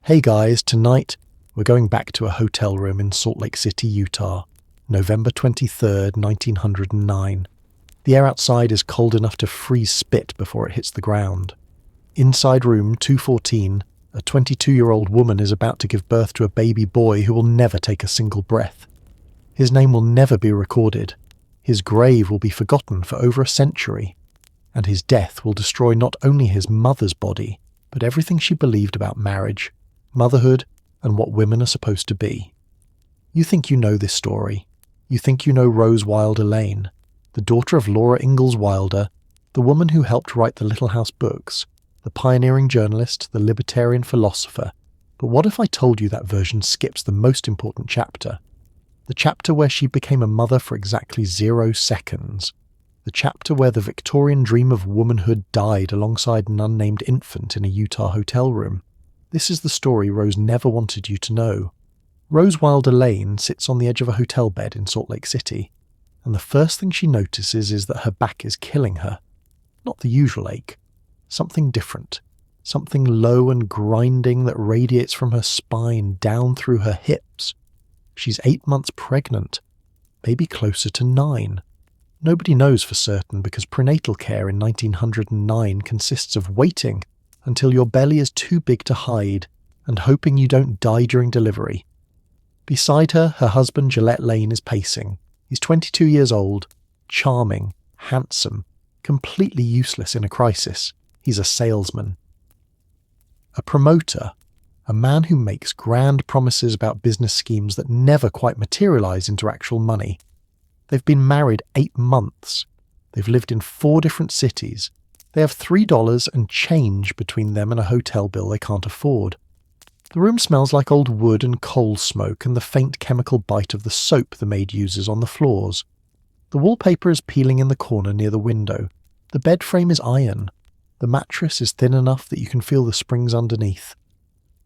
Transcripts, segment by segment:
Hey guys, tonight we're going back to a hotel room in Salt Lake City, Utah, November 23rd, 1909. The air outside is cold enough to freeze spit before it hits the ground. Inside room 214, a 22-year-old woman is about to give birth to a baby boy who will never take a single breath. His name will never be recorded. His grave will be forgotten for over a century. And his death will destroy not only his mother's body, but everything she believed about marriage, motherhood, and what women are supposed to be. You think you know this story. You think you know Rose Wilder Lane, the daughter of Laura Ingalls Wilder, the woman who helped write the Little House books, the pioneering journalist, the libertarian philosopher. But what if I told you that version skips the most important chapter? The chapter where she became a mother for exactly 0 seconds. The chapter where the Victorian dream of womanhood died alongside an unnamed infant in a Utah hotel room. This is the story Rose never wanted you to know. Rose Wilder Lane sits on the edge of a hotel bed in Salt Lake City, and the first thing she notices is that her back is killing her. Not the usual ache. Something different. Something low and grinding that radiates from her spine down through her hips. She's 8 months pregnant, maybe closer to 9. Nobody knows for certain because prenatal care in 1909 consists of waiting until your belly is too big to hide and hoping you don't die during delivery. Beside her husband Gillette Lane is pacing. He's 22 years old, charming, handsome, completely useless in a crisis. He's a salesman. A promoter, a man who makes grand promises about business schemes that never quite materialize into actual money. They've been married 8 months. They've lived in 4 different cities. They have $3 and change between them and a hotel bill they can't afford. The room smells like old wood and coal smoke and the faint chemical bite of the soap the maid uses on the floors. The wallpaper is peeling in the corner near the window. The bed frame is iron. The mattress is thin enough that you can feel the springs underneath.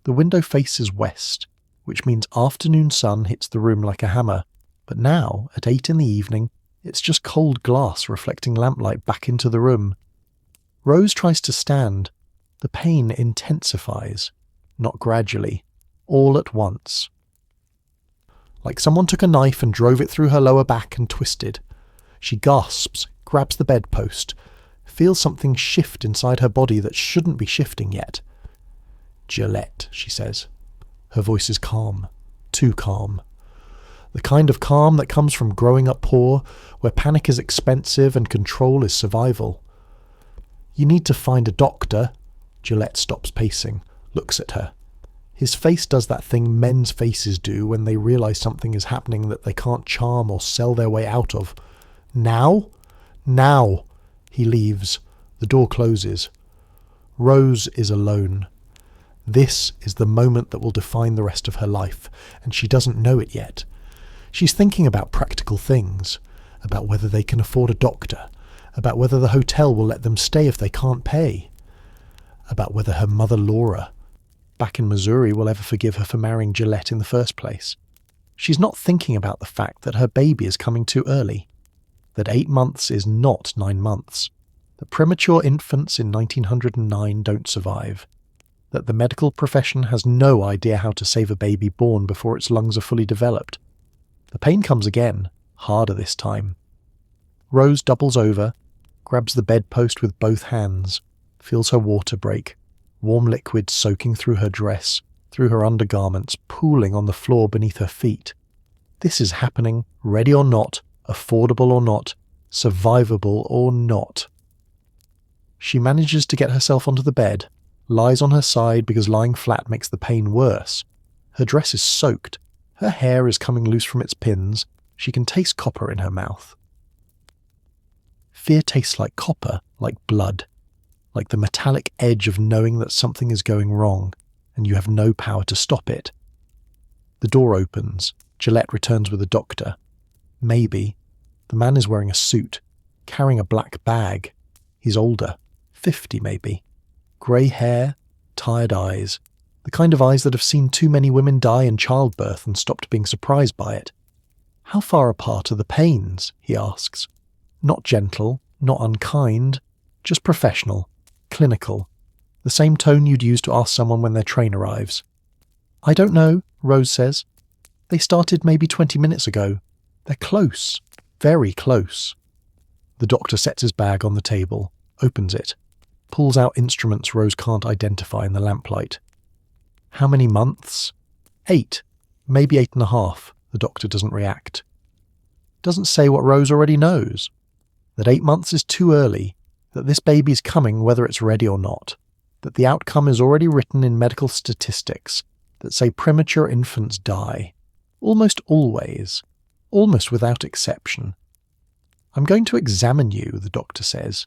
The window faces west, which means afternoon sun hits the room like a hammer. But now, at 8 in the evening, it's just cold glass reflecting lamplight back into the room. Rose tries to stand. The pain intensifies. Not gradually. All at once. Like someone took a knife and drove it through her lower back and twisted. She gasps, grabs the bedpost, feels something shift inside her body that shouldn't be shifting yet. Gillette, she says. Her voice is calm. Too calm. The kind of calm that comes from growing up poor, where panic is expensive and control is survival. You need to find a doctor. Gillette stops pacing, looks at her. His face does that thing men's faces do when they realise something is happening that they can't charm or sell their way out of. Now? Now! He leaves. The door closes. Rose is alone. This is the moment that will define the rest of her life, and she doesn't know it yet. She's thinking about practical things, about whether they can afford a doctor, about whether the hotel will let them stay if they can't pay, about whether her mother Laura, back in Missouri, will ever forgive her for marrying Gillette in the first place. She's not thinking about the fact that her baby is coming too early, that 8 months is not 9 months, that premature infants in 1909 don't survive, that the medical profession has no idea how to save a baby born before its lungs are fully developed. The pain comes again, harder this time. Rose doubles over, grabs the bedpost with both hands, feels her water break, warm liquid soaking through her dress, through her undergarments, pooling on the floor beneath her feet. This is happening, ready or not, affordable or not, survivable or not. She manages to get herself onto the bed, lies on her side because lying flat makes the pain worse. Her dress is soaked. Her hair is coming loose from its pins. She can taste copper in her mouth. Fear tastes like copper, like blood, like the metallic edge of knowing that something is going wrong, and you have no power to stop it. The door opens. Gillette returns with a doctor. Maybe. The man is wearing a suit, carrying a black bag. He's older, 50 maybe. Grey hair, tired eyes. The kind of eyes that have seen too many women die in childbirth and stopped being surprised by it. How far apart are the pains? He asks. Not gentle, not unkind, just professional, clinical. The same tone you'd use to ask someone when their train arrives. I don't know, Rose says. They started maybe 20 minutes ago. They're close, very close. The doctor sets his bag on the table, opens it, pulls out instruments Rose can't identify in the lamplight. How many months? 8, maybe 8.5. The doctor doesn't react. Doesn't say what Rose already knows. That 8 months is too early, that this baby's coming whether it's ready or not, that the outcome is already written in medical statistics that say premature infants die. Almost always. Almost without exception. I'm going to examine you, the doctor says.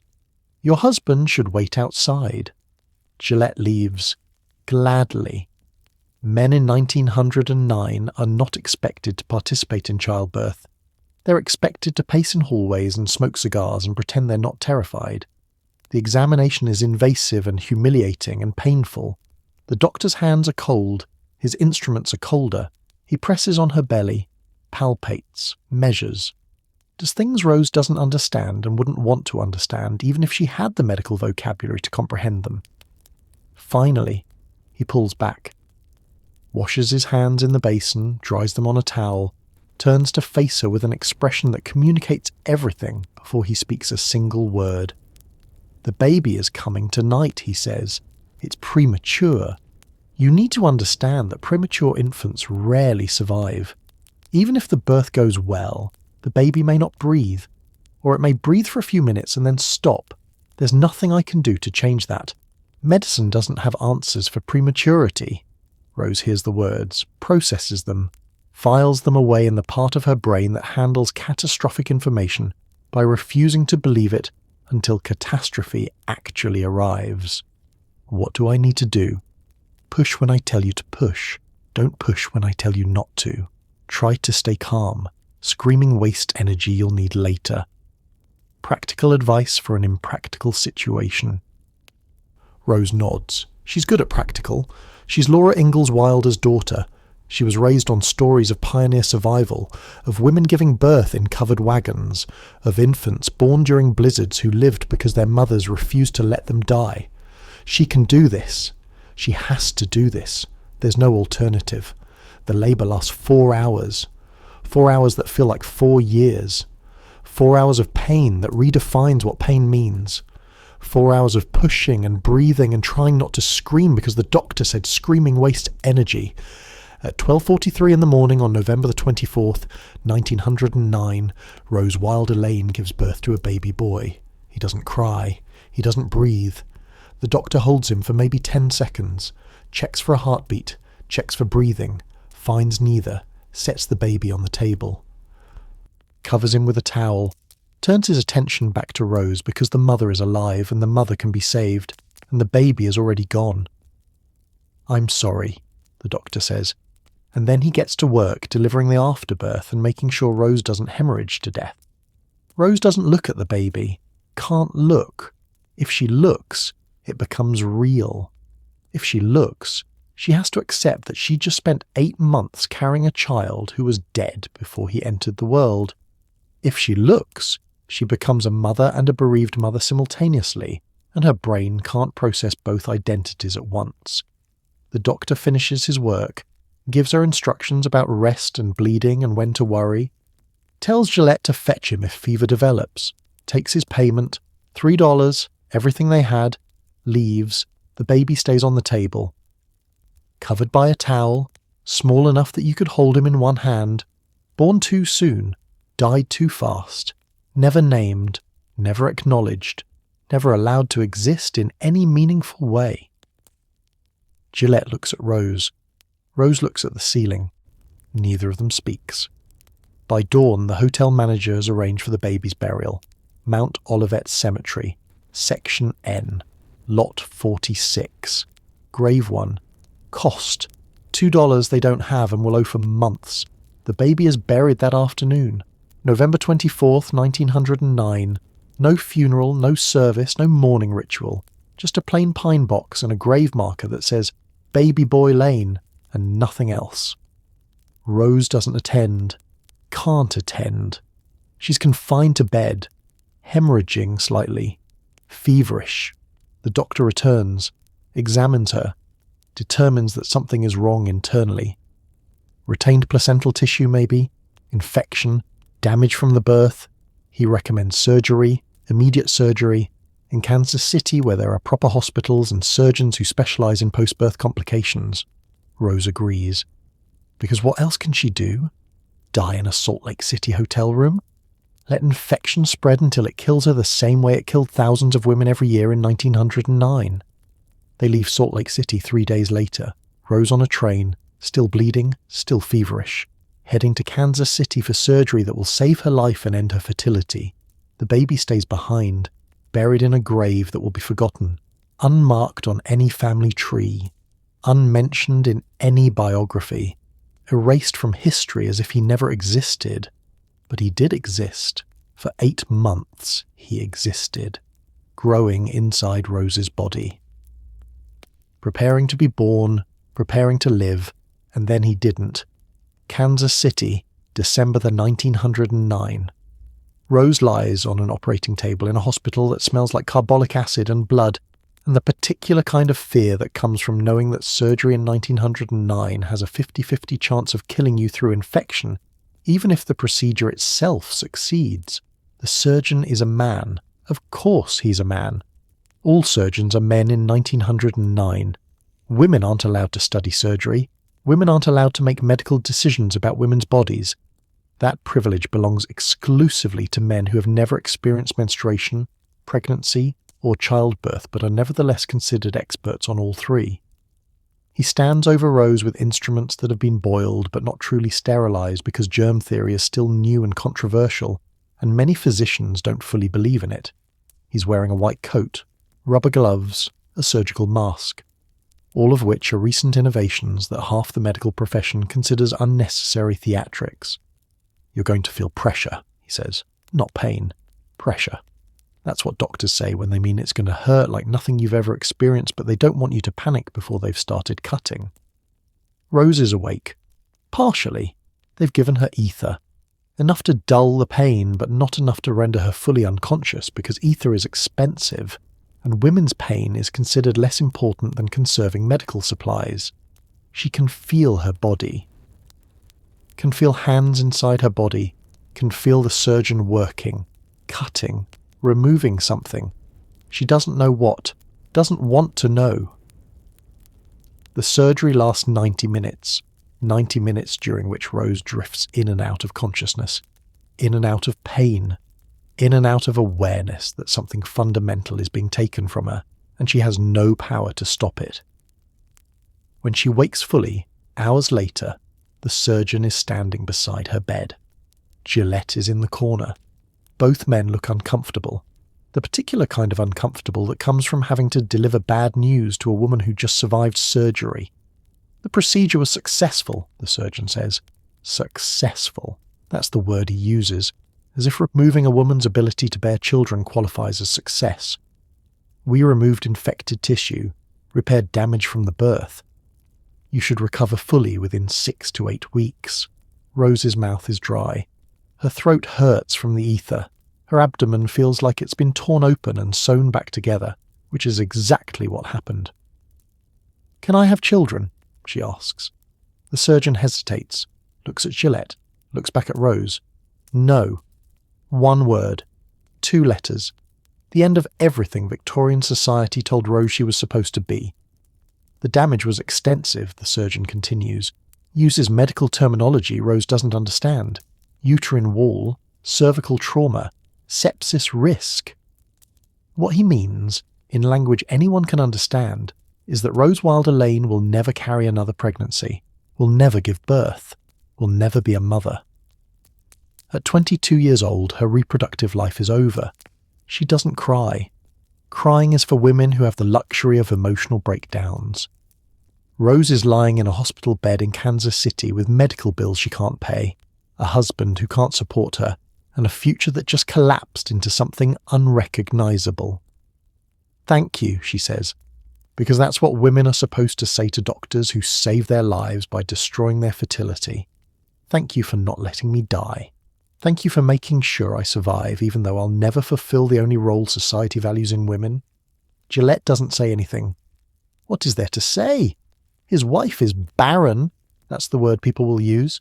Your husband should wait outside. Gillette leaves. Gladly. Men in 1909 are not expected to participate in childbirth. They're expected to pace in hallways and smoke cigars and pretend they're not terrified. The examination is invasive and humiliating and painful. The doctor's hands are cold. His instruments are colder. He presses on her belly, palpates, measures. Does things Rose doesn't understand and wouldn't want to understand, even if she had the medical vocabulary to comprehend them. Finally, he pulls back, washes his hands in the basin, dries them on a towel, turns to face her with an expression that communicates everything before he speaks a single word. The baby is coming tonight, he says. It's premature. You need to understand that premature infants rarely survive. Even if the birth goes well, the baby may not breathe, or it may breathe for a few minutes and then stop. There's nothing I can do to change that. Medicine doesn't have answers for prematurity. Rose hears the words, processes them, files them away in the part of her brain that handles catastrophic information by refusing to believe it until catastrophe actually arrives. What do I need to do? Push when I tell you to push. Don't push when I tell you not to. Try to stay calm. Screaming waste energy you'll need later. Practical advice for an impractical situation. Rose nods. She's good at practical. She's Laura Ingalls Wilder's daughter. She was raised on stories of pioneer survival, of women giving birth in covered wagons, of infants born during blizzards who lived because their mothers refused to let them die. She can do this. She has to do this. There's no alternative. The labour lasts 4 hours. 4 hours that feel like 4 years. 4 hours of pain that redefines what pain means. 4 hours of pushing and breathing and trying not to scream because the doctor said screaming wastes energy. At 12:43 in the morning on November the 24th, 1909, Rose Wilder Lane gives birth to a baby boy. He doesn't cry. He doesn't breathe. The doctor holds him for maybe 10 seconds, checks for a heartbeat, checks for breathing, finds neither, sets the baby on the table. Covers him with a towel, turns his attention back to Rose because the mother is alive and the mother can be saved, and the baby is already gone. I'm sorry, the doctor says, and then he gets to work delivering the afterbirth and making sure Rose doesn't hemorrhage to death. Rose doesn't look at the baby, can't look. If she looks, it becomes real. If she looks, she has to accept that she just spent 8 months carrying a child who was dead before he entered the world. If she looks, she becomes a mother and a bereaved mother simultaneously, and her brain can't process both identities at once. The doctor finishes his work, gives her instructions about rest and bleeding and when to worry, tells Gillette to fetch him if fever develops, takes his payment, $3, everything they had, leaves, the baby stays on the table. Covered by a towel, small enough that you could hold him in one hand, born too soon, died too fast, never named, never acknowledged, never allowed to exist in any meaningful way. Gillette looks at Rose. Rose looks at the ceiling. Neither of them speaks. By dawn, the hotel managers arrange for the baby's burial. Mount Olivet Cemetery, Section N, Lot 46. Grave 1. Cost $2 they don't have and will owe for months. The baby is buried that afternoon. November 24th, 1909. No funeral, no service, no mourning ritual. Just a plain pine box and a grave marker that says Baby Boy Lane and nothing else. Rose doesn't attend. Can't attend. She's confined to bed, hemorrhaging slightly, feverish. The doctor returns, examines her, determines that something is wrong internally. Retained placental tissue, maybe, infection, damage from the birth. He recommends surgery, immediate surgery. In Kansas City, where there are proper hospitals and surgeons who specialize in post-birth complications. Rose agrees. Because what else can she do? Die in a Salt Lake City hotel room? Let infection spread until it kills her the same way it killed thousands of women every year in 1909. They leave Salt Lake City 3 days later, Rose on a train, still bleeding, still feverish, heading to Kansas City for surgery that will save her life and end her fertility. The baby stays behind, buried in a grave that will be forgotten, unmarked on any family tree, unmentioned in any biography, erased from history as if he never existed. But he did exist. For 8 months he existed, growing inside Rose's body. Preparing to be born, preparing to live, and then he didn't. Kansas City, December the 1909. Rose lies on an operating table in a hospital that smells like carbolic acid and blood, and the particular kind of fear that comes from knowing that surgery in 1909 has a 50-50 chance of killing you through infection, even if the procedure itself succeeds. The surgeon is a man. Of course he's a man. All surgeons are men in 1909. Women aren't allowed to study surgery. Women aren't allowed to make medical decisions about women's bodies. That privilege belongs exclusively to men who have never experienced menstruation, pregnancy, or childbirth, but are nevertheless considered experts on all three. He stands over Rose with instruments that have been boiled but not truly sterilized because germ theory is still new and controversial, and many physicians don't fully believe in it. He's wearing a white coat, rubber gloves, a surgical mask, all of which are recent innovations that half the medical profession considers unnecessary theatrics. You're going to feel pressure, he says, not pain, pressure. That's what doctors say when they mean it's going to hurt like nothing you've ever experienced, but they don't want you to panic before they've started cutting. Rose is awake. Partially. They've given her ether. Enough to dull the pain, but not enough to render her fully unconscious, because ether is expensive, and women's pain is considered less important than conserving medical supplies. She can feel her body. Can feel hands inside her body. Can feel the surgeon working, cutting, removing something. She doesn't know what, doesn't want to know. The surgery lasts 90 minutes. 90 minutes during which Rose drifts in and out of consciousness, in and out of pain, in and out of awareness that something fundamental is being taken from her, and she has no power to stop it. When she wakes fully, hours later, the surgeon is standing beside her bed. Gillette is in the corner. Both men look uncomfortable, the particular kind of uncomfortable that comes from having to deliver bad news to a woman who just survived surgery. The procedure was successful, the surgeon says. Successful. That's the word he uses, as if removing a woman's ability to bear children qualifies as success. We removed infected tissue, repaired damage from the birth. You should recover fully within 6 to 8 weeks. Rose's mouth is dry. Her throat hurts from the ether. Her abdomen feels like it's been torn open and sewn back together, which is exactly what happened. "Can I have children?" she asks. The surgeon hesitates, looks at Gillette, looks back at Rose. No. 1 word. 2 letters. The end of everything Victorian society told Rose she was supposed to be. The damage was extensive, the surgeon continues. Uses medical terminology Rose doesn't understand. Uterine wall, cervical trauma, sepsis risk. What he means, in language anyone can understand, is that Rose Wilder Lane will never carry another pregnancy, will never give birth, will never be a mother. At 22 years old, her reproductive life is over. She doesn't cry. Crying is for women who have the luxury of emotional breakdowns. Rose is lying in a hospital bed in Kansas City with medical bills she can't pay, a husband who can't support her, and a future that just collapsed into something unrecognizable. "Thank you," she says, because that's what women are supposed to say to doctors who save their lives by destroying their fertility. "Thank you for not letting me die. Thank you for making sure I survive, even though I'll never fulfill the only role society values in women." Gillette doesn't say anything. What is there to say? His wife is barren, that's the word people will use.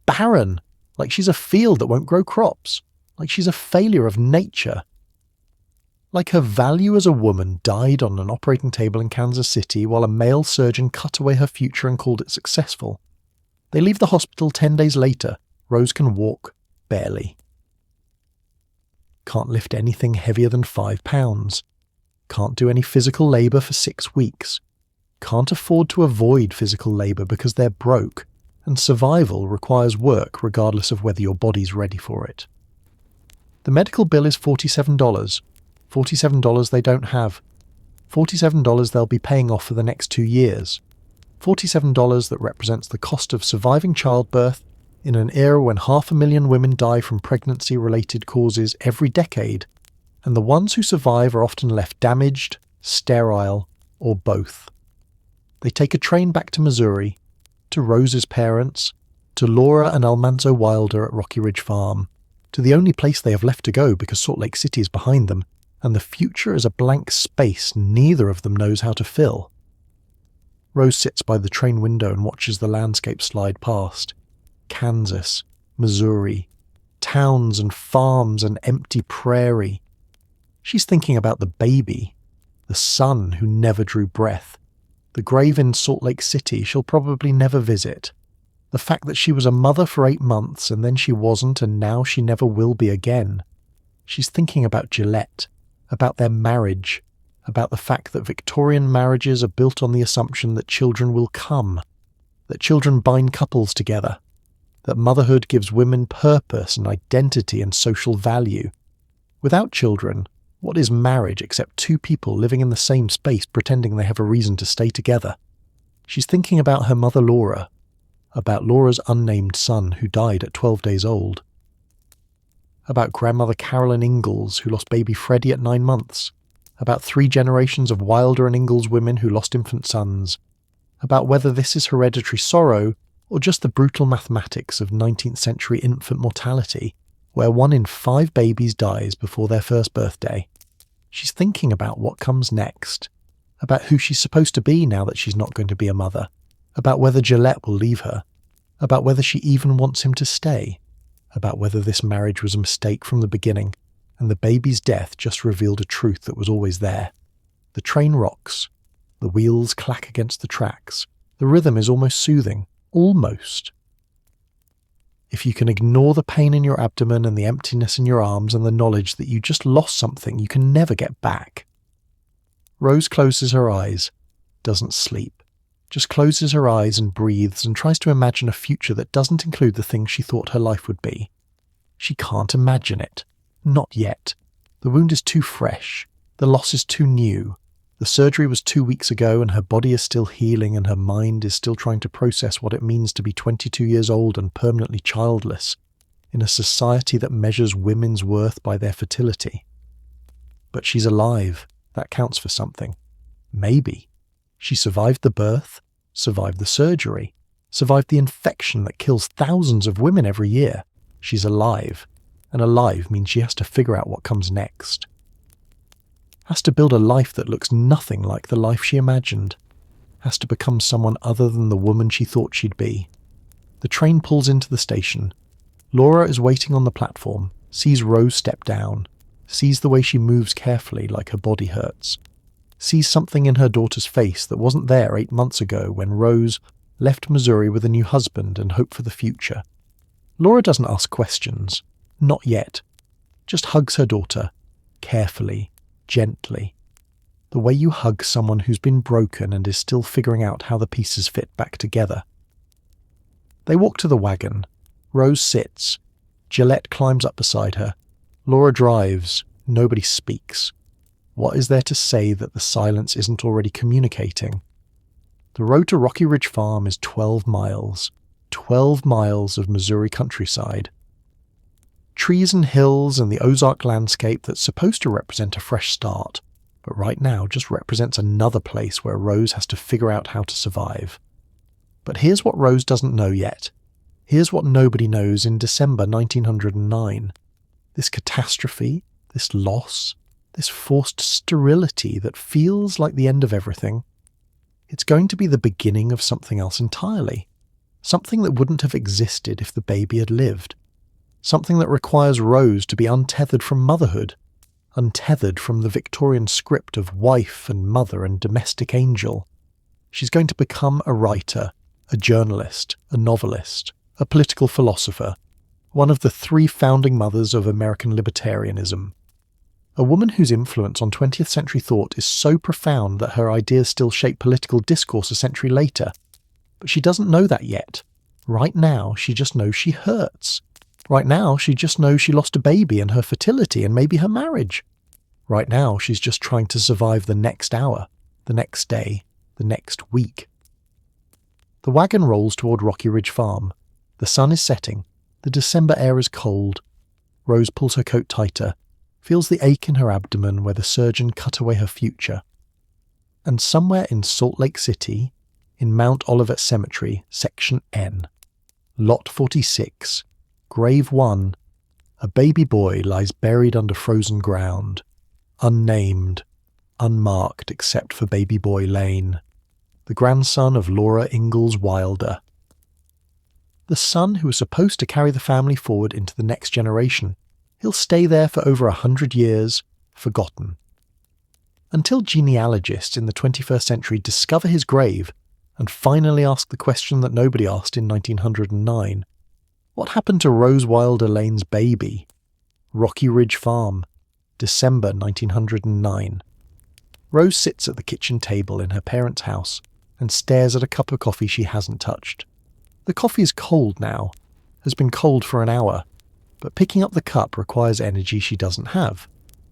Barren, like she's a field that won't grow crops, like she's a failure of nature. Like her value as a woman died on an operating table in Kansas City while a male surgeon cut away her future and called it successful. They leave the hospital 10 days later. Rose can walk, barely. Can't lift anything heavier than 5 pounds. Can't do any physical labour for 6 weeks. Can't afford to avoid physical labour because they're broke, and survival requires work regardless of whether your body's ready for it. The medical bill is $47. $47 they don't have. $47 they'll be paying off for the next 2 years. $47 that represents the cost of surviving childbirth in an era when 500,000 women die from pregnancy-related causes every decade, and the ones who survive are often left damaged, sterile, or both. They take a train back to Missouri, to Rose's parents, to Laura and Almanzo Wilder at Rocky Ridge Farm, to the only place they have left to go because Salt Lake City is behind them, and the future is a blank space neither of them knows how to fill. Rose sits by the train window and watches the landscape slide past. Kansas, Missouri, towns and farms and empty prairie. She's thinking about the baby, the son who never drew breath, the grave in Salt Lake City she'll probably never visit, the fact that she was a mother for 8 months and then she wasn't and now she never will be again. She's thinking about Gillette, about their marriage, about the fact that Victorian marriages are built on the assumption that children will come, that children bind couples together, that motherhood gives women purpose and identity and social value. Without children, what is marriage except 2 people living in the same space pretending they have a reason to stay together? She's thinking about her mother Laura, about Laura's unnamed son who died at 12 days old, about grandmother Carolyn Ingalls who lost baby Freddie at 9 months, about 3 generations of Wilder and Ingalls women who lost infant sons, about whether this is hereditary sorrow or just the brutal mathematics of 19th century infant mortality, where 1 in 5 babies dies before their first birthday. She's thinking about what comes next, about who she's supposed to be now that she's not going to be a mother, about whether Gillette will leave her, about whether she even wants him to stay, about whether this marriage was a mistake from the beginning, and the baby's death just revealed a truth that was always there. The train rocks. The wheels clack against the tracks. The rhythm is almost soothing. Almost. If you can ignore the pain in your abdomen and the emptiness in your arms and the knowledge that you just lost something you can never get back. Rose closes her eyes, doesn't sleep, just closes her eyes and breathes and tries to imagine a future that doesn't include the things she thought her life would be. She can't imagine it. Not yet. The wound is too fresh. The loss is too new. The surgery was 2 weeks ago and her body is still healing and her mind is still trying to process what it means to be 22 years old and permanently childless in a society that measures women's worth by their fertility. But she's alive. That counts for something. Maybe. She survived the birth, survived the surgery, survived the infection that kills thousands of women every year. She's alive. And alive means she has to figure out what comes next. Has to build a life that looks nothing like the life she imagined. Has to become someone other than the woman she thought she'd be. The train pulls into the station. Laura is waiting on the platform, sees Rose step down, sees the way she moves carefully like her body hurts, sees something in her daughter's face that wasn't there 8 months ago when Rose left Missouri with a new husband and hope for the future. Laura doesn't ask questions. Not yet. Just hugs her daughter, carefully, gently. The way you hug someone who's been broken and is still figuring out how the pieces fit back together. They walk to the wagon. Rose sits. Gillette climbs up beside her. Laura drives. Nobody speaks. What is there to say that the silence isn't already communicating? The road to Rocky Ridge Farm is 12 miles. 12 miles of Missouri countryside. Trees and hills and the Ozark landscape that's supposed to represent a fresh start, but right now just represents another place where Rose has to figure out how to survive. But here's what Rose doesn't know yet. Here's what nobody knows in December 1909. This catastrophe, this loss, this forced sterility that feels like the end of everything. It's going to be the beginning of something else entirely. Something that wouldn't have existed if the baby had lived. Something that requires Rose to be untethered from motherhood, untethered from the Victorian script of wife and mother and domestic angel. She's going to become a writer, a journalist, a novelist, a political philosopher, one of the 3 founding mothers of American libertarianism. A woman whose influence on 20th century thought is so profound that her ideas still shape political discourse a century later. But she doesn't know that yet. Right now, she just knows she hurts. Right now, she just knows she lost a baby and her fertility and maybe her marriage. Right now, she's just trying to survive the next hour, the next day, the next week. The wagon rolls toward Rocky Ridge Farm. The sun is setting. The December air is cold. Rose pulls her coat tighter, feels the ache in her abdomen where the surgeon cut away her future. And somewhere in Salt Lake City, in Mount Olivet Cemetery, Section N, Lot 46, Grave 1, a baby boy lies buried under frozen ground, unnamed, unmarked except for Baby Boy Lane, the grandson of Laura Ingalls Wilder. The son who was supposed to carry the family forward into the next generation. He'll stay there for over 100 years, forgotten. Until genealogists in the 21st century discover his grave and finally ask the question that nobody asked in 1909. What happened to Rose Wilder Lane's baby? Rocky Ridge Farm, December 1909. Rose sits at the kitchen table in her parents' house and stares at a cup of coffee she hasn't touched. The coffee is cold now, has been cold for an hour, but picking up the cup requires energy she doesn't have,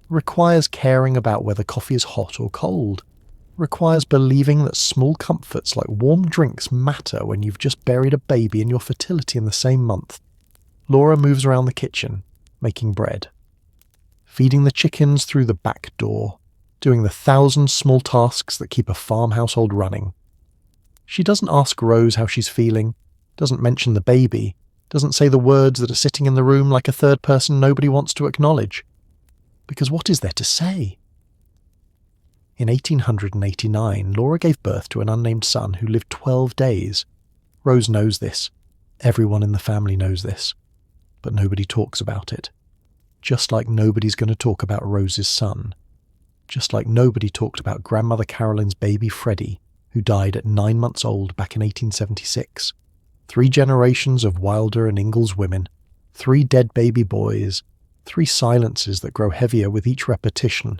requires caring about whether coffee is hot or cold, requires believing that small comforts like warm drinks matter when you've just buried a baby and your fertility in the same month. Laura moves around the kitchen, making bread, feeding the chickens through the back door, doing the 1,000 small tasks that keep a farm household running. She doesn't ask Rose how she's feeling, doesn't mention the baby, doesn't say the words that are sitting in the room like a third person nobody wants to acknowledge. Because what is there to say? In 1889, Laura gave birth to an unnamed son who lived 12 days. Rose knows this. Everyone in the family knows this. But nobody talks about it. Just like nobody's going to talk about Rose's son. Just like nobody talked about Grandmother Carolyn's baby Freddie, who died at 9 months old back in 1876. 3 generations of Wilder and Ingalls women, 3 dead baby boys, 3 silences that grow heavier with each repetition.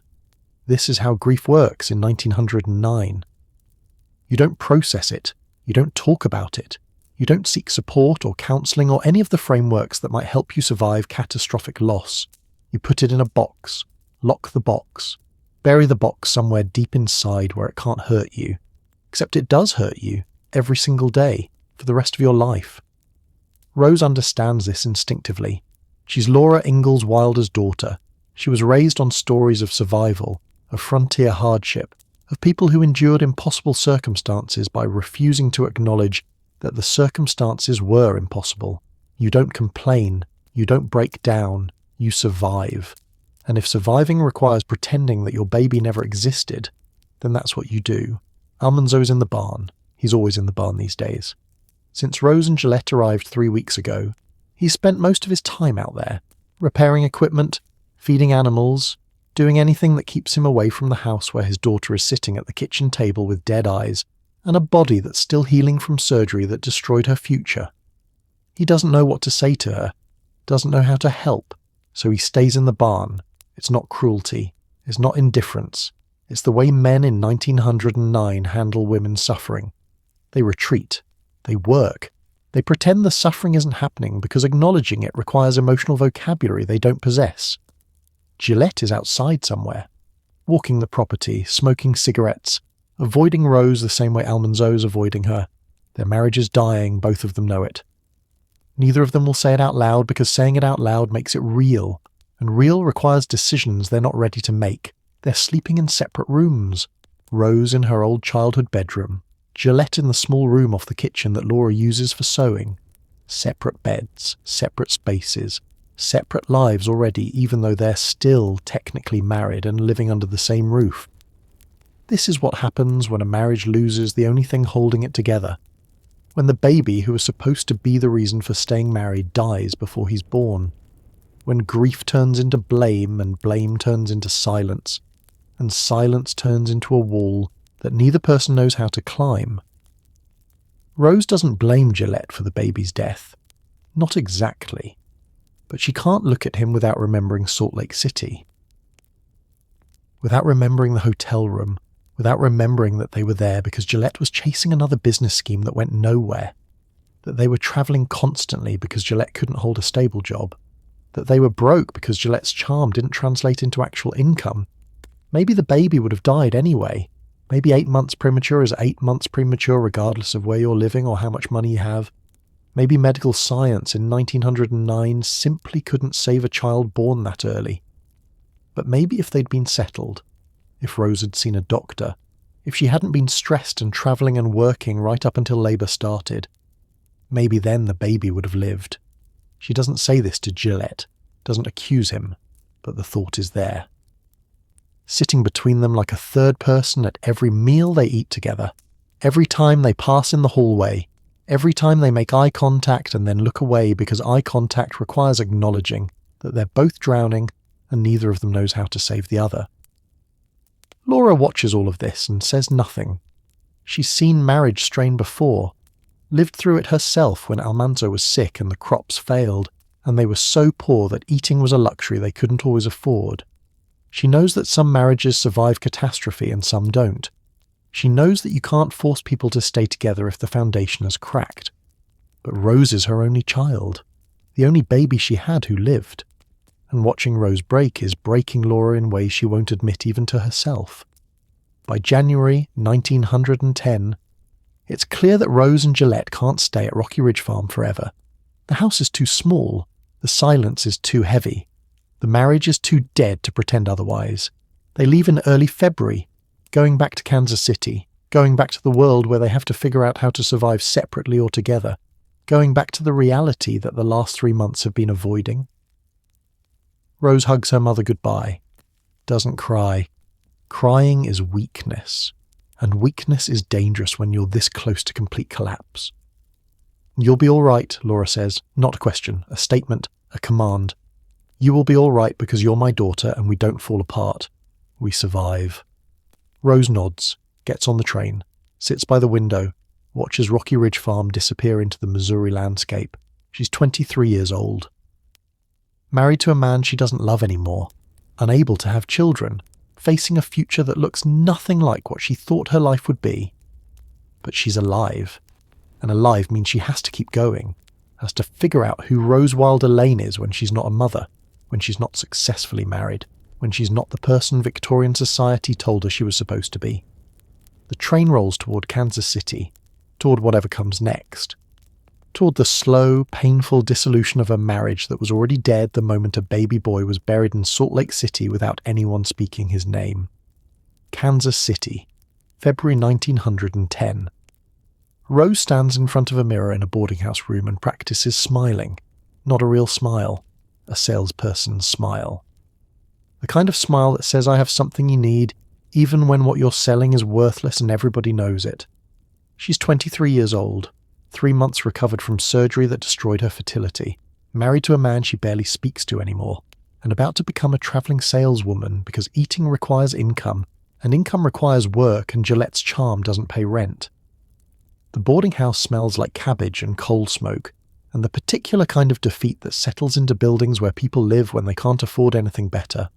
This is how grief works in 1909. You don't process it. You don't talk about it. You don't seek support or counselling or any of the frameworks that might help you survive catastrophic loss. You put it in a box, lock the box, bury the box somewhere deep inside where it can't hurt you. Except it does hurt you, every single day, for the rest of your life. Rose understands this instinctively. She's Laura Ingalls Wilder's daughter. She was raised on stories of survival, of frontier hardship, of people who endured impossible circumstances by refusing to acknowledge that the circumstances were impossible. You don't complain, you don't break down, you survive. And if surviving requires pretending that your baby never existed, then that's what you do. Almanzo's in the barn. He's always in the barn these days. Since Rose and Gillette arrived 3 weeks ago, he's spent most of his time out there, repairing equipment, feeding animals, doing anything that keeps him away from the house where his daughter is sitting at the kitchen table with dead eyes and a body that's still healing from surgery that destroyed her future. He doesn't know what to say to her, doesn't know how to help, so he stays in the barn. It's not cruelty, it's not indifference, it's the way men in 1909 handle women's suffering. They retreat. They work. They pretend the suffering isn't happening because acknowledging it requires emotional vocabulary they don't possess. Gillette is outside somewhere, walking the property, smoking cigarettes, avoiding Rose the same way Almanzo's avoiding her. Their marriage is dying, both of them know it. Neither of them will say it out loud because saying it out loud makes it real, and real requires decisions they're not ready to make. They're sleeping in separate rooms. Rose in her old childhood bedroom, Gillette in the small room off the kitchen that Laura uses for sewing. Separate beds, separate spaces, separate lives already, even though they're still technically married and living under the same roof. This is what happens when a marriage loses the only thing holding it together. When the baby who was supposed to be the reason for staying married dies before he's born. When grief turns into blame and blame turns into silence, and silence turns into a wall that neither person knows how to climb. Rose doesn't blame Gillette for the baby's death. Not exactly. But she can't look at him without remembering Salt Lake City. Without remembering the hotel room, without remembering that they were there because Gillette was chasing another business scheme that went nowhere, that they were travelling constantly because Gillette couldn't hold a stable job, that they were broke because Gillette's charm didn't translate into actual income. Maybe the baby would have died anyway. Maybe 8 months premature is 8 months premature regardless of where you're living or how much money you have. Maybe medical science in 1909 simply couldn't save a child born that early. But maybe if they'd been settled, if Rose had seen a doctor, if she hadn't been stressed and travelling and working right up until labour started, maybe then the baby would have lived. She doesn't say this to Gillette, doesn't accuse him, but the thought is there. Sitting between them like a third person at every meal they eat together, every time they pass in the hallway, every time they make eye contact and then look away because eye contact requires acknowledging that they're both drowning and neither of them knows how to save the other. Laura watches all of this and says nothing. She's seen marriage strain before, lived through it herself when Almanzo was sick and the crops failed, and they were so poor that eating was a luxury they couldn't always afford. She knows that some marriages survive catastrophe and some don't. She knows that you can't force people to stay together if the foundation has cracked. But Rose is her only child, the only baby she had who lived. And watching Rose break is breaking Laura in ways she won't admit even to herself. By January 1910, it's clear that Rose and Gillette can't stay at Rocky Ridge Farm forever. The house is too small, the silence is too heavy, the marriage is too dead to pretend otherwise. They leave in early February, going back to Kansas City, going back to the world where they have to figure out how to survive separately or together, going back to the reality that the last 3 months have been avoiding. Rose hugs her mother goodbye, doesn't cry. Crying is weakness, and weakness is dangerous when you're this close to complete collapse. "You'll be all right," Laura says, not a question, a statement, a command. "You will be all right because you're my daughter and we don't fall apart. We survive." Rose nods, gets on the train, sits by the window, watches Rocky Ridge Farm disappear into the Missouri landscape. She's 23 years old. Married to a man she doesn't love anymore, unable to have children, facing a future that looks nothing like what she thought her life would be. But she's alive, and alive means she has to keep going, has to figure out who Rose Wilder Lane is when she's not a mother, when she's not successfully married, when she's not the person Victorian society told her she was supposed to be. The train rolls toward Kansas City, toward whatever comes next, toward the slow, painful dissolution of a marriage that was already dead the moment a baby boy was buried in Salt Lake City without anyone speaking his name. Kansas City, February 1910. Rose stands in front of a mirror in a boarding house room and practices smiling. Not a real smile, a salesperson's smile. The kind of smile that says I have something you need, even when what you're selling is worthless and everybody knows it. She's 23 years old, 3 months recovered from surgery that destroyed her fertility, married to a man she barely speaks to anymore, and about to become a travelling saleswoman because eating requires income, and income requires work, and Gillette's charm doesn't pay rent. The boarding house smells like cabbage and coal smoke, and the particular kind of defeat that settles into buildings where people live when they can't afford anything better.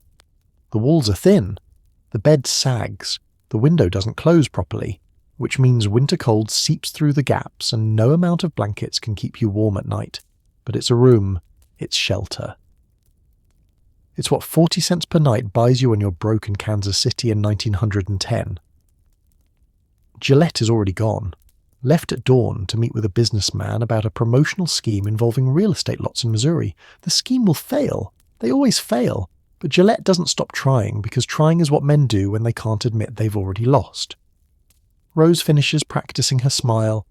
The walls are thin, the bed sags, the window doesn't close properly, which means winter cold seeps through the gaps and no amount of blankets can keep you warm at night. But it's a room, it's shelter. It's what 40 cents per night buys you when you're broke in Kansas City in 1910. Gillette is already gone, left at dawn to meet with a businessman about a promotional scheme involving real estate lots in Missouri. The scheme will fail. They always fail. But Gillette doesn't stop trying because trying is what men do when they can't admit they've already lost. Rose finishes practicing her smile,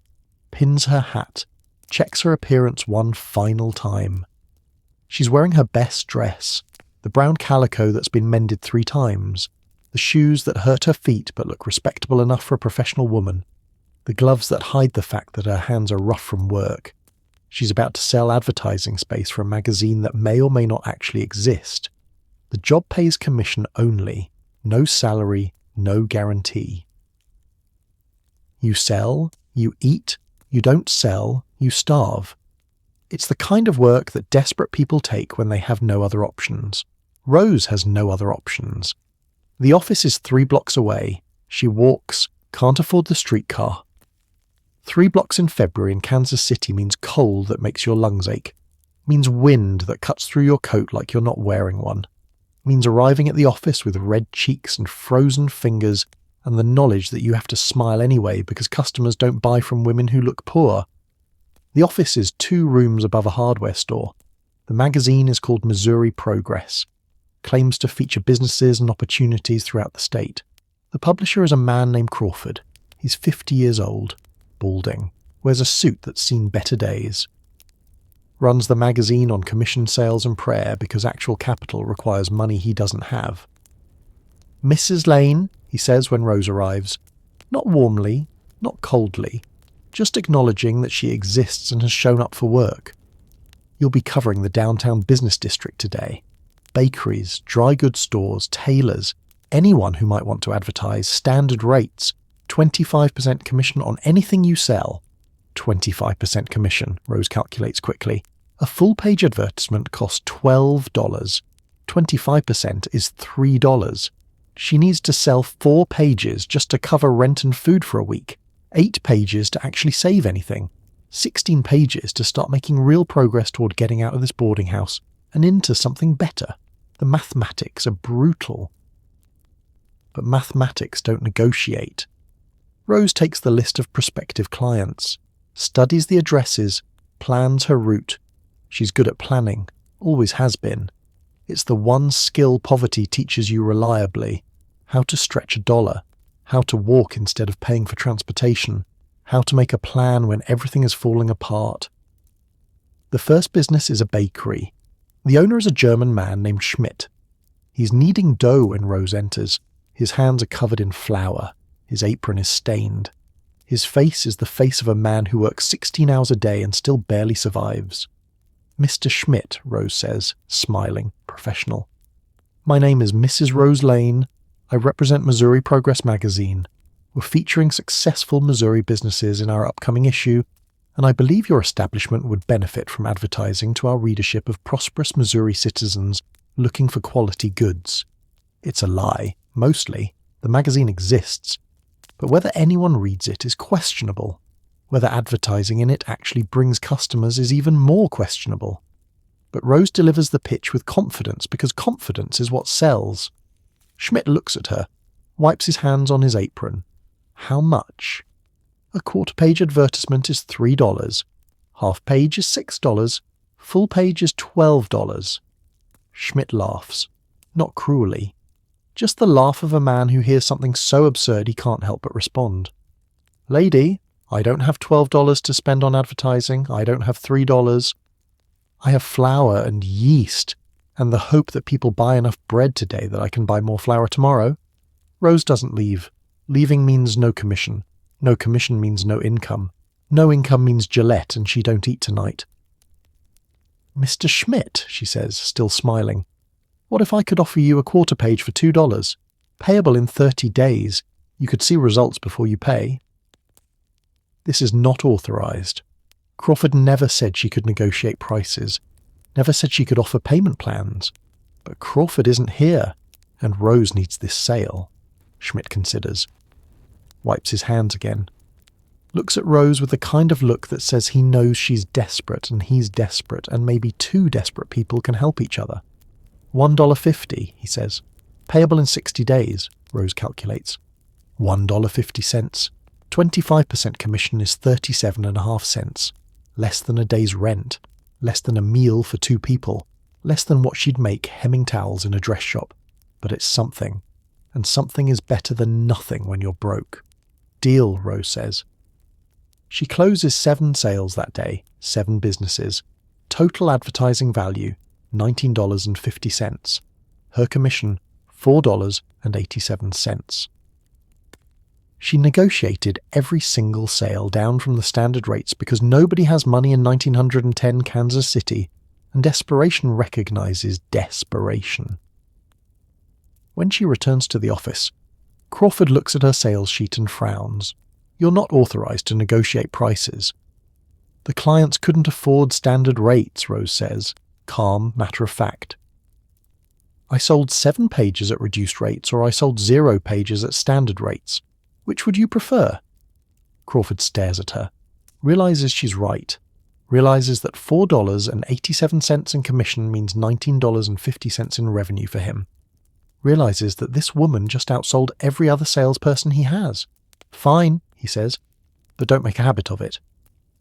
pins her hat, checks her appearance one final time. She's wearing her best dress, the brown calico that's been mended 3 times, The shoes that hurt her feet but look respectable enough for a professional woman. The gloves that hide the fact that her hands are rough from work. She's about to sell advertising space for a magazine that may or may not actually exist. The job pays commission only. No salary, no guarantee. You sell, you eat, you don't sell, you starve. It's the kind of work that desperate people take when they have no other options. Rose has no other options. The office is 3 blocks away. She walks, can't afford the streetcar. 3 blocks in February in Kansas City means cold that makes your lungs ache. Means wind that cuts through your coat like you're not wearing one. Means arriving at the office with red cheeks and frozen fingers and the knowledge that you have to smile anyway because customers don't buy from women who look poor. The office is 2 rooms above a hardware store. The magazine is called Missouri Progress. Claims to feature businesses and opportunities throughout the state. The publisher is a man named Crawford. He's 50 years old, balding, wears a suit that's seen better days. Runs the magazine on commission sales and prayer because actual capital requires money he doesn't have. "Mrs. Lane," he says when Rose arrives. Not warmly, not coldly, just acknowledging that she exists and has shown up for work. You'll be covering the downtown business district today. Bakeries, dry goods stores, tailors, anyone who might want to advertise, standard rates, 25% commission on anything you sell. 25% commission, Rose calculates quickly. A full-page advertisement costs $12. 25% is $3. She needs to sell 4 pages just to cover rent and food for a week, 8 pages to actually save anything, 16 pages to start making real progress toward getting out of this boarding house and into something better. The mathematics are brutal. But mathematics don't negotiate. Rose takes the list of prospective clients, studies the addresses, plans her route. She's good at planning, always has been. It's the one skill poverty teaches you reliably. How to stretch a dollar, how to walk instead of paying for transportation, how to make a plan when everything is falling apart. The first business is a bakery. The owner is a German man named Schmidt. He's kneading dough when Rose enters. His hands are covered in flour. His apron is stained. His face is the face of a man who works 16 hours a day and still barely survives. "Mr. Schmidt," Rose says, smiling, professional. "My name is Mrs. Rose Lane. I represent Missouri Progress magazine. We're featuring successful Missouri businesses in our upcoming issue, and I believe your establishment would benefit from advertising to our readership of prosperous Missouri citizens looking for quality goods." It's a lie, mostly. The magazine exists. But whether anyone reads it is questionable. Whether advertising in it actually brings customers is even more questionable. But Rose delivers the pitch with confidence because confidence is what sells. Schmidt looks at her, wipes his hands on his apron. How much? A quarter-page advertisement is $3. Half-page is $6. Full-page is $12. Schmidt laughs. Not cruelly. Just the laugh of a man who hears something so absurd he can't help but respond. "Lady, I don't have $12 to spend on advertising. I don't have $3. I have flour and yeast, and the hope that people buy enough bread today that I can buy more flour tomorrow." Rose doesn't leave. Leaving means no commission. No commission means no income. No income means Gillette and she don't eat tonight. "Mr. Schmidt," she says, still smiling. "What if I could offer you a quarter page for $2? Payable in 30 days. You could see results before you pay." This is not authorized. Crawford never said she could negotiate prices. Never said she could offer payment plans. But Crawford isn't here, and Rose needs this sale. Schmidt considers. Wipes his hands again. Looks at Rose with the kind of look that says he knows she's desperate and he's desperate and maybe 2 desperate people can help each other. $1.50, he says. Payable in 60 days, Rose calculates. $1.50. 25% commission is 37.5 cents. Less than a day's rent. Less than a meal for 2 people. Less than what she'd make hemming towels in a dress shop. But it's something. And something is better than nothing when you're broke. Deal, Rose says. She closes 7 sales that day, 7 businesses. Total advertising value, $19.50. Her commission, $4.87. She negotiated every single sale down from the standard rates because nobody has money in 1910 Kansas City, and desperation recognizes desperation. When she returns to the office, Crawford looks at her sales sheet and frowns. You're not authorized to negotiate prices. The clients couldn't afford standard rates, Rose says, calm, matter of fact. I sold 7 pages at reduced rates, or I sold 0 pages at standard rates. Which would you prefer? Crawford stares at her, realizes she's right, realizes that $4.87 in commission means $19.50 in revenue for him, realizes that this woman just outsold every other salesperson he has. Fine, he says, but don't make a habit of it.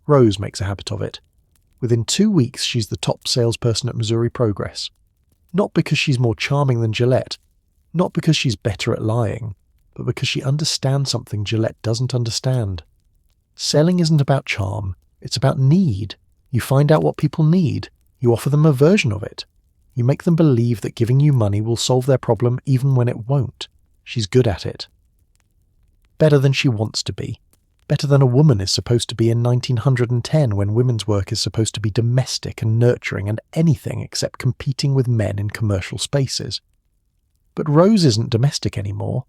Rose makes a habit of it. Within 2 weeks, she's the top salesperson at Missouri Progress. Not because she's more charming than Gillette, not because she's better at lying, but because she understands something Gillette doesn't understand. Selling isn't about charm, it's about need. You find out what people need, you offer them a version of it. You make them believe that giving you money will solve their problem even when it won't. She's good at it. Better than she wants to be. Better than a woman is supposed to be in 1910 when women's work is supposed to be domestic and nurturing and anything except competing with men in commercial spaces. But Rose isn't domestic anymore.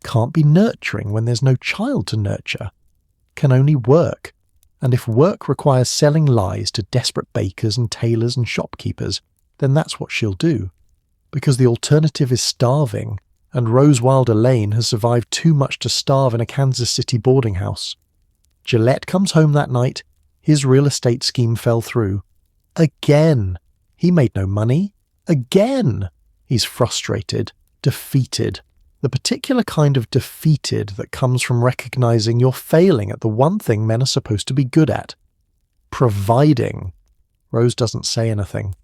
Can't be nurturing when there's no child to nurture. Can only work. And if work requires selling lies to desperate bakers and tailors and shopkeepers, then that's what she'll do. Because the alternative is starving, and Rose Wilder Lane has survived too much to starve in a Kansas City boarding house. Gillette comes home that night. His real estate scheme fell through. Again. He made no money. Again. He's frustrated, defeated. The particular kind of defeated that comes from recognizing you're failing at the one thing men are supposed to be good at. Providing. Rose doesn't say anything.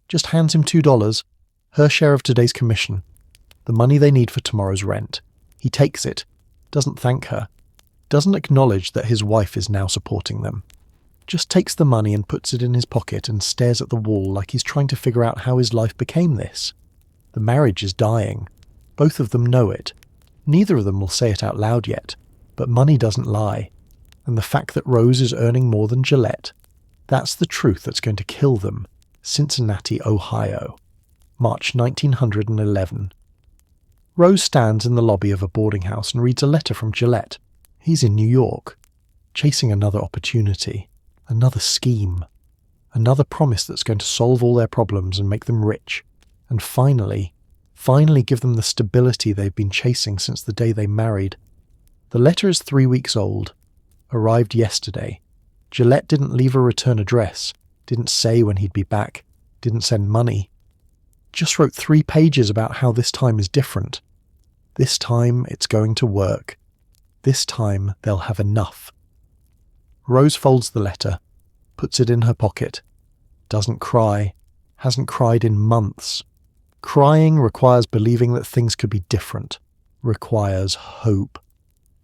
Just hands him $2, her share of today's commission, the money they need for tomorrow's rent. He takes it, doesn't thank her, doesn't acknowledge that his wife is now supporting them. Just takes the money and puts it in his pocket and stares at the wall like he's trying to figure out how his life became this. The marriage is dying. Both of them know it. Neither of them will say it out loud yet, but money doesn't lie. And the fact that Rose is earning more than Gillette, that's the truth that's going to kill them. Cincinnati, Ohio, March 1911. Rose stands in the lobby of a boarding house and reads a letter from Gillette. He's in New York, chasing another opportunity, another scheme, another promise that's going to solve all their problems and make them rich, and finally give them the stability they've been chasing since the day they married. The letter is 3 weeks old, arrived yesterday. Gillette didn't leave a return address, didn't say when he'd be back, didn't send money. Just wrote 3 pages about how this time is different. This time it's going to work. This time they'll have enough. Rose folds the letter, puts it in her pocket. Doesn't cry. Hasn't cried in months. Crying requires believing that things could be different. Requires hope.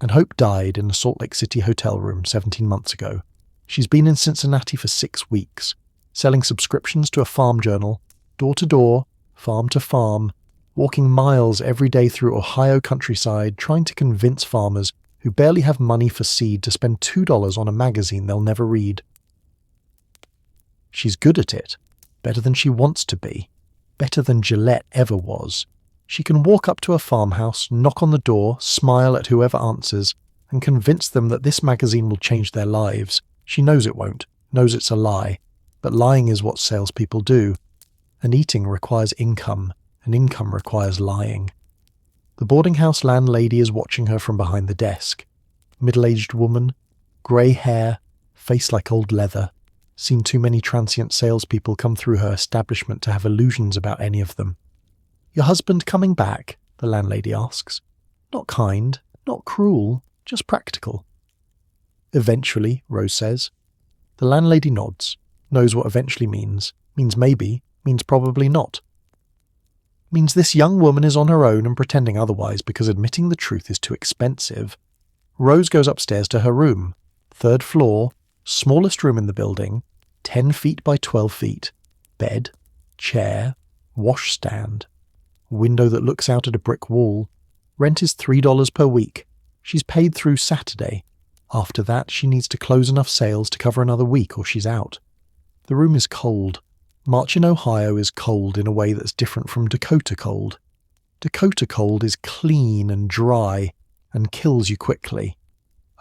And hope died in a Salt Lake City hotel room 17 months ago. She's been in Cincinnati for 6 weeks, selling subscriptions to a farm journal, door to door, farm to farm, walking miles every day through Ohio countryside trying to convince farmers who barely have money for seed to spend $2 on a magazine they'll never read. She's good at it, better than she wants to be, better than Gillette ever was. She can walk up to a farmhouse, knock on the door, smile at whoever answers, and convince them that this magazine will change their lives. She knows it won't, knows it's a lie, but lying is what salespeople do. And eating requires income, and income requires lying. The boarding house landlady is watching her from behind the desk. Middle-aged woman, grey hair, face like old leather. Seen too many transient salespeople come through her establishment to have illusions about any of them. "Your husband coming back?" the landlady asks. Not kind, not cruel, just practical. "Eventually," Rose says. The landlady nods, knows what eventually means. Means maybe, means probably not. Means this young woman is on her own and pretending otherwise because admitting the truth is too expensive. Rose goes upstairs to her room. 3rd floor, smallest room in the building, 10 feet by 12 feet. Bed, chair, washstand. window that looks out at a brick wall. Rent is $3 per week. She's paid through Saturday. After that, she needs to close enough sales to cover another week or she's out. The room is cold. March in Ohio is cold in a way that's different from Dakota cold. Dakota cold is clean and dry and kills you quickly.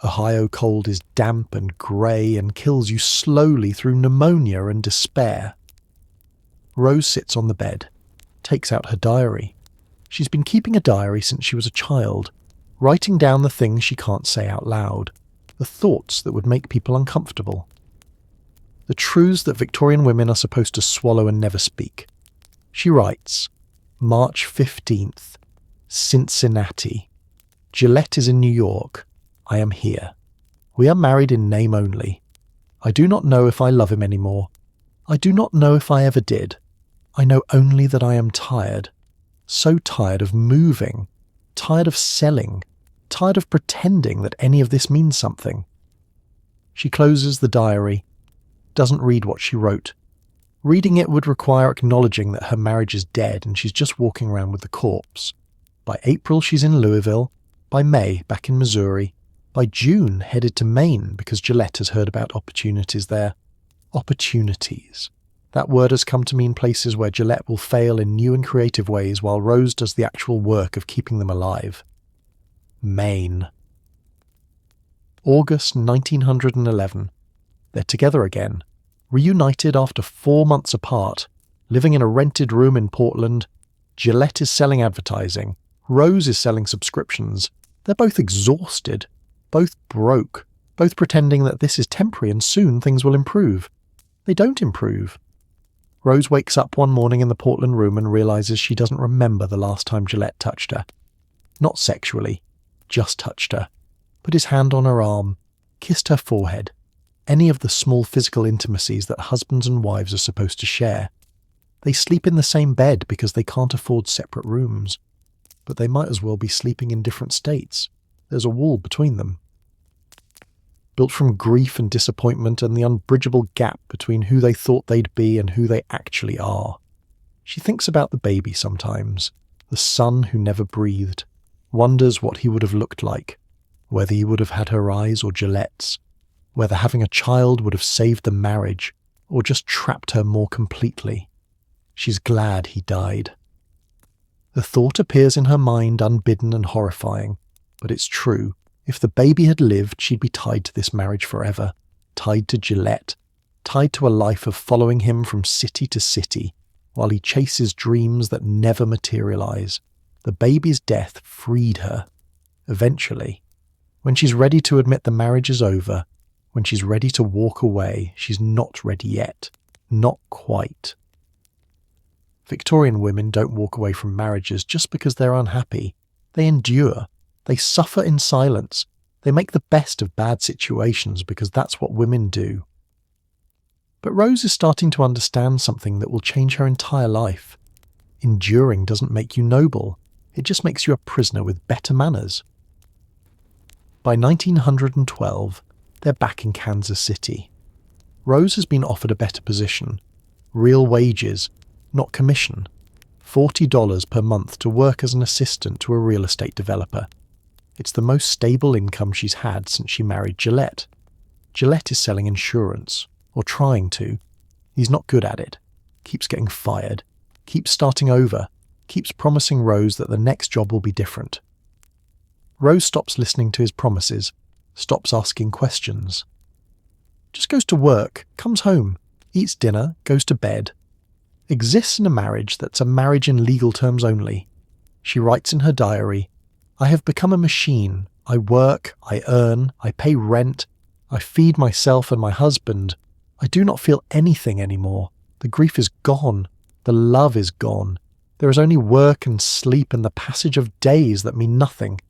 Ohio cold is damp and grey and kills you slowly through pneumonia and despair. Rose sits on the bed, takes out her diary. She's been keeping a diary since she was a child, writing down the things she can't say out loud, the thoughts that would make people uncomfortable. The truths that Victorian women are supposed to swallow and never speak. She writes, March 15th, Cincinnati. Gillette is in New York. I am here. We are married in name only. I do not know if I love him anymore. I do not know if I ever did. I know only that I am tired. So tired of moving. Tired of selling. Tired of pretending that any of this means something. She closes the diary. Doesn't read what she wrote. Reading it would require acknowledging that her marriage is dead and she's just walking around with the corpse. By April, she's in Louisville. By May, back in Missouri. By June, headed to Maine because Gillette has heard about opportunities there. Opportunities. That word has come to mean places where Gillette will fail in new and creative ways while Rose does the actual work of keeping them alive. Maine. August 1911. They're together again, reunited after 4 months apart, living in a rented room in Portland. Gillette is selling advertising. Rose is selling subscriptions. They're both exhausted. Both broke, both pretending that this is temporary and soon things will improve. They don't improve. Rose wakes up one morning in the Portland room and realizes she doesn't remember the last time Gillette touched her. Not sexually, just touched her. Put his hand on her arm, kissed her forehead. Any of the small physical intimacies that husbands and wives are supposed to share. They sleep in the same bed because they can't afford separate rooms. But they might as well be sleeping in different states. There's a wall between them. Built from grief and disappointment and the unbridgeable gap between who they thought they'd be and who they actually are. She thinks about the baby sometimes, the son who never breathed, wonders what he would have looked like, whether he would have had her eyes or Gillette's, whether having a child would have saved the marriage or just trapped her more completely. She's glad he died. The thought appears in her mind unbidden and horrifying. But it's true. If the baby had lived, she'd be tied to this marriage forever, tied to Gillette, tied to a life of following him from city to city, while he chases dreams that never materialize. The baby's death freed her. Eventually, when she's ready to admit the marriage is over, when she's ready to walk away, she's not ready yet. Not quite. Victorian women don't walk away from marriages just because they're unhappy. They endure. They suffer in silence. They make the best of bad situations because that's what women do. But Rose is starting to understand something that will change her entire life. Enduring doesn't make you noble. It just makes you a prisoner with better manners. By 1912, they're back in Kansas City. Rose has been offered a better position. Real wages, not commission. $40 per month to work as an assistant to a real estate developer. It's the most stable income she's had since she married Gillette. Gillette is selling insurance, or trying to. He's not good at it. Keeps getting fired. Keeps starting over. Keeps promising Rose that the next job will be different. Rose stops listening to his promises, stops asking questions. Just goes to work, comes home, eats dinner, goes to bed. Exists in a marriage that's a marriage in legal terms only. She writes in her diary, I have become a machine. I work, I earn, I pay rent, I feed myself and my husband. I do not feel anything anymore. The grief is gone. The love is gone. There is only work and sleep and the passage of days that mean nothing.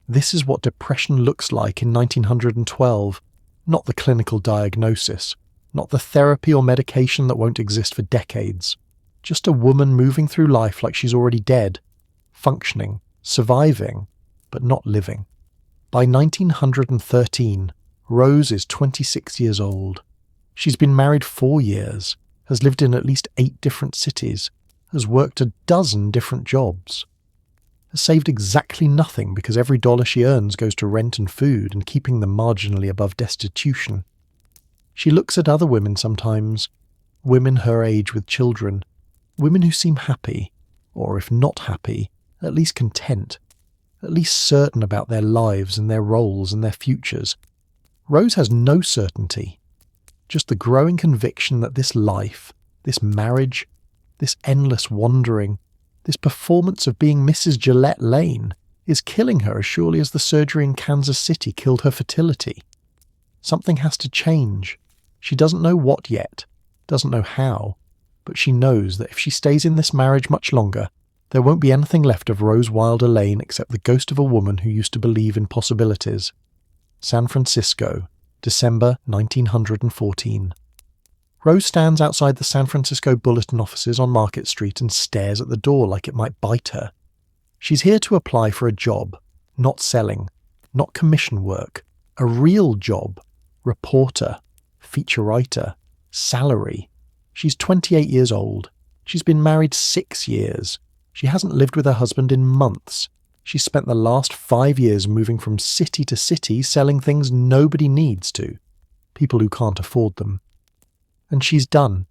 This is what depression looks like in 1912, not the clinical diagnosis, not the therapy or medication that won't exist for decades. Just a woman moving through life like she's already dead, functioning, surviving, but not living. By 1913, Rose is 26 years old. She's been married 4 years, has lived in at least 8 different cities, has worked a dozen different jobs, has saved exactly nothing because every dollar she earns goes to rent and food and keeping them marginally above destitution. She looks at other women sometimes, women her age with children, women who seem happy, or if not happy, at least content, at least certain about their lives and their roles and their futures. Rose has no certainty, just the growing conviction that this life, this marriage, this endless wandering, this performance of being Mrs. Gillette Lane is killing her as surely as the surgery in Kansas City killed her fertility. Something has to change. She doesn't know what yet, doesn't know how, but she knows that if she stays in this marriage much longer, there won't be anything left of Rose Wilder Lane except the ghost of a woman who used to believe in possibilities. San Francisco, December 1914. Rose stands outside the San Francisco Bulletin offices on Market Street and stares at the door like it might bite her. She's here to apply for a job, not selling, not commission work, a real job, reporter, feature writer, salary. She's 28 years old. She's been married 6 years. She hasn't lived with her husband in months. She's spent the last 5 years moving from city to city selling things nobody needs to, people who can't afford them. And she's done.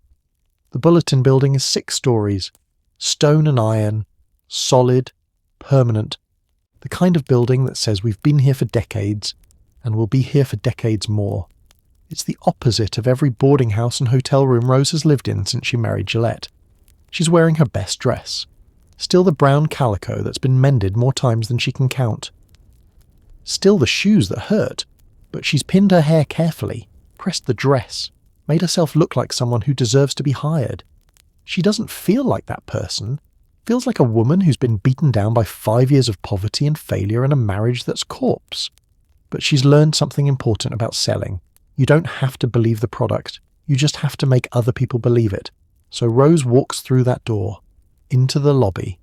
The Bulletin building is 6 stories, stone and iron, solid, permanent, the kind of building that says we've been here for decades and will be here for decades more. It's the opposite of every boarding house and hotel room Rose has lived in since she married Gillette. She's wearing her best dress, still the brown calico that's been mended more times than she can count. Still the shoes that hurt, but she's pinned her hair carefully, pressed the dress, made herself look like someone who deserves to be hired. She doesn't feel like that person. Feels like a woman who's been beaten down by 5 years of poverty and failure and a marriage that's corpse. But she's learned something important about selling. You don't have to believe the product. You just have to make other people believe it. So Rose walks through that door, into the lobby,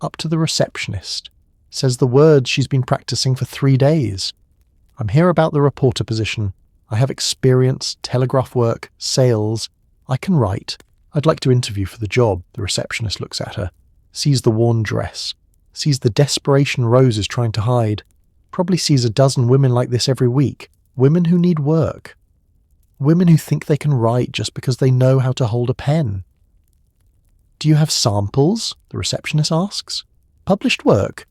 up to the receptionist, says the words she's been practicing for 3 days. I'm here about the reporter position. I have experience, telegraph work, sales. I can write. I'd like to interview for the job. The receptionist looks at her, sees the worn dress, sees the desperation Rose is trying to hide, probably sees a dozen women like this every week, women who need work, women who think they can write just because they know how to hold a pen. Do you have samples? The receptionist asks. Published work?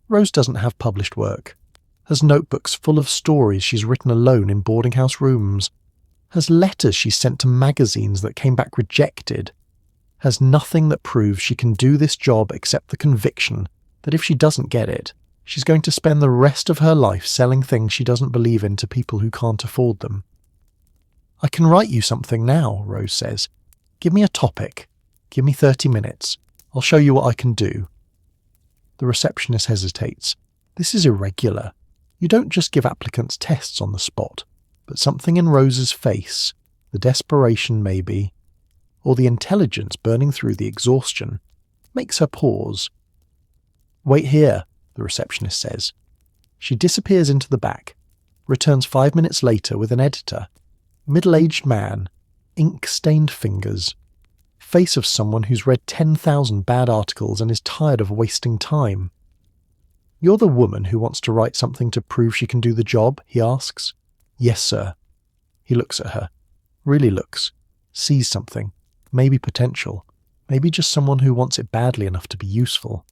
Rose doesn't have published work. Has notebooks full of stories she's written alone in boarding house rooms. Has letters she's sent to magazines that came back rejected. Has nothing that proves she can do this job except the conviction that if she doesn't get it, she's going to spend the rest of her life selling things she doesn't believe in to people who can't afford them. I can write you something now, Rose says. Give me a topic. Give me 30 minutes. I'll show you what I can do. The receptionist hesitates. This is irregular. You don't just give applicants tests on the spot, but something in Rose's face, the desperation maybe, or the intelligence burning through the exhaustion, makes her pause. Wait here, the receptionist says. She disappears into the back, returns 5 minutes later with an editor, middle-aged man, ink-stained fingers, face of someone who's read 10,000 bad articles and is tired of wasting time. You're the woman who wants to write something to prove she can do the job, he asks. Yes, sir. He looks at her, really looks, sees something, maybe potential, maybe just someone who wants it badly enough to be useful.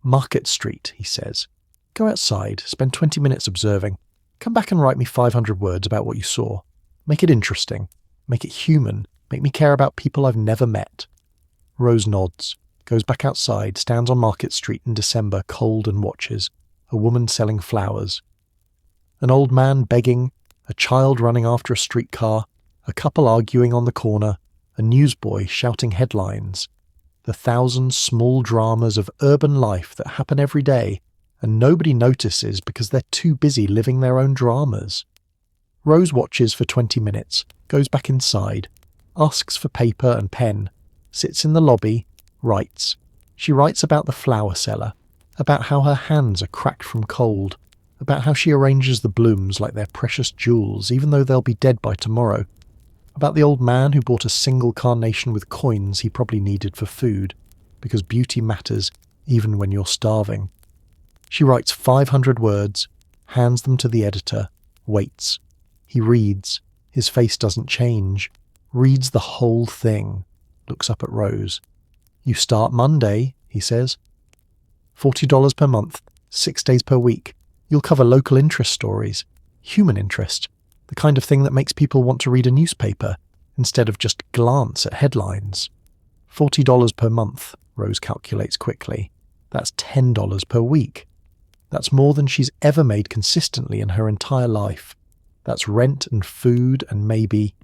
Market Street, he says. Go outside, spend 20 minutes observing. Come back and write me 500 words about what you saw. Make it interesting. Make it human. Make me care about people I've never met. Rose nods, goes back outside, stands on Market Street in December, cold, and watches. A woman selling flowers. An old man begging, a child running after a streetcar, a couple arguing on the corner, a newsboy shouting headlines. The 1,000 small dramas of urban life that happen every day, and nobody notices because they're too busy living their own dramas. Rose watches for 20 minutes, goes back inside, asks for paper and pen, sits in the lobby, writes. She writes about the flower seller, about how her hands are cracked from cold, about how she arranges the blooms like they're precious jewels even though they'll be dead by tomorrow, About the old man who bought a single carnation with coins he probably needed for food, because beauty matters even when you're starving. She writes 500 words, hands them to the editor, waits. He reads. His face doesn't change. Reads the whole thing. Looks up at Rose. "You start Monday," he says. $40 per month, 6 days per week. You'll cover local interest stories, human interest, the kind of thing that makes people want to read a newspaper instead of just glance at headlines. $40 per month, Rose calculates quickly. That's $10 per week. That's more than she's ever made consistently in her entire life. That's rent and food and maybe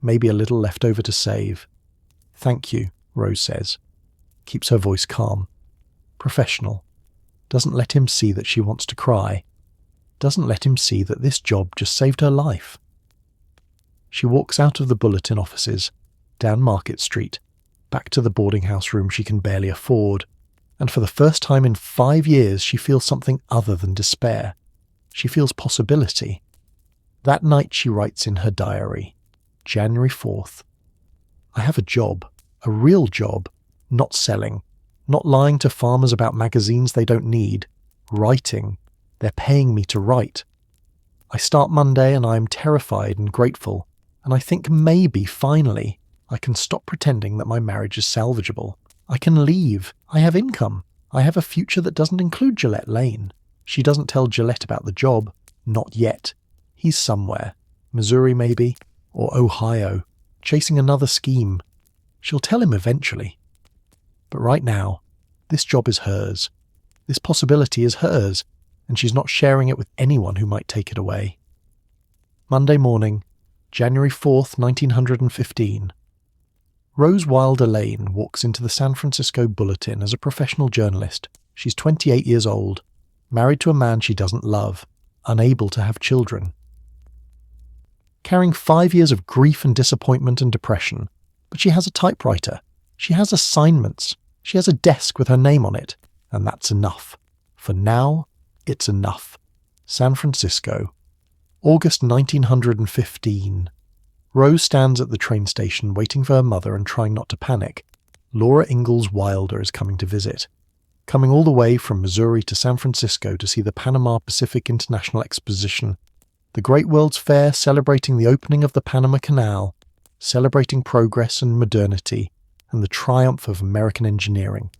a little left over to save. "Thank you," Rose says. Keeps her voice calm. Professional. Doesn't let him see that she wants to cry. Doesn't let him see that this job just saved her life. She walks out of the bulletin offices, down Market Street, back to the boarding house room she can barely afford, and for the first time in 5 years she feels something other than despair. She feels possibility. That night she writes in her diary, January 4th, "I have a job, a real job, not selling, not lying to farmers about magazines they don't need, writing. They're paying me to write. I start Monday and I'm terrified and grateful, and I think maybe, finally, I can stop pretending that my marriage is salvageable. I can leave. I have income. I have a future that doesn't include Gillette Lane." She doesn't tell Gillette about the job. Not yet. He's somewhere. Missouri maybe, or Ohio, chasing another scheme. She'll tell him eventually. But right now, this job is hers. This possibility is hers, and she's not sharing it with anyone who might take it away. Monday morning, January 4th, 1915. Rose Wilder Lane walks into the San Francisco Bulletin as a professional journalist. She's 28 years old, married to a man she doesn't love, unable to have children. Carrying 5 years of grief and disappointment and depression, but she has a typewriter. She has assignments. She has a desk with her name on it, and that's enough. For now, it's enough. San Francisco, August 1915. Rose stands at the train station waiting for her mother and trying not to panic. Laura Ingalls Wilder is coming to visit. Coming all the way from Missouri to San Francisco to see the Panama Pacific International Exposition, the Great World's Fair celebrating the opening of the Panama Canal, celebrating progress and modernity, and the triumph of American engineering.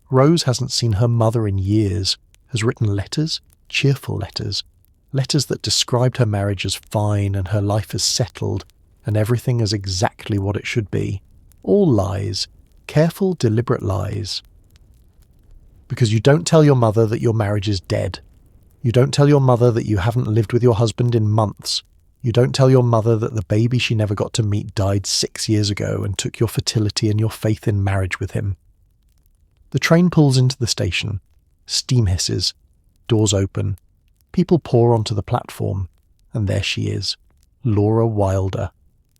Rose hasn't seen her mother in years, has written letters, cheerful letters, letters that described her marriage as fine and her life as settled, and everything as exactly what it should be. All lies, careful, deliberate lies. Because you don't tell your mother that your marriage is dead. You don't tell your mother that you haven't lived with your husband in months. You don't tell your mother that the baby she never got to meet died 6 years ago and took your fertility and your faith in marriage with him. The train pulls into the station. Steam hisses. Doors open. People pour onto the platform. And there she is. Laura Wilder.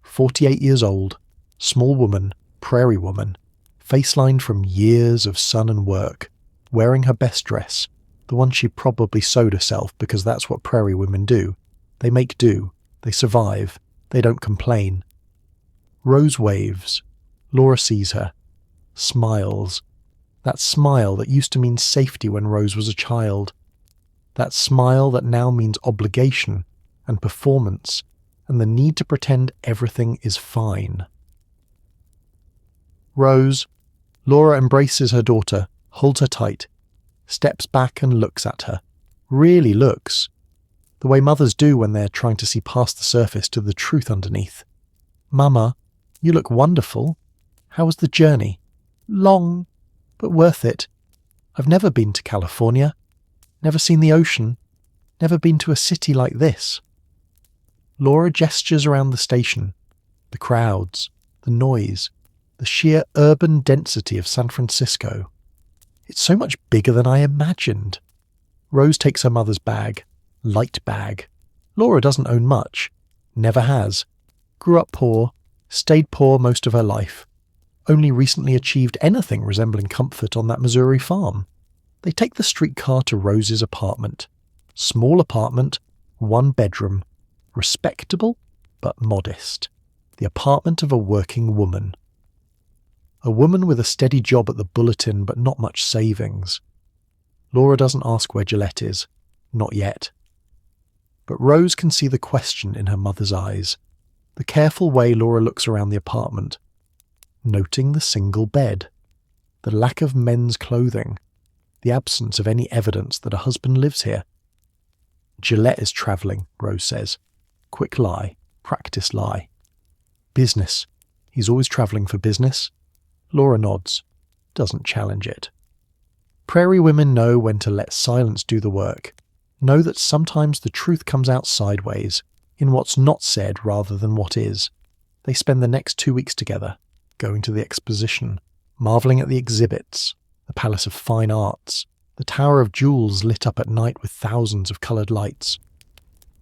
48 years old. Small woman. Prairie woman. Face lined from years of sun and work. Wearing her best dress. The one she probably sewed herself because that's what prairie women do. They make do. They survive. They don't complain. Rose waves. Laura sees her. Smiles. That smile that used to mean safety when Rose was a child. That smile that now means obligation and performance and the need to pretend everything is fine. Rose. Laura embraces her daughter, holds her tight, steps back and looks at her. Really looks. The way mothers do when they're trying to see past the surface to the truth underneath. "Mama, you look wonderful. How was the journey?" "Long, but worth it. I've never been to California. Never seen the ocean. Never been to a city like this." Laura gestures around the station. The crowds, the noise, the sheer urban density of San Francisco. It's so much bigger than I imagined. Rose takes her mother's bag. Light bag. Laura doesn't own much. Never has. Grew up poor. Stayed poor most of her life. Only recently achieved anything resembling comfort on that Missouri farm. They take the streetcar to Rose's apartment. Small apartment, 1 bedroom. Respectable, but modest. The apartment of a working woman. A woman with a steady job at the Bulletin but not much savings. Laura doesn't ask where Gillette is. Not yet. But Rose can see the question in her mother's eyes. The careful way Laura looks around the apartment. Noting the single bed. The lack of men's clothing. The absence of any evidence that a husband lives here. Gillette is travelling, Rose says. Quick lie. Practice lie. Business. He's always travelling for business. Laura nods. Doesn't challenge it. Prairie women know when to let silence do the work. Know that sometimes the truth comes out sideways, in what's not said rather than what is. They spend the next 2 weeks together, going to the exposition, marvelling at the exhibits, the Palace of Fine Arts, the Tower of Jewels lit up at night with thousands of coloured lights,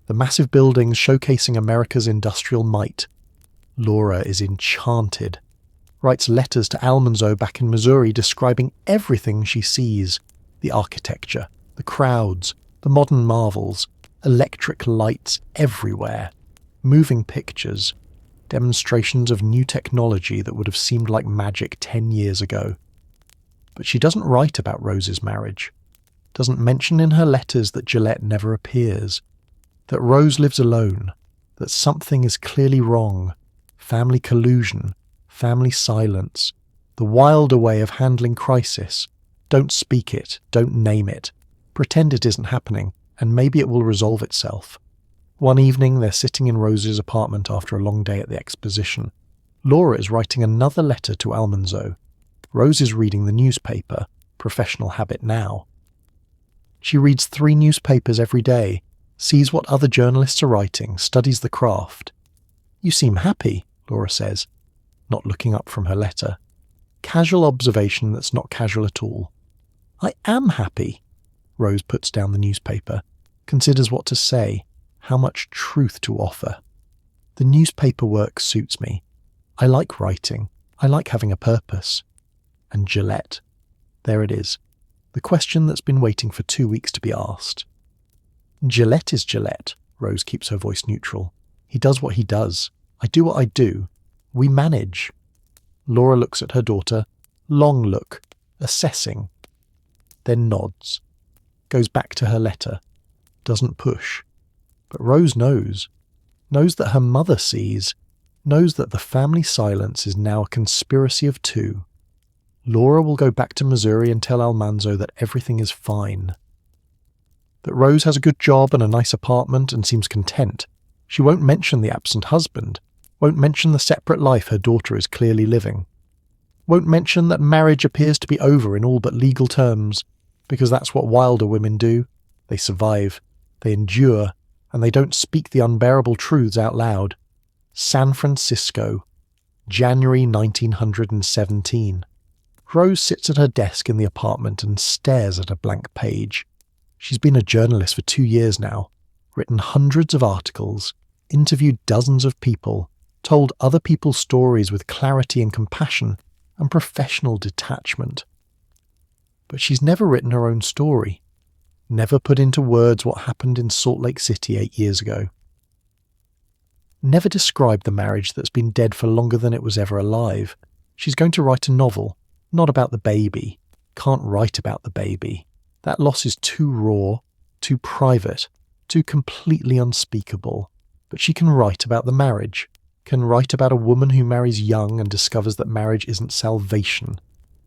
the massive buildings showcasing America's industrial might. Laura is enchanted. Writes letters to Almanzo back in Missouri describing everything she sees. The architecture, the crowds, the modern marvels, electric lights everywhere, moving pictures, demonstrations of new technology that would have seemed like magic 10 years ago. But she doesn't write about Rose's marriage, doesn't mention in her letters that Gillette never appears, that Rose lives alone, that something is clearly wrong, family collusion, family silence, the Wilder way of handling crisis. Don't speak it, don't name it. Pretend it isn't happening, and maybe it will resolve itself. One evening they're sitting in Rose's apartment after a long day at the exposition. Laura is writing another letter to Almanzo. Rose is reading the newspaper, professional habit now. She reads 3 newspapers every day, sees what other journalists are writing, studies the craft. You seem happy, Laura says, not looking up from her letter. Casual observation that's not casual at all. I am happy. Rose puts down the newspaper, considers what to say, how much truth to offer. The newspaper work suits me. I like writing. I like having a purpose. And Gillette. There it is. The question that's been waiting for 2 weeks to be asked. Gillette is Gillette. Rose keeps her voice neutral. He does what he does. I do what I do. We manage. Laura looks at her daughter. Long look. Assessing. Then nods. Goes back to her letter. Doesn't push. But Rose knows. Knows that her mother sees. Knows that the family silence is now a conspiracy of 2. Laura will go back to Missouri and tell Almanzo that everything is fine. That Rose has a good job and a nice apartment and seems content. She won't mention the absent husband. Won't mention the separate life her daughter is clearly living. Won't mention that marriage appears to be over in all but legal terms, because that's what Wilder women do. They survive, they endure, and they don't speak the unbearable truths out loud. San Francisco, January 1917. Rose sits at her desk in the apartment and stares at a blank page. She's been a journalist for 2 years now, written hundreds of articles, interviewed dozens of people, told other people's stories with clarity and compassion and professional detachment. But she's never written her own story, never put into words what happened in Salt Lake City 8 years ago. Never described the marriage that's been dead for longer than it was ever alive. She's going to write a novel, not about the baby. Can't write about the baby. That loss is too raw, too private, too completely unspeakable. But she can write about the marriage. Can write about a woman who marries young and discovers that marriage isn't salvation.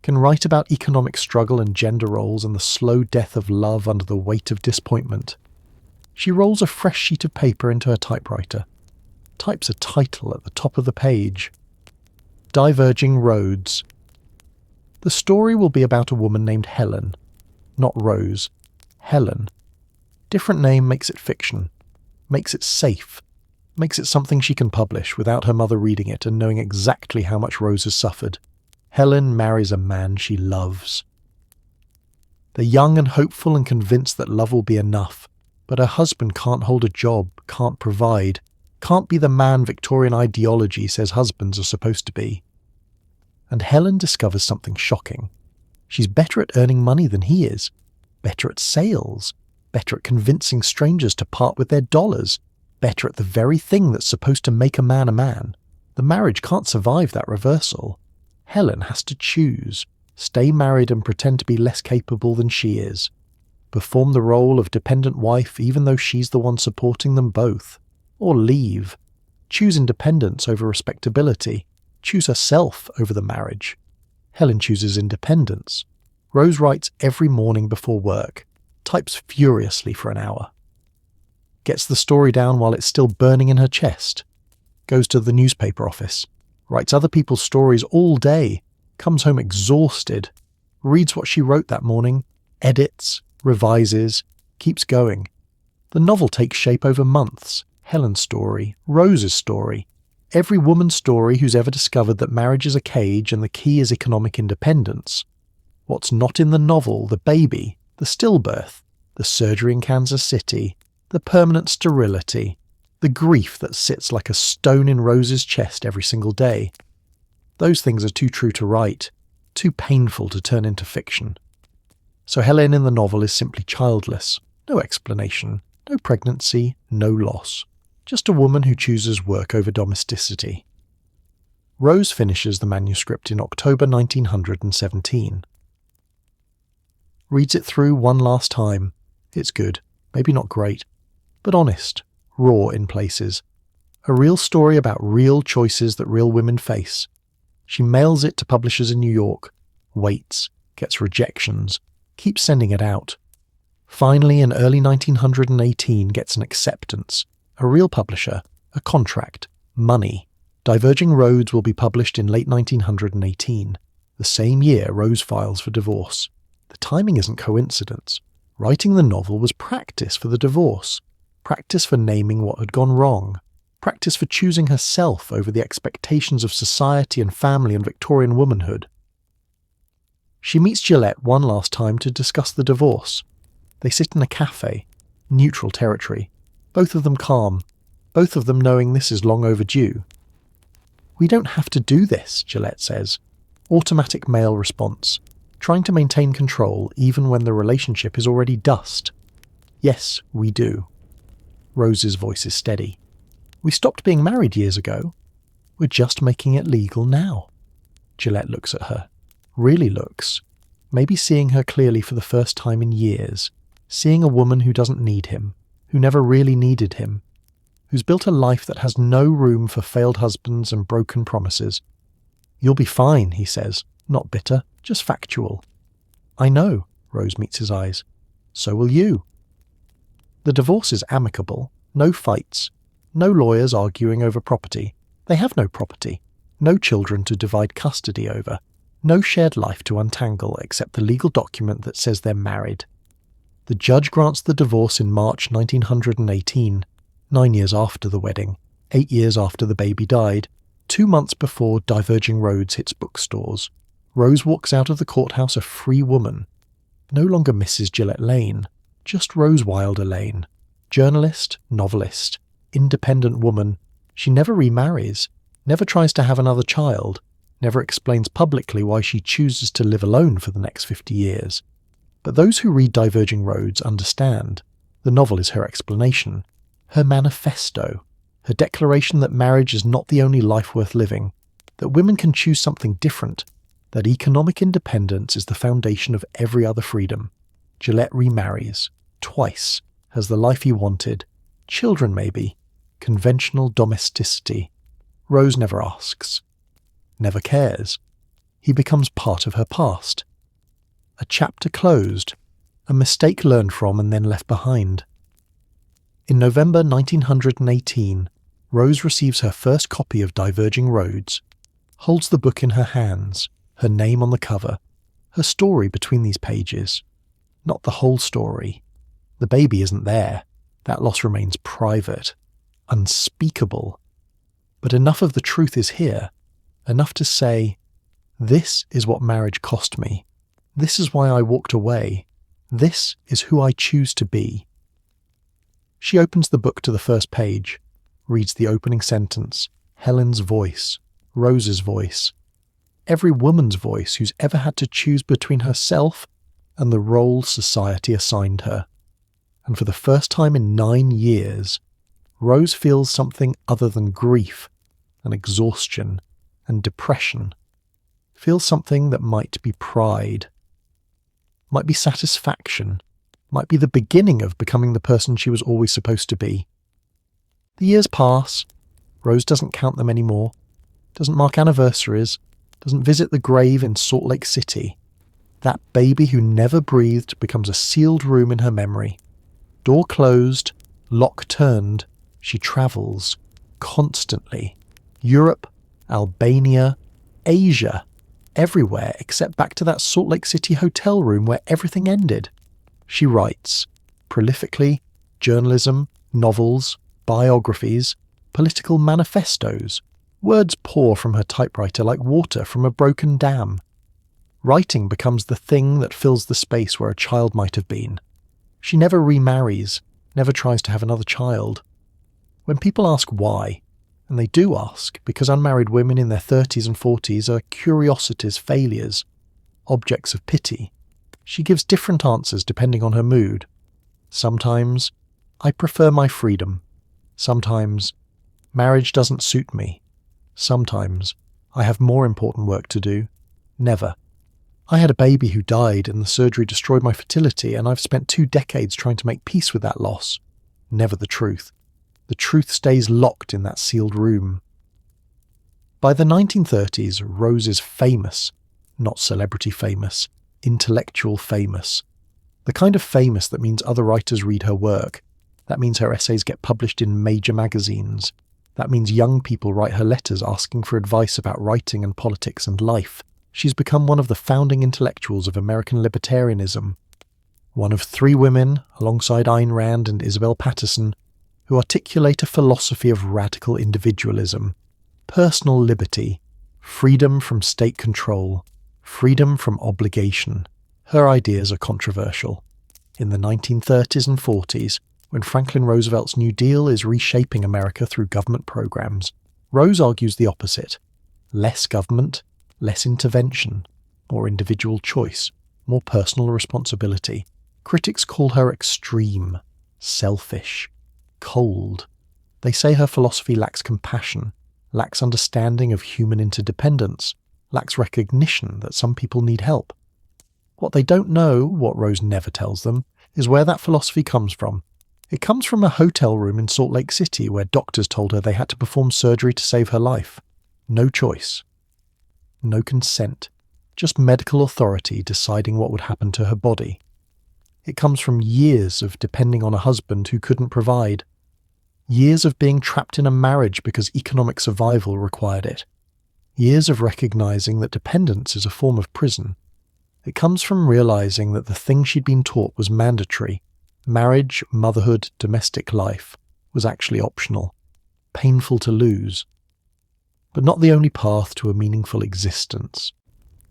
Can write about economic struggle and gender roles and the slow death of love under the weight of disappointment. She rolls a fresh sheet of paper into her typewriter. Types a title at the top of the page. Diverging Roads. The story will be about a woman named Helen. Not Rose. Helen. Different name makes it fiction. Makes it safe. Makes it something she can publish without her mother reading it and knowing exactly how much Rose has suffered. Helen marries a man she loves. They're young and hopeful and convinced that love will be enough, but her husband can't hold a job, can't provide, can't be the man Victorian ideology says husbands are supposed to be. And Helen discovers something shocking. She's better at earning money than he is, better at sales, better at convincing strangers to part with their dollars, better at the very thing that's supposed to make a man, The marriage can't survive that reversal. Helen has to choose, stay married and pretend to be less capable than she is, perform the role of dependent wife even though she's the one supporting them both, or leave, choose independence over respectability, choose herself over the marriage. Helen chooses independence. Rose writes every morning before work, types furiously for an hour. Gets the story down while it's still burning in her chest. Goes to the newspaper office, writes other people's stories all day, comes home exhausted, reads what she wrote that morning, edits, revises, keeps going. The novel takes shape over months. Helen's story, Rose's story, every woman's story who's ever discovered that marriage is a cage and the key is economic independence. What's not in the novel, the baby, the stillbirth, the surgery in Kansas City, the permanent sterility, the grief that sits like a stone in Rose's chest every single day. Those things are too true to write, too painful to turn into fiction. So Helen in the novel is simply childless, no explanation, no pregnancy, no loss. Just a woman who chooses work over domesticity. Rose finishes the manuscript in October 1917. Reads it through one last time. It's good, maybe not great, but honest, raw in places. A real story about real choices that real women face. She mails it to publishers in New York, waits, gets rejections, keeps sending it out. Finally, in early 1918, gets an acceptance, a real publisher, a contract, money. Diverging Roads will be published in late 1918, the same year Rose files for divorce. The timing isn't coincidence. Writing the novel was practice for the divorce, practice for naming what had gone wrong, practice for choosing herself over the expectations of society and family and Victorian womanhood. She meets Gillette one last time to discuss the divorce. They sit in a cafe, neutral territory, both of them calm, both of them knowing this is long overdue. "We don't have to do this," Gillette says. Automatic male response, trying to maintain control even when the relationship is already dust. "Yes, we do." Rose's voice is steady. "We stopped being married years ago. We're just making it legal now." Gillette looks at her. Really looks. Maybe seeing her clearly for the first time in years. Seeing a woman who doesn't need him, who never really needed him, who's built a life that has no room for failed husbands and broken promises. "You'll be fine," he says, not bitter, just factual. "I know," Rose meets his eyes. "So will you." The divorce is amicable, no fights, no lawyers arguing over property. They have no property, no children to divide custody over, no shared life to untangle except the legal document that says they're married. The judge grants the divorce in March 1918, 9 years after the wedding, 8 years after the baby died, 2 months before Diverging Roads hits bookstores. Rose walks out of the courthouse a free woman. No longer Mrs. Gillette Lane, just Rose Wilder Lane. Journalist, novelist, independent woman. She never remarries, never tries to have another child, never explains publicly why she chooses to live alone for the next 50 years. But those who read Diverging Roads understand. The novel is her explanation, her manifesto, her declaration that marriage is not the only life worth living, that women can choose something different, that economic independence is the foundation of every other freedom. Gillette remarries, twice, has the life he wanted, children maybe, conventional domesticity. Rose never asks, never cares. He becomes part of her past. A chapter closed, a mistake learned from and then left behind. In November 1918, Rose receives her first copy of Diverging Roads, holds the book in her hands, her name on the cover, her story between these pages. Not the whole story. The baby isn't there. That loss remains private, unspeakable. But enough of the truth is here, enough to say, this is what marriage cost me. This is why I walked away. This is who I choose to be. She opens the book to the first page, reads the opening sentence, Helen's voice, Rose's voice, every woman's voice who's ever had to choose between herself and the role society assigned her. And for the first time in 9 years, Rose feels something other than grief, and exhaustion and depression, feels something that might be pride, might be satisfaction, might be the beginning of becoming the person she was always supposed to be. The years pass. Rose doesn't count them anymore, doesn't mark anniversaries, doesn't visit the grave in Salt Lake City. That baby who never breathed becomes a sealed room in her memory. Door closed, lock turned, she travels constantly. Europe, Albania, Asia, everywhere except back to that Salt Lake City hotel room where everything ended. She writes, prolifically, journalism, novels, biographies, political manifestos. Words pour from her typewriter like water from a broken dam. Writing becomes the thing that fills the space where a child might have been. She never remarries, never tries to have another child. When people ask why, and they do ask because unmarried women in their 30s and 40s are curiosities, failures, objects of pity, she gives different answers depending on her mood. Sometimes, I prefer my freedom. Sometimes, marriage doesn't suit me. Sometimes, I have more important work to do. Never. I had a baby who died and the surgery destroyed my fertility, and I've spent 2 decades trying to make peace with that loss. Never the truth. The truth stays locked in that sealed room. By the 1930s, Rose is famous. Not celebrity famous. Intellectual famous. The kind of famous that means other writers read her work. That means her essays get published in major magazines. That means young people write her letters asking for advice about writing and politics and life. She's become one of the founding intellectuals of American libertarianism. One of 3 women, alongside Ayn Rand and Isabel Patterson, who articulate a philosophy of radical individualism, personal liberty, freedom from state control, freedom from obligation. Her ideas are controversial. In the 1930s and 40s, when Franklin Roosevelt's New Deal is reshaping America through government programs, Rose argues the opposite. Less government, less intervention, more individual choice, more personal responsibility. Critics call her extreme, selfish, cold. They say her philosophy lacks compassion, lacks understanding of human interdependence, lacks recognition that some people need help. What they don't know, what Rose never tells them, is where that philosophy comes from. It comes from a hotel room in Salt Lake City where doctors told her they had to perform surgery to save her life. No choice. No consent. Just medical authority deciding what would happen to her body. It comes from years of depending on a husband who couldn't provide. Years of being trapped in a marriage because economic survival required it. Years of recognizing that dependence is a form of prison. It comes from realizing that the thing she'd been taught was mandatory. Marriage, motherhood, domestic life was actually optional. Painful to lose. But not the only path to a meaningful existence.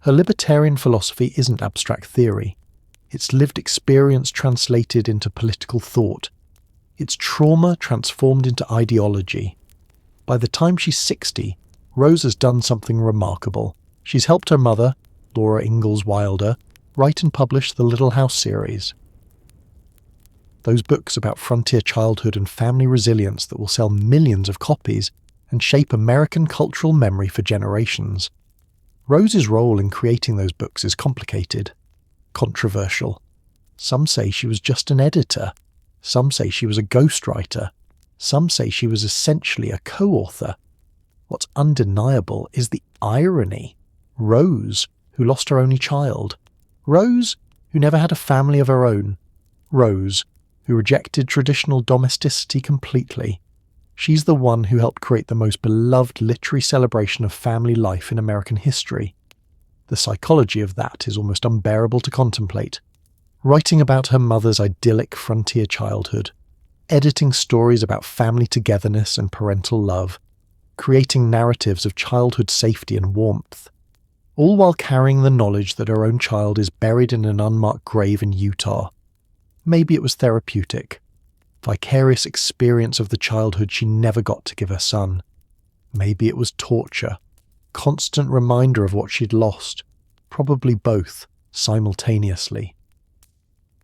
Her libertarian philosophy isn't abstract theory. It's lived experience translated into political thought. It's trauma transformed into ideology. By the time she's 60, Rose has done something remarkable. She's helped her mother, Laura Ingalls Wilder, write and publish the Little House series. Those books about frontier childhood and family resilience that will sell millions of copies and shape American cultural memory for generations. Rose's role in creating those books is complicated, controversial. Some say she was just an editor. Some say she was a ghostwriter. Some say she was essentially a co-author. What's undeniable is the irony. Rose, who lost her only child. Rose, who never had a family of her own. Rose, who rejected traditional domesticity completely. She's the one who helped create the most beloved literary celebration of family life in American history. The psychology of that is almost unbearable to contemplate. Writing about her mother's idyllic frontier childhood, editing stories about family togetherness and parental love, creating narratives of childhood safety and warmth, all while carrying the knowledge that her own child is buried in an unmarked grave in Utah. Maybe it was therapeutic. Vicarious experience of the childhood she never got to give her son. Maybe it was torture. Constant reminder of what she'd lost. Probably both, simultaneously.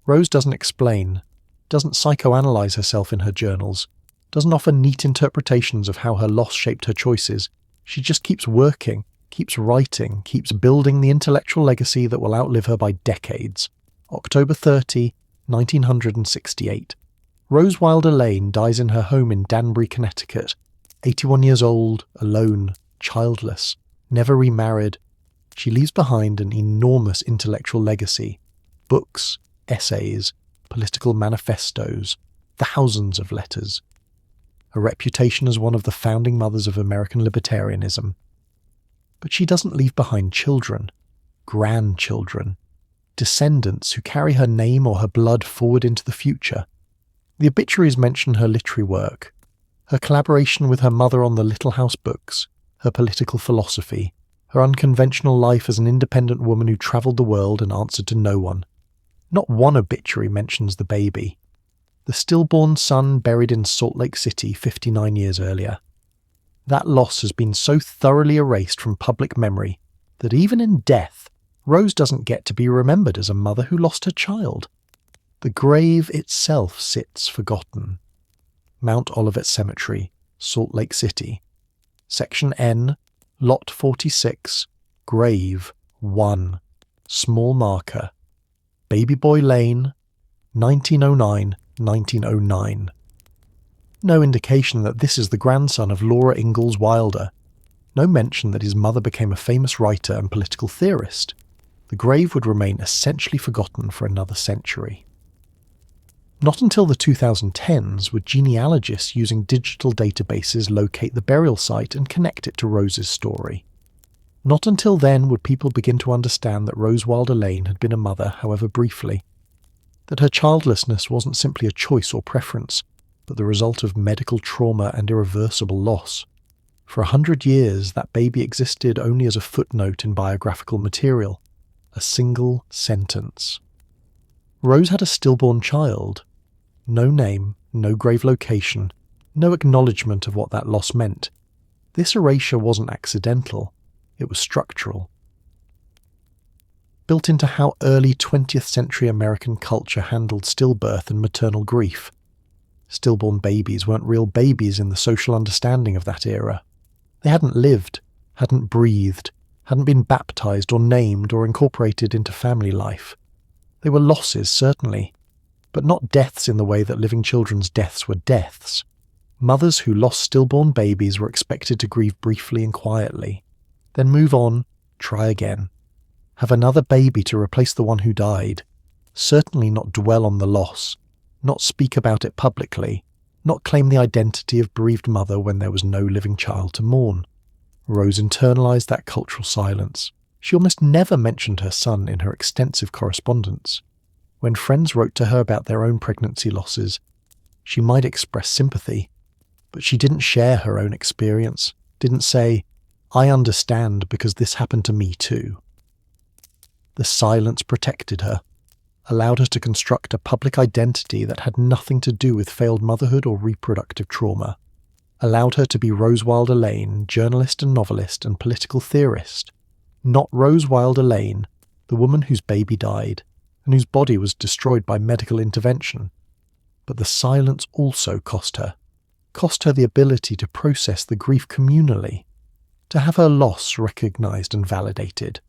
Rose doesn't explain, doesn't psychoanalyze herself in her journals, doesn't offer neat interpretations of how her loss shaped her choices. She just keeps working, keeps writing, keeps building the intellectual legacy that will outlive her by decades. October 30, 1968. Rose Wilder Lane dies in her home in Danbury, Connecticut. 81 years old, alone, childless, never remarried. She leaves behind an enormous intellectual legacy. Books, essays, political manifestos, thousands of letters. A reputation as one of the founding mothers of American libertarianism. But she doesn't leave behind children, grandchildren, descendants who carry her name or her blood forward into the future. The obituaries mention her literary work, her collaboration with her mother on the Little House books, her political philosophy, her unconventional life as an independent woman who travelled the world and answered to no one. Not one obituary mentions the baby. The stillborn son buried in Salt Lake City 59 years earlier. That loss has been so thoroughly erased from public memory that even in death, Rose doesn't get to be remembered as a mother who lost her child. The grave itself sits forgotten. Mount Olivet Cemetery, Salt Lake City. Section N, Lot 46, Grave 1. Small marker. Baby Boy Lane, 1909-1909. No indication that this is the grandson of Laura Ingalls Wilder. No mention that his mother became a famous writer and political theorist. The grave would remain essentially forgotten for another century. Not until the 2010s would genealogists using digital databases locate the burial site and connect it to Rose's story. Not until then would people begin to understand that Rose Wilder Lane had been a mother, however briefly. That her childlessness wasn't simply a choice or preference, but the result of medical trauma and irreversible loss. For 100 years, that baby existed only as a footnote in biographical material. A single sentence. Rose had a stillborn child. No name, no grave location, no acknowledgement of what that loss meant. This erasure wasn't accidental, it was structural. Built into how early 20th century American culture handled stillbirth and maternal grief. Stillborn babies weren't real babies in the social understanding of that era. They hadn't lived, hadn't breathed, hadn't been baptized or named or incorporated into family life. They were losses, certainly, but not deaths in the way that living children's deaths were deaths. Mothers who lost stillborn babies were expected to grieve briefly and quietly, then move on, try again. Have another baby to replace the one who died. Certainly not dwell on the loss, not speak about it publicly, not claim the identity of bereaved mother when there was no living child to mourn. Rose internalized that cultural silence. She almost never mentioned her son in her extensive correspondence. When friends wrote to her about their own pregnancy losses, she might express sympathy, but she didn't share her own experience, didn't say, "I understand because this happened to me too." The silence protected her, allowed her to construct a public identity that had nothing to do with failed motherhood or reproductive trauma, allowed her to be Rose Wilder Lane, journalist and novelist and political theorist, not Rose Wilder Lane, the woman whose baby died, and whose body was destroyed by medical intervention. But the silence also cost her the ability to process the grief communally, to have her loss recognized and validated,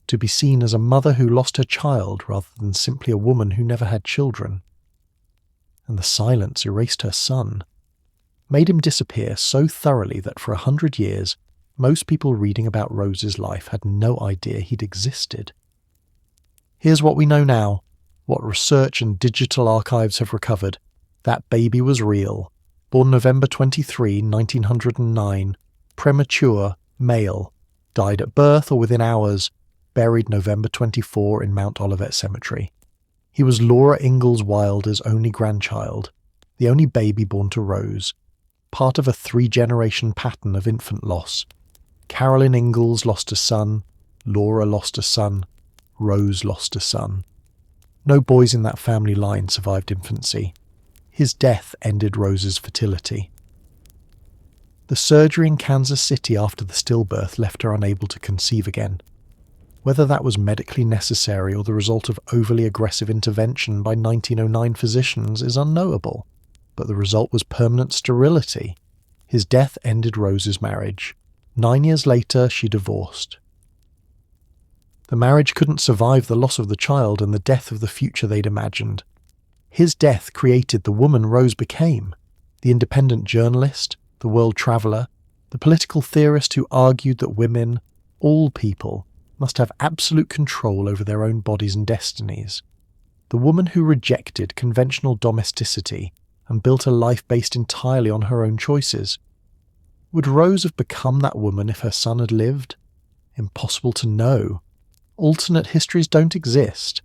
to be seen as a mother who lost her child rather than simply a woman who never had children. And the silence erased her son, made him disappear so thoroughly that for 100 years, most people reading about Rose's life had no idea he'd existed. Here's what we know now, what research and digital archives have recovered. That baby was real. Born November 23, 1909, premature, male, died at birth or within hours, buried November 24 in Mount Olivet Cemetery. He was Laura Ingalls Wilder's only grandchild, the only baby born to Rose, part of a 3-generation pattern of infant loss. Carolyn Ingalls lost a son, Laura lost a son, Rose lost a son. No boys in that family line survived infancy. His death ended Rose's fertility. The surgery in Kansas City after the stillbirth left her unable to conceive again. Whether that was medically necessary or the result of overly aggressive intervention by 1909 physicians is unknowable, but the result was permanent sterility. His death ended Rose's marriage. 9 years later, she divorced. The marriage couldn't survive the loss of the child and the death of the future they'd imagined. His death created the woman Rose became, the independent journalist, the world traveller, the political theorist who argued that women, all people, must have absolute control over their own bodies and destinies. The woman who rejected conventional domesticity and built a life based entirely on her own choices. Would Rose have become that woman if her son had lived? Impossible to know. Alternate histories don't exist.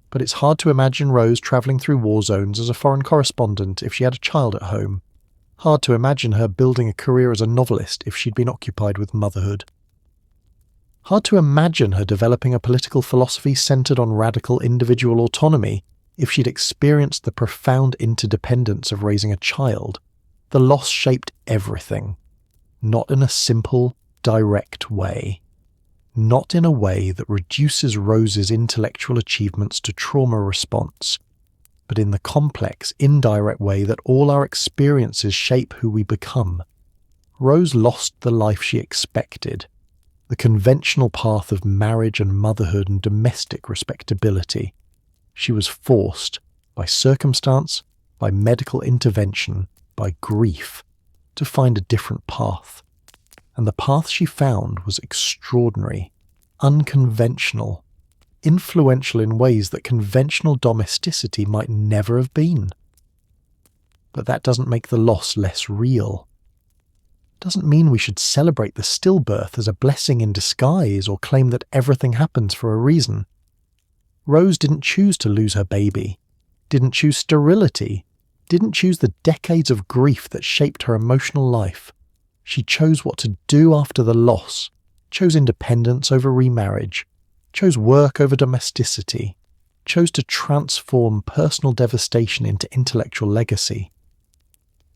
But it's hard to imagine Rose travelling through war zones as a foreign correspondent if she had a child at home. Hard to imagine her building a career as a novelist if she'd been occupied with motherhood. Hard to imagine her developing a political philosophy centred on radical individual autonomy if she'd experienced the profound interdependence of raising a child. The loss shaped everything. Not in a simple, direct way. Not in a way that reduces Rose's intellectual achievements to trauma response, but in the complex, indirect way that all our experiences shape who we become. Rose lost the life she expected, the conventional path of marriage and motherhood and domestic respectability. She was forced, by circumstance, by medical intervention, by grief, to find a different path. And the path she found was extraordinary, unconventional, influential in ways that conventional domesticity might never have been. But that doesn't make the loss less real. Doesn't mean we should celebrate the stillbirth as a blessing in disguise or claim that everything happens for a reason. Rose didn't choose to lose her baby, didn't choose sterility, didn't choose the decades of grief that shaped her emotional life. She chose what to do after the loss, chose independence over remarriage, chose work over domesticity, chose to transform personal devastation into intellectual legacy.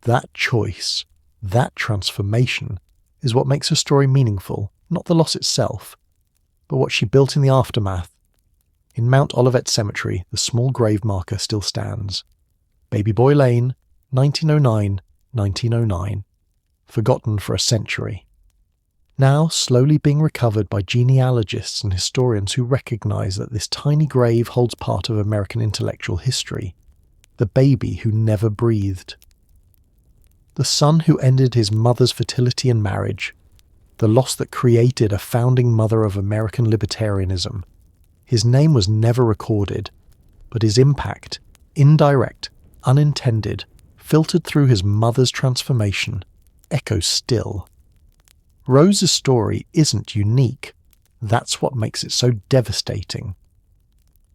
That choice, that transformation, is what makes her story meaningful, not the loss itself, but what she built in the aftermath. In Mount Olivet Cemetery, the small grave marker still stands. Baby Boy Lane, 1909-1909. Forgotten for a century. Now slowly being recovered by genealogists and historians who recognise that this tiny grave holds part of American intellectual history. The baby who never breathed. The son who ended his mother's fertility and marriage. The loss that created a founding mother of American libertarianism. His name was never recorded, but his impact, indirect, unintended, filtered through his mother's transformation, echoes still. Rose's story isn't unique. That's what makes it so devastating.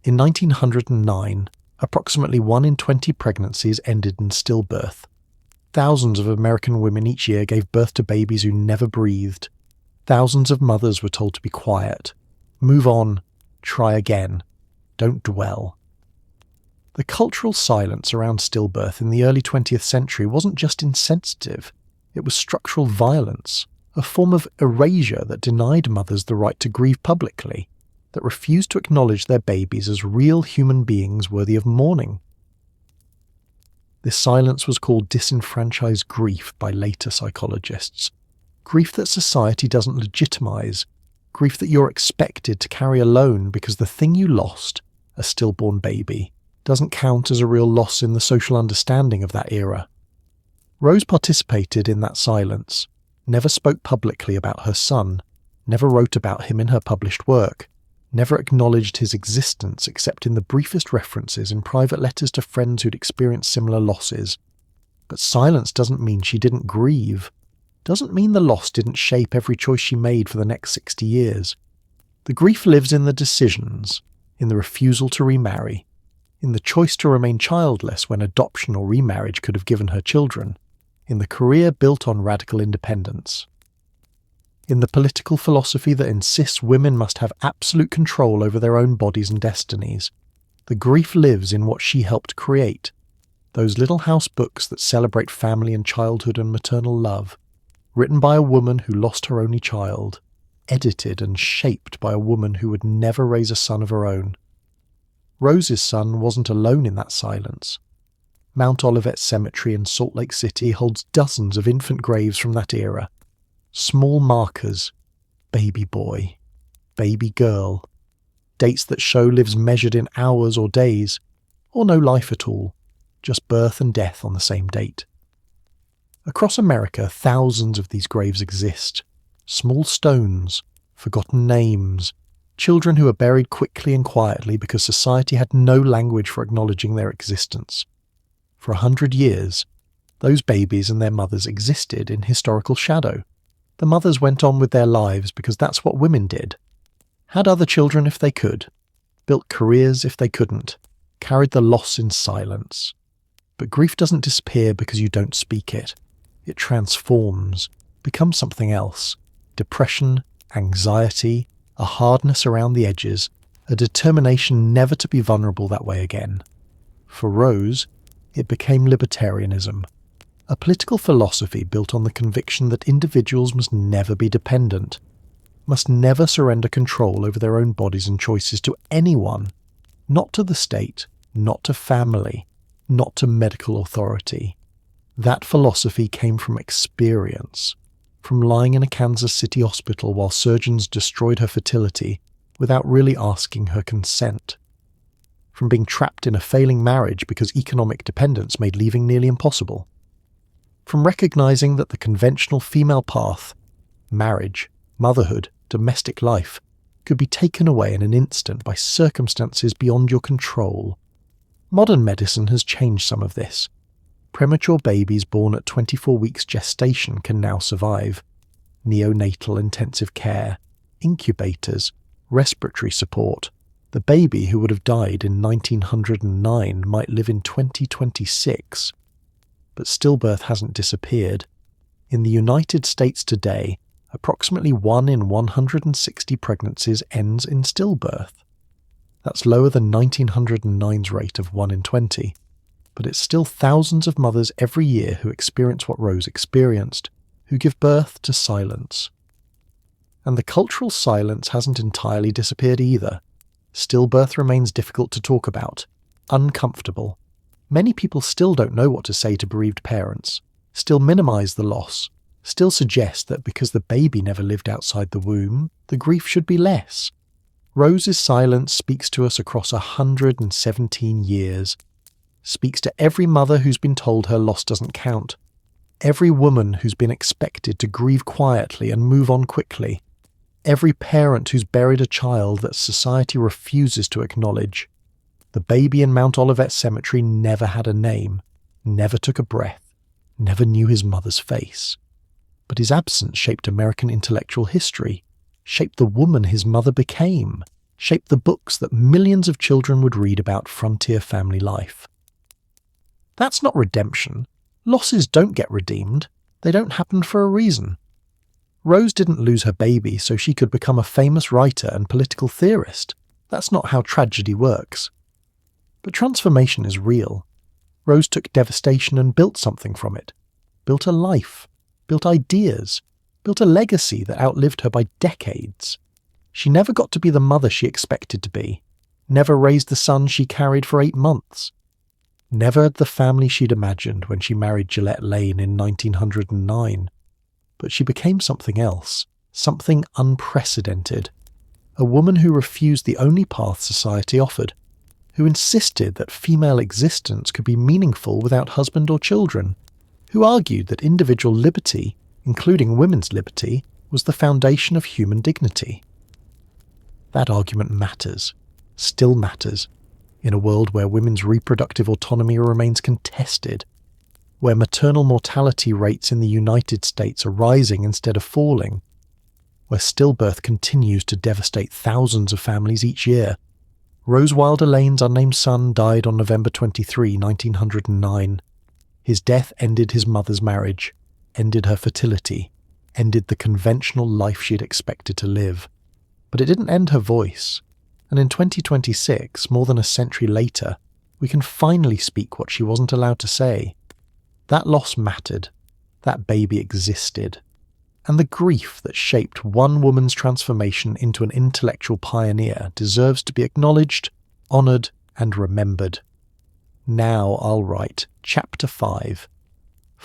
In 1909, approximately 1 in 20 pregnancies ended in stillbirth. Thousands of American women each year gave birth to babies who never breathed. Thousands of mothers were told to be quiet. Move on. Try again. Don't dwell. The cultural silence around stillbirth in the early 20th century wasn't just insensitive. It was structural violence, a form of erasure that denied mothers the right to grieve publicly, that refused to acknowledge their babies as real human beings worthy of mourning. This silence was called disenfranchised grief by later psychologists. Grief that society doesn't legitimize, grief that you're expected to carry alone because the thing you lost, a stillborn baby, doesn't count as a real loss in the social understanding of that era. Rose participated in that silence, never spoke publicly about her son, never wrote about him in her published work, never acknowledged his existence except in the briefest references in private letters to friends who'd experienced similar losses. But silence doesn't mean she didn't grieve, doesn't mean the loss didn't shape every choice she made for the next 60 years. The grief lives in the decisions, in the refusal to remarry, in the choice to remain childless when adoption or remarriage could have given her children, in the career built on radical independence, in the political philosophy that insists women must have absolute control over their own bodies and destinies. The grief lives in what she helped create, those little house books that celebrate family and childhood and maternal love, written by a woman who lost her only child, edited and shaped by a woman who would never raise a son of her own. Rose's son wasn't alone in that silence. Mount Olivet Cemetery in Salt Lake City holds dozens of infant graves from that era. Small markers, baby boy, baby girl, dates that show lives measured in hours or days, or no life at all, just birth and death on the same date. Across America, thousands of these graves exist. Small stones, forgotten names, children who are buried quickly and quietly because society had no language for acknowledging their existence. For 100 years, those babies and their mothers existed in historical shadow. The mothers went on with their lives because that's what women did. Had other children if they could, built careers if they couldn't, carried the loss in silence. But grief doesn't disappear because you don't speak it. It transforms, becomes something else. Depression, anxiety, a hardness around the edges, a determination never to be vulnerable that way again. For Rose, it became libertarianism, a political philosophy built on the conviction that individuals must never be dependent, must never surrender control over their own bodies and choices to anyone, not to the state, not to family, not to medical authority. That philosophy came from experience, from lying in a Kansas City hospital while surgeons destroyed her fertility without really asking her consent, from being trapped in a failing marriage because economic dependence made leaving nearly impossible, from recognizing that the conventional female path, marriage, motherhood, domestic life, could be taken away in an instant by circumstances beyond your control. Modern medicine has changed some of this. Premature babies born at 24 weeks gestation can now survive. Neonatal intensive care, incubators, respiratory support. The baby who would have died in 1909 might live in 2026. But stillbirth hasn't disappeared. In the United States today, approximately 1 in 160 pregnancies ends in stillbirth. That's lower than 1909's rate of 1 in 20. But it's still thousands of mothers every year who experience what Rose experienced, who give birth to silence. And the cultural silence hasn't entirely disappeared either. Stillbirth remains difficult to talk about, uncomfortable. Many people still don't know what to say to bereaved parents, still minimize the loss, still suggest that because the baby never lived outside the womb, the grief should be less. Rose's silence speaks to us across 117 years, speaks to every mother who's been told her loss doesn't count, every woman who's been expected to grieve quietly and move on quickly, every parent who's buried a child that society refuses to acknowledge. The baby in Mount Olivet Cemetery never had a name, never took a breath, never knew his mother's face. But his absence shaped American intellectual history, shaped the woman his mother became, shaped the books that millions of children would read about frontier family life. That's not redemption. Losses don't get redeemed. They don't happen for a reason. Rose didn't lose her baby so she could become a famous writer and political theorist. That's not how tragedy works. But transformation is real. Rose took devastation and built something from it. Built a life. Built ideas. Built a legacy that outlived her by decades. She never got to be the mother she expected to be. Never raised the son she carried for 8 months. Never had the family she'd imagined when she married Gillette Lane in 1909. But she became something else, something unprecedented. A woman who refused the only path society offered, who insisted that female existence could be meaningful without husband or children, who argued that individual liberty, including women's liberty, was the foundation of human dignity. That argument matters, still matters, in a world where women's reproductive autonomy remains contested, where maternal mortality rates in the United States are rising instead of falling, where stillbirth continues to devastate thousands of families each year. Rose Wilder Lane's unnamed son died on November 23, 1909. His death ended his mother's marriage, ended her fertility, ended the conventional life she'd expected to live. But it didn't end her voice. And in 2026, more than a century later, we can finally speak what she wasn't allowed to say. That loss mattered. That baby existed. And the grief that shaped one woman's transformation into an intellectual pioneer deserves to be acknowledged, honoured, and remembered. Now I'll write Chapter 5,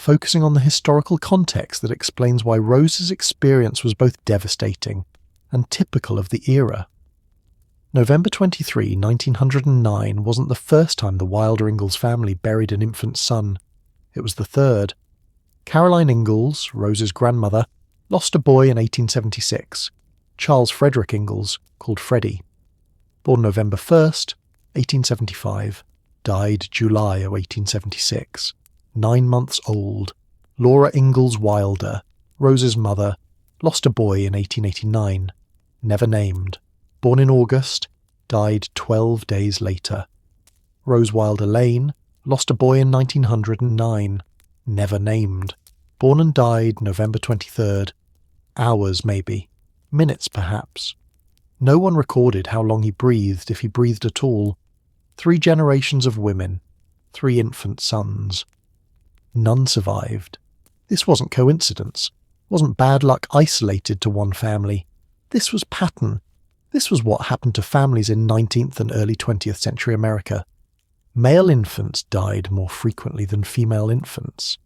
focusing on the historical context that explains why Rose's experience was both devastating and typical of the era. November 23, 1909 wasn't the first time the Wilder Ingalls family buried an infant son. It was the third. Caroline Ingalls, Rose's grandmother, lost a boy in 1876, Charles Frederick Ingalls, called Freddie. Born November 1st, 1875, died July of 1876. 9 months old, Laura Ingalls Wilder, Rose's mother, lost a boy in 1889, never named. Born in August, died 12 days later. Rose Wilder Lane, lost a boy in 1909, never named. Born and died November 23rd. Hours maybe, minutes perhaps. No one recorded how long he breathed, if he breathed at all. 3 generations of women, 3 infant sons. None survived. This wasn't coincidence, wasn't bad luck isolated to one family. This was pattern. This was what happened to families in 19th and early 20th century America. Male infants died more frequently than female infants.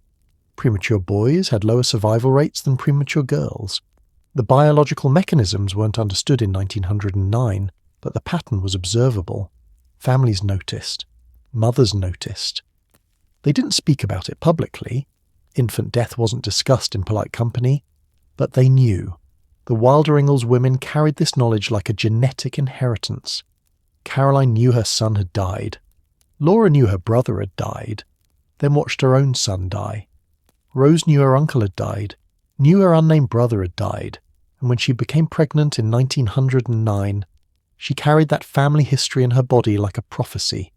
Premature boys had lower survival rates than premature girls. The biological mechanisms weren't understood in 1909, but the pattern was observable. Families noticed. Mothers noticed. They didn't speak about it publicly. Infant death wasn't discussed in polite company, but they knew. The Wilder Ingalls women carried this knowledge like a genetic inheritance. Caroline knew her son had died. Laura knew her brother had died, then watched her own son die. Rose knew her uncle had died, knew her unnamed brother had died, and when she became pregnant in 1909, she carried that family history in her body like a prophecy.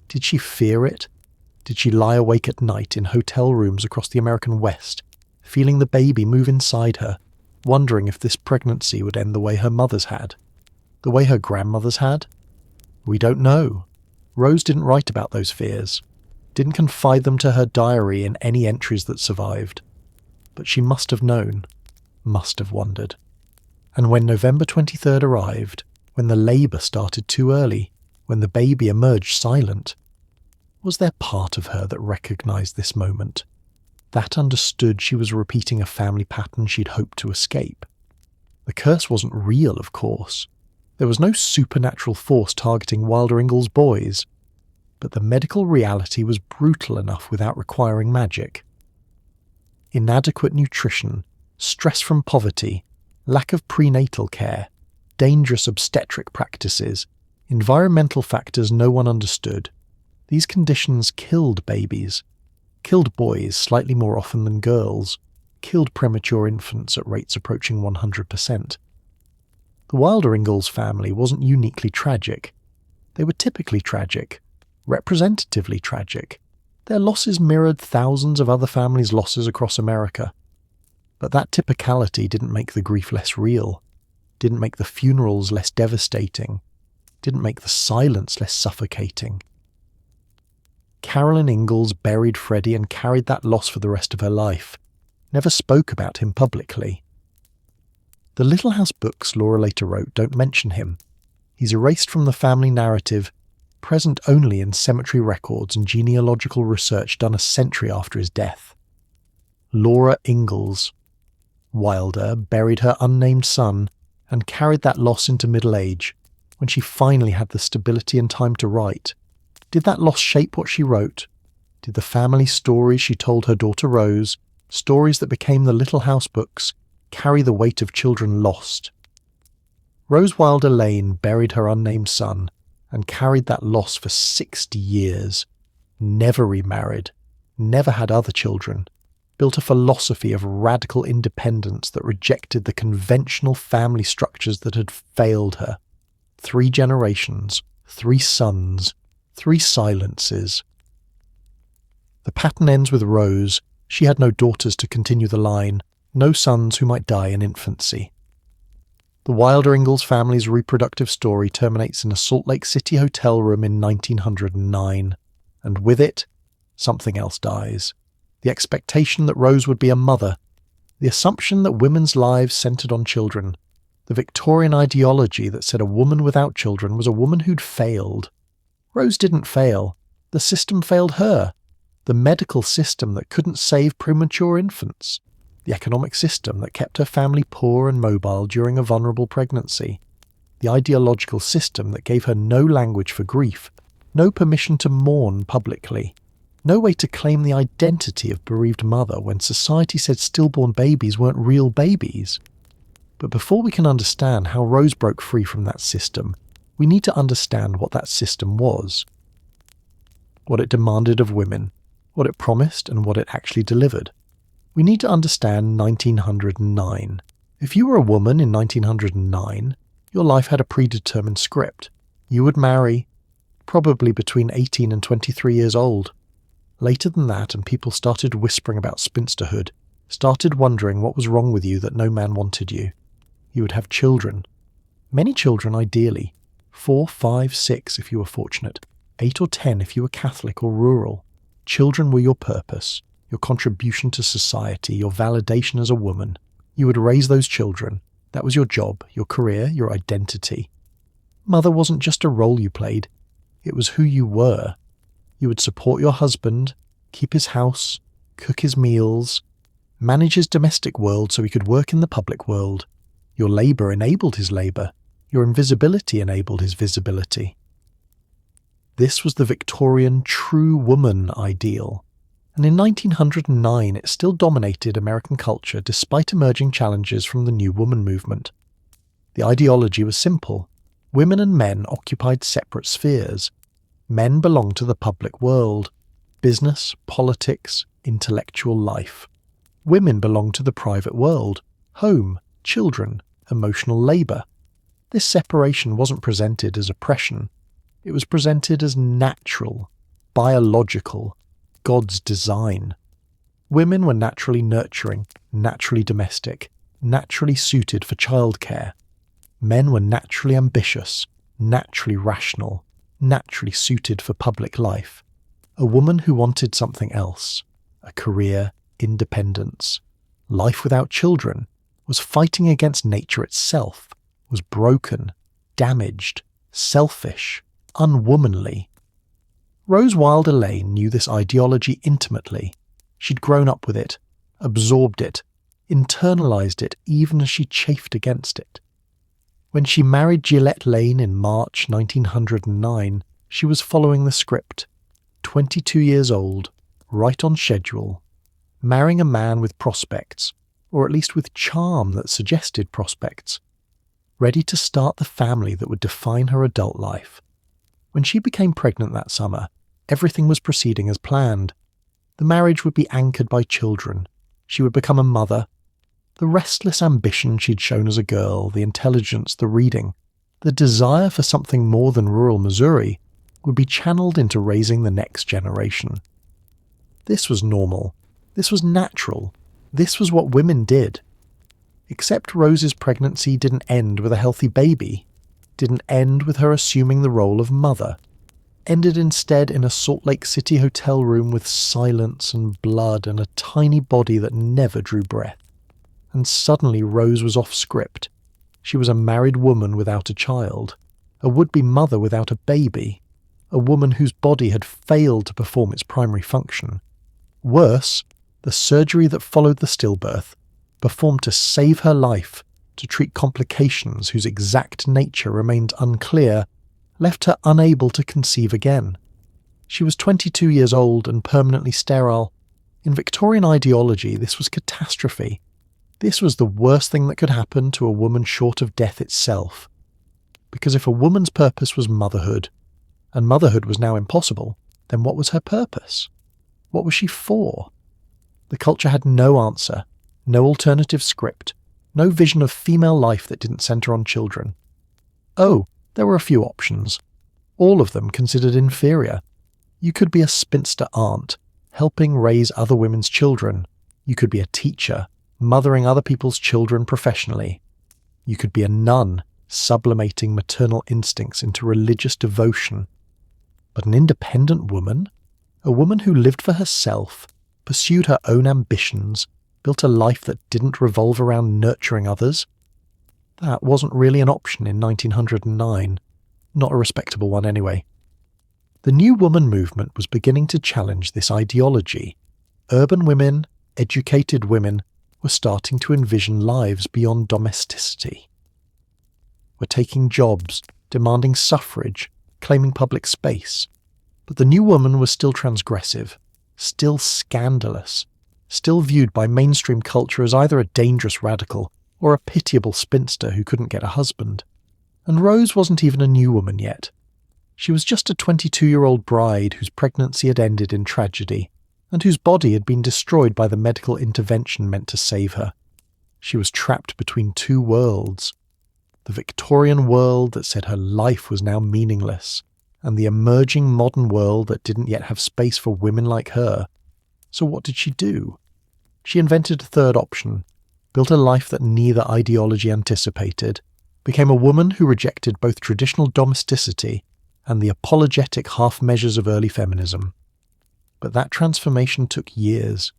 Did she fear it? Did she lie awake at night in hotel rooms across the American West, feeling the baby move inside her, wondering if this pregnancy would end the way her mother's had? The way her grandmother's had? We don't know. Rose didn't write about those fears, didn't confide them to her diary in any entries that survived. But she must have known, must have wondered. And when November 23rd arrived, when the labour started too early, when the baby emerged silent, was there part of her that recognised this moment? That understood she was repeating a family pattern she'd hoped to escape? The curse wasn't real, of course. There was no supernatural force targeting Wilder Ingalls boys, but the medical reality was brutal enough without requiring magic. Inadequate nutrition, stress from poverty, lack of prenatal care, dangerous obstetric practices, environmental factors no one understood. These conditions killed babies, killed boys slightly more often than girls, killed premature infants at rates approaching 100%. The Wilder Ingalls family wasn't uniquely tragic. They were typically tragic, representatively tragic. Their losses mirrored thousands of other families' losses across America. But that typicality didn't make the grief less real, didn't make the funerals less devastating, didn't make the silence less suffocating. Caroline Ingalls buried Freddie and carried that loss for the rest of her life, never spoke about him publicly. The Little House books Laura later wrote don't mention him. He's erased from the family narrative, present only in cemetery records and genealogical research done a century after his death. Laura Ingalls Wilder buried her unnamed son and carried that loss into middle age, when she finally had the stability and time to write. Did that loss shape what she wrote? Did the family stories she told her daughter Rose, stories that became the Little House books, carry the weight of children lost? Rose Wilder Lane buried her unnamed son and carried that loss for 60 years. Never remarried, never had other children, built a philosophy of radical independence that rejected the conventional family structures that had failed her. 3 generations, 3 sons, 3 silences. The pattern ends with Rose. She had no daughters to continue the line, no sons who might die in infancy. The Wilder Ingalls family's reproductive story terminates in a Salt Lake City hotel room in 1909, and with it, something else dies. The expectation that Rose would be a mother, the assumption that women's lives centered on children, the Victorian ideology that said a woman without children was a woman who'd failed. Rose didn't fail. The system failed her. the medical system that couldn't save premature infants, the economic system that kept her family poor and mobile during a vulnerable pregnancy, the ideological system that gave her no language for grief, no permission to mourn publicly, no way to claim the identity of bereaved mother when society said stillborn babies weren't real babies. But before we can understand how Rose broke free from that system, we need to understand what that system was, what it demanded of women, what it promised and what it actually delivered. We need to understand 1909. If you were a woman in 1909, your life had a predetermined script. You would marry, probably between 18 and 23 years old. Later than that, and people started whispering about spinsterhood, started wondering what was wrong with you that no man wanted you. You would have children. Many children, ideally. 4, 5, 6 if you were fortunate. 8 or 10 if you were Catholic or rural. Children were your purpose, your contribution to society, your validation as a woman. You would raise those children. That was your job, your career, your identity. Mother wasn't just a role you played. It was who you were. You would support your husband, keep his house, cook his meals, manage his domestic world so he could work in the public world. Your labour enabled his labour. Your invisibility enabled his visibility. This was the Victorian true woman ideal. And in 1909 it still dominated American culture despite emerging challenges from the New Woman movement. The ideology was simple. Women and men occupied separate spheres. Men belonged to the public world, business, politics, intellectual life. Women belonged to the private world, home, children, emotional labour. This separation wasn't presented as oppression. It was presented as natural, biological, God's design. Women were naturally nurturing, naturally domestic, naturally suited for childcare. Men were naturally ambitious, naturally rational, naturally suited for public life. A woman who wanted something else, a career, independence, life without children, was fighting against nature itself, was broken, damaged, selfish, unwomanly. Rose Wilder Lane knew this ideology intimately. She'd grown up with it, absorbed it, internalized it even as she chafed against it. When she married Gillette Lane in March 1909, she was following the script, 22 years old, right on schedule, marrying a man with prospects, or at least with charm that suggested prospects, ready to start the family that would define her adult life. When she became pregnant that summer, everything was proceeding as planned. The marriage would be anchored by children. She would become a mother. The restless ambition she'd shown as a girl, the intelligence, the reading, the desire for something more than rural Missouri would be channeled into raising the next generation. This was normal. This was natural. This was what women did. Except Rose's pregnancy didn't end with a healthy baby, didn't end with her assuming the role of mother, ended instead in a Salt Lake City hotel room with silence and blood and a tiny body that never drew breath. And suddenly Rose was off script. She was a married woman without a child, a would-be mother without a baby, a woman whose body had failed to perform its primary function. Worse, the surgery that followed the stillbirth, performed to save her life, to treat complications whose exact nature remained unclear, left her unable to conceive again. She was 22 years old and permanently sterile. In Victorian ideology, this was catastrophe. This was the worst thing that could happen to a woman short of death itself. Because if a woman's purpose was motherhood, and motherhood was now impossible, then what was her purpose? What was she for? The culture had no answer, no alternative script, no vision of female life that didn't centre on children. Oh, there were a few options. All of them considered inferior. You could be a spinster aunt, helping raise other women's children. You could be a teacher, mothering other people's children professionally. You could be a nun, sublimating maternal instincts into religious devotion. But an independent woman? A woman who lived for herself, pursued her own ambitions, built a life that didn't revolve around nurturing others? That wasn't really an option in 1909. Not a respectable one anyway. The New Woman movement was beginning to challenge this ideology. Urban women, educated women, were starting to envision lives beyond domesticity. Were taking jobs, demanding suffrage, claiming public space. But the New Woman was still transgressive, still scandalous, still viewed by mainstream culture as either a dangerous radical or a pitiable spinster who couldn't get a husband. And Rose wasn't even a new woman yet. She was just a 22-year-old bride whose pregnancy had ended in tragedy, and whose body had been destroyed by the medical intervention meant to save her. She was trapped between two worlds. The Victorian world that said her life was now meaningless, and the emerging modern world that didn't yet have space for women like her. So what did she do? She invented a third option, built a life that neither ideology anticipated, became a woman who rejected both traditional domesticity and the apologetic half-measures of early feminism. But that transformation took years,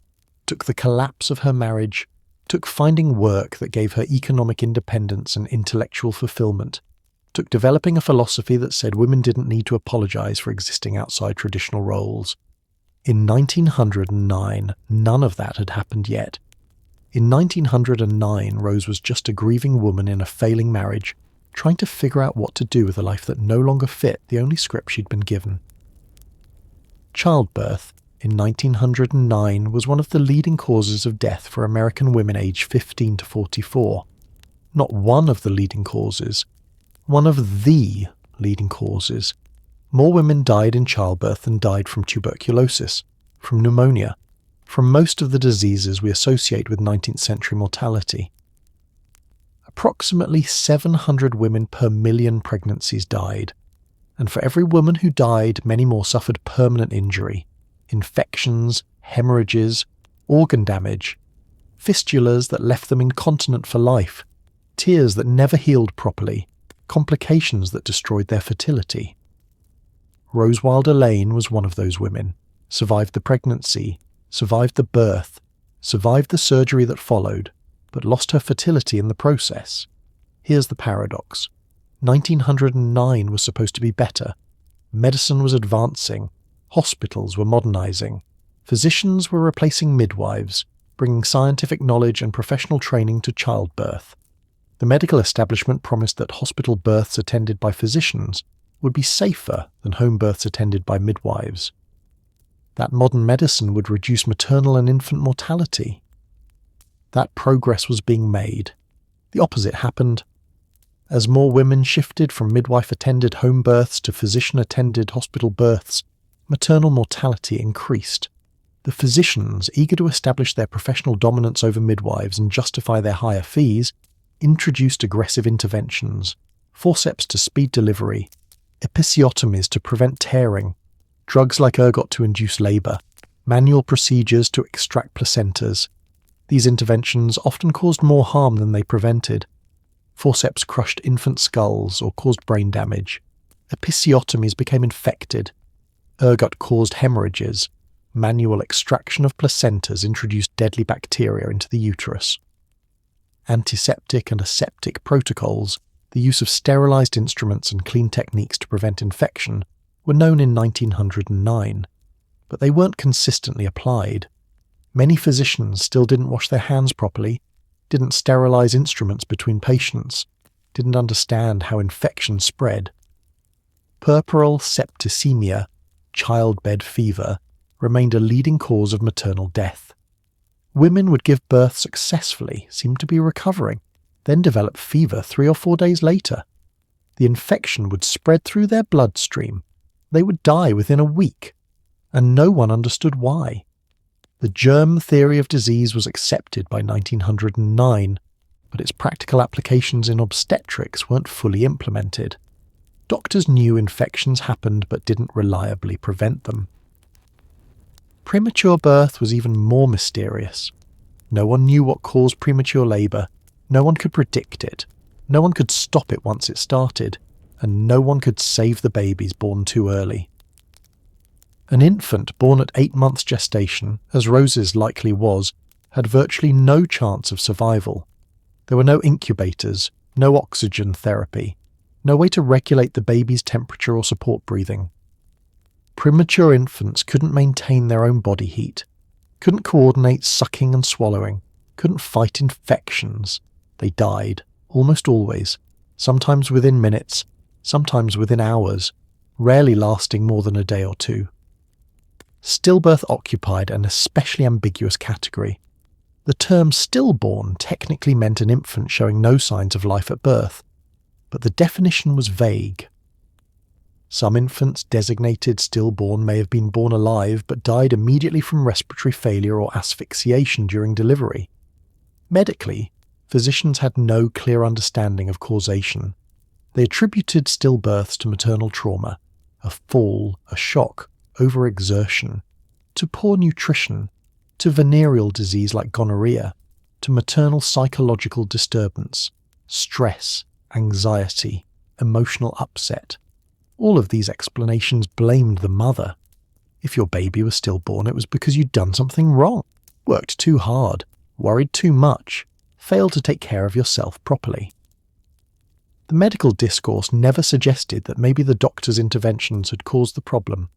took the collapse of her marriage, took finding work that gave her economic independence and intellectual fulfillment, took developing a philosophy that said women didn't need to apologize for existing outside traditional roles. In 1909, none of that had happened yet. In 1909, Rose was just a grieving woman in a failing marriage, trying to figure out what to do with a life that no longer fit the only script she'd been given. Childbirth in 1909 was one of the leading causes of death for American women aged 15 to 44. Not one of the leading causes, one of the leading causes. More women died in childbirth than died from tuberculosis, from pneumonia, from most of the diseases we associate with 19th century mortality. Approximately 700 women per million pregnancies died, and for every woman who died, many more suffered permanent injury, infections, hemorrhages, organ damage, fistulas that left them incontinent for life, tears that never healed properly, complications that destroyed their fertility. Rose Wilder Lane was one of those women, survived the pregnancy, survived the birth, survived the surgery that followed, but lost her fertility in the process. Here's the paradox. 1909 was supposed to be better. Medicine was advancing. Hospitals were modernizing. Physicians were replacing midwives, bringing scientific knowledge and professional training to childbirth. The medical establishment promised that hospital births attended by physicians would be safer than home births attended by midwives. That modern medicine would reduce maternal and infant mortality. That progress was being made. The opposite happened. As more women shifted from midwife-attended home births to physician-attended hospital births, maternal mortality increased. The physicians, eager to establish their professional dominance over midwives and justify their higher fees, introduced aggressive interventions, forceps to speed delivery, episiotomies to prevent tearing, drugs like ergot to induce labour, manual procedures to extract placentas. These interventions often caused more harm than they prevented. Forceps crushed infant skulls or caused brain damage. Episiotomies became infected. Ergot caused hemorrhages. Manual extraction of placentas introduced deadly bacteria into the uterus. Antiseptic and aseptic protocols, the use of sterilized instruments and clean techniques to prevent infection, were known in 1909, but they weren't consistently applied. Many physicians still didn't wash their hands properly, didn't sterilize instruments between patients, didn't understand how infection spread. Puerperal septicemia, childbed fever, remained a leading cause of maternal death. Women would give birth successfully, seem to be recovering, then develop fever 3 or 4 days later. The infection would spread through their bloodstream. They would die within a week, and no one understood why. The germ theory of disease was accepted by 1909, but its practical applications in obstetrics weren't fully implemented. Doctors knew infections happened but didn't reliably prevent them. Premature birth was even more mysterious. No one knew what caused premature labour, no one could predict it, no one could stop it once it started, and no one could save the babies born too early. An infant born at 8 months gestation, as Rose's likely was, had virtually no chance of survival. There were no incubators, no oxygen therapy, no way to regulate the baby's temperature or support breathing. Premature infants couldn't maintain their own body heat, couldn't coordinate sucking and swallowing, couldn't fight infections. They died, almost always, sometimes within minutes, sometimes within hours, rarely lasting more than a day or two. Stillbirth occupied an especially ambiguous category. The term stillborn technically meant an infant showing no signs of life at birth, but the definition was vague. Some infants designated stillborn may have been born alive but died immediately from respiratory failure or asphyxiation during delivery. Medically, physicians had no clear understanding of causation. They attributed stillbirths to maternal trauma, a fall, a shock, overexertion, to poor nutrition, to venereal disease like gonorrhea, to maternal psychological disturbance, stress, anxiety, emotional upset. All of these explanations blamed the mother. If your baby was stillborn, it was because you'd done something wrong, worked too hard, worried too much, failed to take care of yourself properly. The medical discourse never suggested that maybe the doctor's interventions had caused the problem,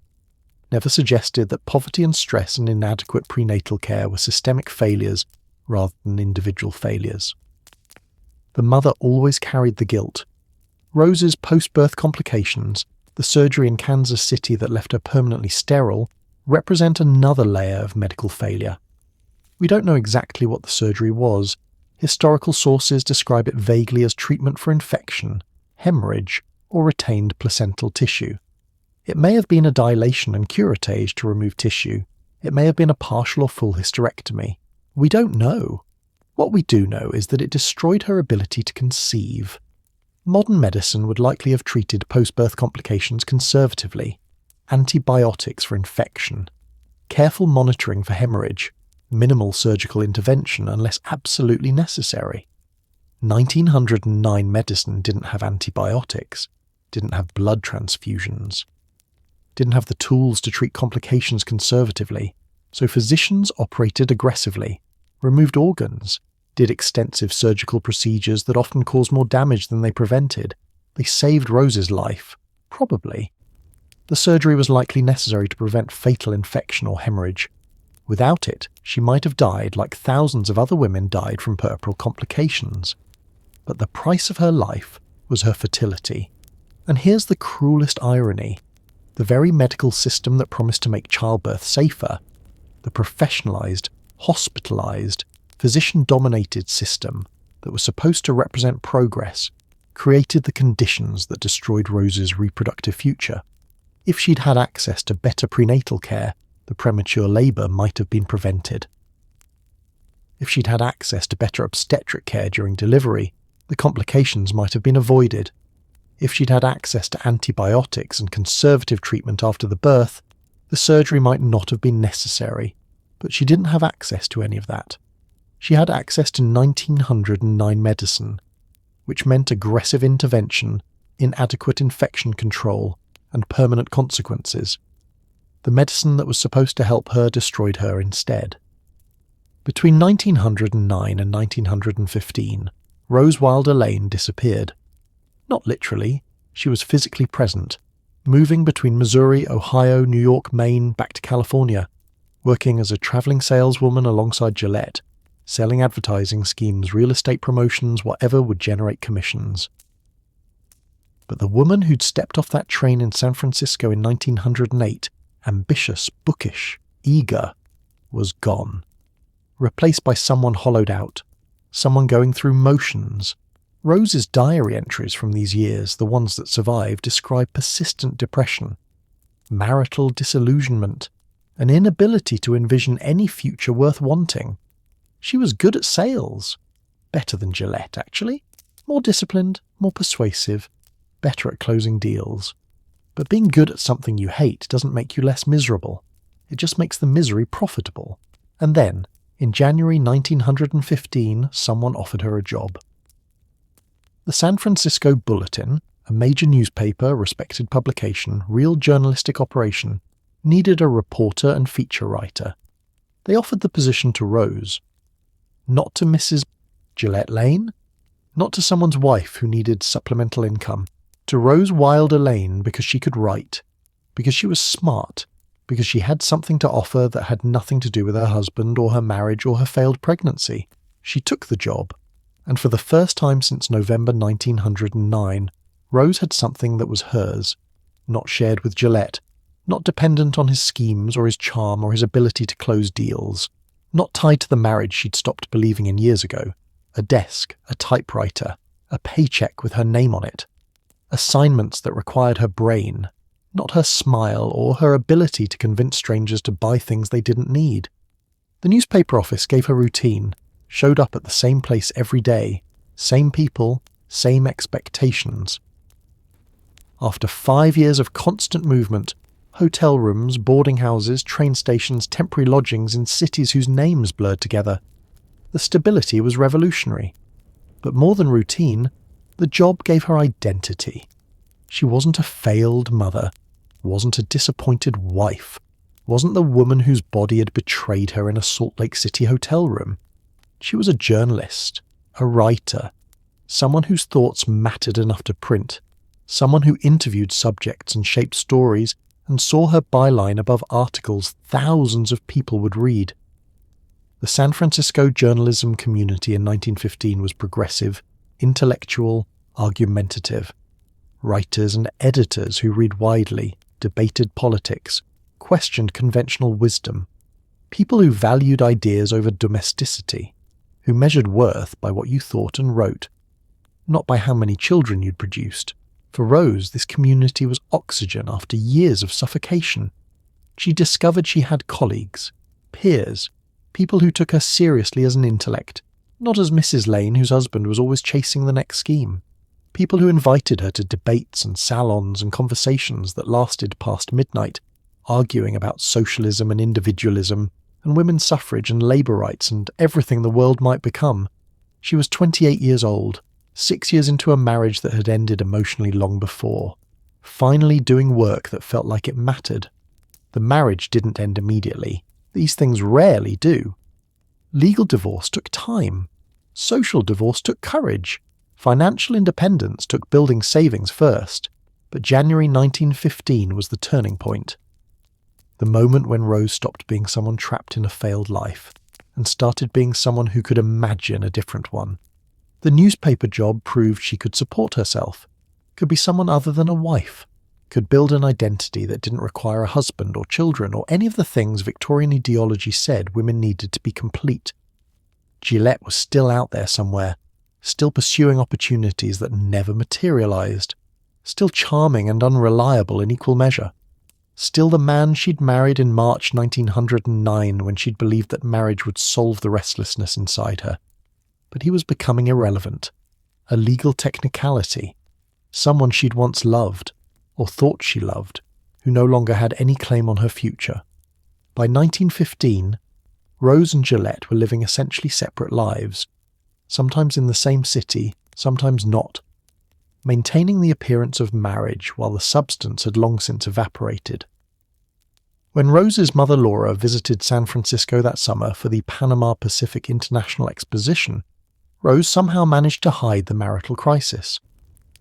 never suggested that poverty and stress and inadequate prenatal care were systemic failures rather than individual failures. The mother always carried the guilt. Rose's post-birth complications, the surgery in Kansas City that left her permanently sterile, represent another layer of medical failure. We don't know exactly what the surgery was. Historical sources describe it vaguely as treatment for infection, hemorrhage, or retained placental tissue. It may have been a dilation and curettage to remove tissue. It may have been a partial or full hysterectomy. We don't know. What we do know is that it destroyed her ability to conceive. Modern medicine would likely have treated post-birth complications conservatively. Antibiotics for infection, careful monitoring for hemorrhage, minimal surgical intervention unless absolutely necessary. 1909 medicine didn't have antibiotics, didn't have blood transfusions, didn't have the tools to treat complications conservatively, so physicians operated aggressively, removed organs, did extensive surgical procedures that often caused more damage than they prevented. They saved Rose's life, probably. The surgery was likely necessary to prevent fatal infection or hemorrhage. Without it, she might have died like thousands of other women died from puerperal complications. But the price of her life was her fertility. And here's the cruelest irony. The very medical system that promised to make childbirth safer, the professionalized, hospitalized, physician-dominated system that was supposed to represent progress, created the conditions that destroyed Rose's reproductive future. If she'd had access to better prenatal care, the premature labour might have been prevented. If she'd had access to better obstetric care during delivery, the complications might have been avoided. If she'd had access to antibiotics and conservative treatment after the birth, the surgery might not have been necessary. But she didn't have access to any of that. She had access to 1909 medicine, which meant aggressive intervention, inadequate infection control, and permanent consequences. The medicine that was supposed to help her destroyed her instead. Between 1909 and 1915, Rose Wilder Lane disappeared. Not literally, she was physically present, moving between Missouri, Ohio, New York, Maine, back to California, working as a traveling saleswoman alongside Gillette, selling advertising schemes, real estate promotions, whatever would generate commissions. But the woman who'd stepped off that train in San Francisco in 1908, ambitious, bookish, eager, was gone. Replaced by someone hollowed out, someone going through motions. Rose's diary entries from these years, the ones that survive, describe persistent depression, marital disillusionment, an inability to envision any future worth wanting. She was good at sales. Better than Gillette, actually. More disciplined, more persuasive, better at closing deals. But being good at something you hate doesn't make you less miserable. It just makes the misery profitable. And then, in January 1915, someone offered her a job. The San Francisco Bulletin, a major newspaper, respected publication, real journalistic operation, needed a reporter and feature writer. They offered the position to Rose. Not to Mrs. Gillette Lane, not to someone's wife who needed supplemental income, to Rose Wilder Lane because she could write, because she was smart, because she had something to offer that had nothing to do with her husband or her marriage or her failed pregnancy. She took the job, and for the first time since November 1909, Rose had something that was hers, not shared with Gillette, not dependent on his schemes or his charm or his ability to close deals, not tied to the marriage she'd stopped believing in years ago. A desk, a typewriter, a paycheck with her name on it. Assignments that required her brain, not her smile or her ability to convince strangers to buy things they didn't need. The newspaper office gave her routine, showed up at the same place every day, same people, same expectations. After 5 years of constant movement, hotel rooms, boarding houses, train stations, temporary lodgings in cities whose names blurred together, the stability was revolutionary. But more than routine, the job gave her identity. She wasn't a failed mother, wasn't a disappointed wife, wasn't the woman whose body had betrayed her in a Salt Lake City hotel room. She was a journalist, a writer, someone whose thoughts mattered enough to print, someone who interviewed subjects and shaped stories and saw her byline above articles thousands of people would read. The San Francisco journalism community in 1915 was progressive, intellectual, argumentative. Writers and editors who read widely, debated politics, questioned conventional wisdom. People who valued ideas over domesticity, who measured worth by what you thought and wrote, not by how many children you'd produced. For Rose, this community was oxygen after years of suffocation. She discovered she had colleagues, peers, people who took her seriously as an intellect, not as Mrs. Lane whose husband was always chasing the next scheme. People who invited her to debates and salons and conversations that lasted past midnight, arguing about socialism and individualism, and women's suffrage and labour rights and everything the world might become. She was 28 years old, 6 years into a marriage that had ended emotionally long before, finally doing work that felt like it mattered. The marriage didn't end immediately. These things rarely do. Legal divorce took time. Social divorce took courage. Financial independence took building savings first. But January 1915 was the turning point. The moment when Rose stopped being someone trapped in a failed life and started being someone who could imagine a different one. The newspaper job proved she could support herself, could be someone other than a wife, could build an identity that didn't require a husband or children or any of the things Victorian ideology said women needed to be complete. Gillette was still out there somewhere, still pursuing opportunities that never materialized, still charming and unreliable in equal measure, still the man she'd married in March 1909 when she'd believed that marriage would solve the restlessness inside her. But he was becoming irrelevant, a legal technicality, someone she'd once loved, or thought she loved, who no longer had any claim on her future. By 1915, Rose and Gillette were living essentially separate lives, sometimes in the same city, sometimes not, maintaining the appearance of marriage while the substance had long since evaporated. When Rose's mother Laura visited San Francisco that summer for the Panama Pacific International Exposition, Rose somehow managed to hide the marital crisis.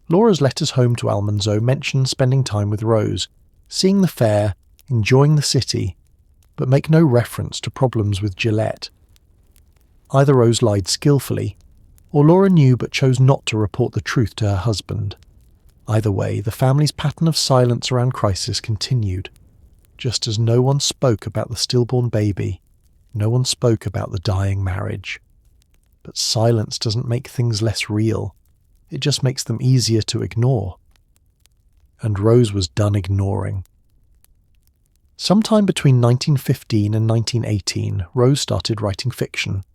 Laura's letters home to Almanzo mention spending time with Rose, seeing the fair, enjoying the city, but make no reference to problems with Gillette. Either Rose lied skillfully, or Laura knew but chose not to report the truth to her husband. Either way, the family's pattern of silence around crisis continued. Just as no one spoke about the stillborn baby, no one spoke about the dying marriage. But silence doesn't make things less real. It just makes them easier to ignore. And Rose was done ignoring. Sometime between 1915 and 1918, Rose started writing fiction.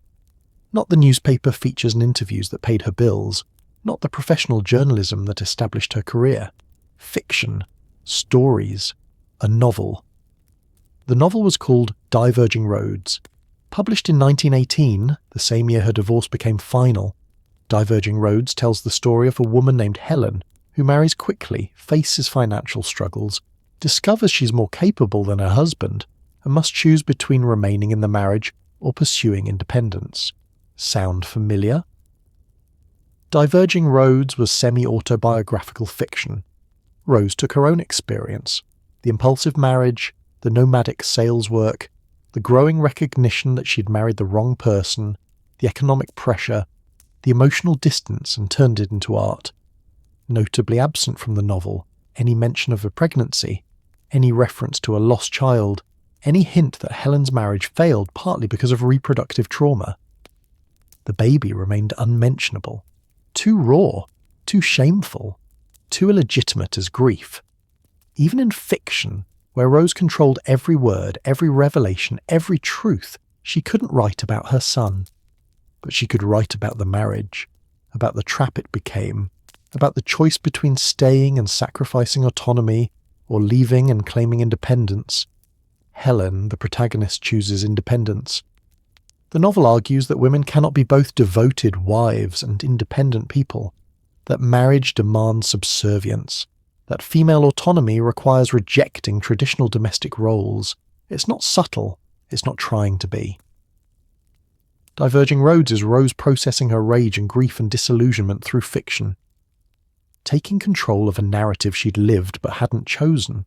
Not the newspaper features and interviews that paid her bills, not the professional journalism that established her career. Fiction, stories, a novel. The novel was called Diverging Roads. Published in 1918, the same year her divorce became final, Diverging Roads tells the story of a woman named Helen who marries quickly, faces financial struggles, discovers she's more capable than her husband, and must choose between remaining in the marriage or pursuing independence. Sound familiar? Diverging Roads was semi-autobiographical fiction. Rose took her own experience, The impulsive marriage, the nomadic sales work, the growing recognition that she'd married the wrong person, the economic pressure, the emotional distance, and turned it into art. Notably absent from the novel, any mention of a pregnancy, any reference to a lost child, any hint that Helen's marriage failed partly because of reproductive trauma. The baby remained unmentionable, too raw, too shameful, too illegitimate as grief. Even in fiction, where Rose controlled every word, every revelation, every truth, she couldn't write about her son. But she could write about the marriage, about the trap it became, about the choice between staying and sacrificing autonomy, or leaving and claiming independence. Helen, the protagonist, chooses independence. The novel argues that women cannot be both devoted wives and independent people, that marriage demands subservience, that female autonomy requires rejecting traditional domestic roles. It's not subtle, it's not trying to be. Diverging Roads is Rose processing her rage and grief and disillusionment through fiction, taking control of a narrative she'd lived but hadn't chosen.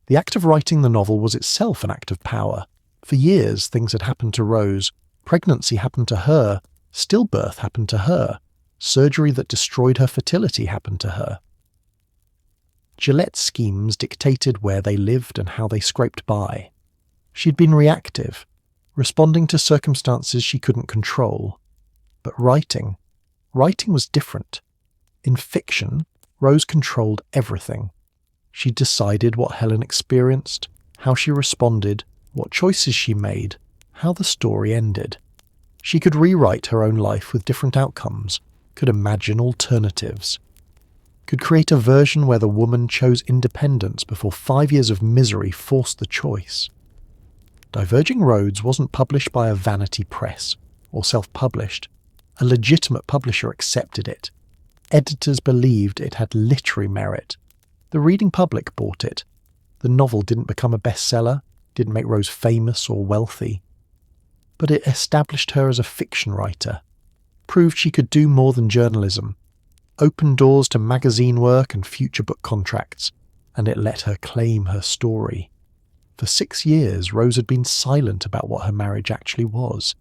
The act of writing the novel was itself an act of power. For years, things had happened to Rose. Pregnancy happened to her. Stillbirth happened to her. Surgery that destroyed her fertility happened to her. Gillette's schemes dictated where they lived and how they scraped by. She'd been reactive, responding to circumstances she couldn't control. But writing was different. In fiction, Rose controlled everything. She decided what Helen experienced, how she responded, what choices she made, how the story ended. She could rewrite her own life with different outcomes, could imagine alternatives, could create a version where the woman chose independence before 5 years of misery forced the choice. Diverging Roads wasn't published by a vanity press or self-published. A legitimate publisher accepted it. Editors believed it had literary merit. The reading public bought it. The novel didn't become a bestseller, didn't make Rose famous or wealthy. But it established her as a fiction writer, proved she could do more than journalism, opened doors to magazine work and future book contracts, and it let her claim her story. For 6 years, Rose had been silent about what her marriage actually was,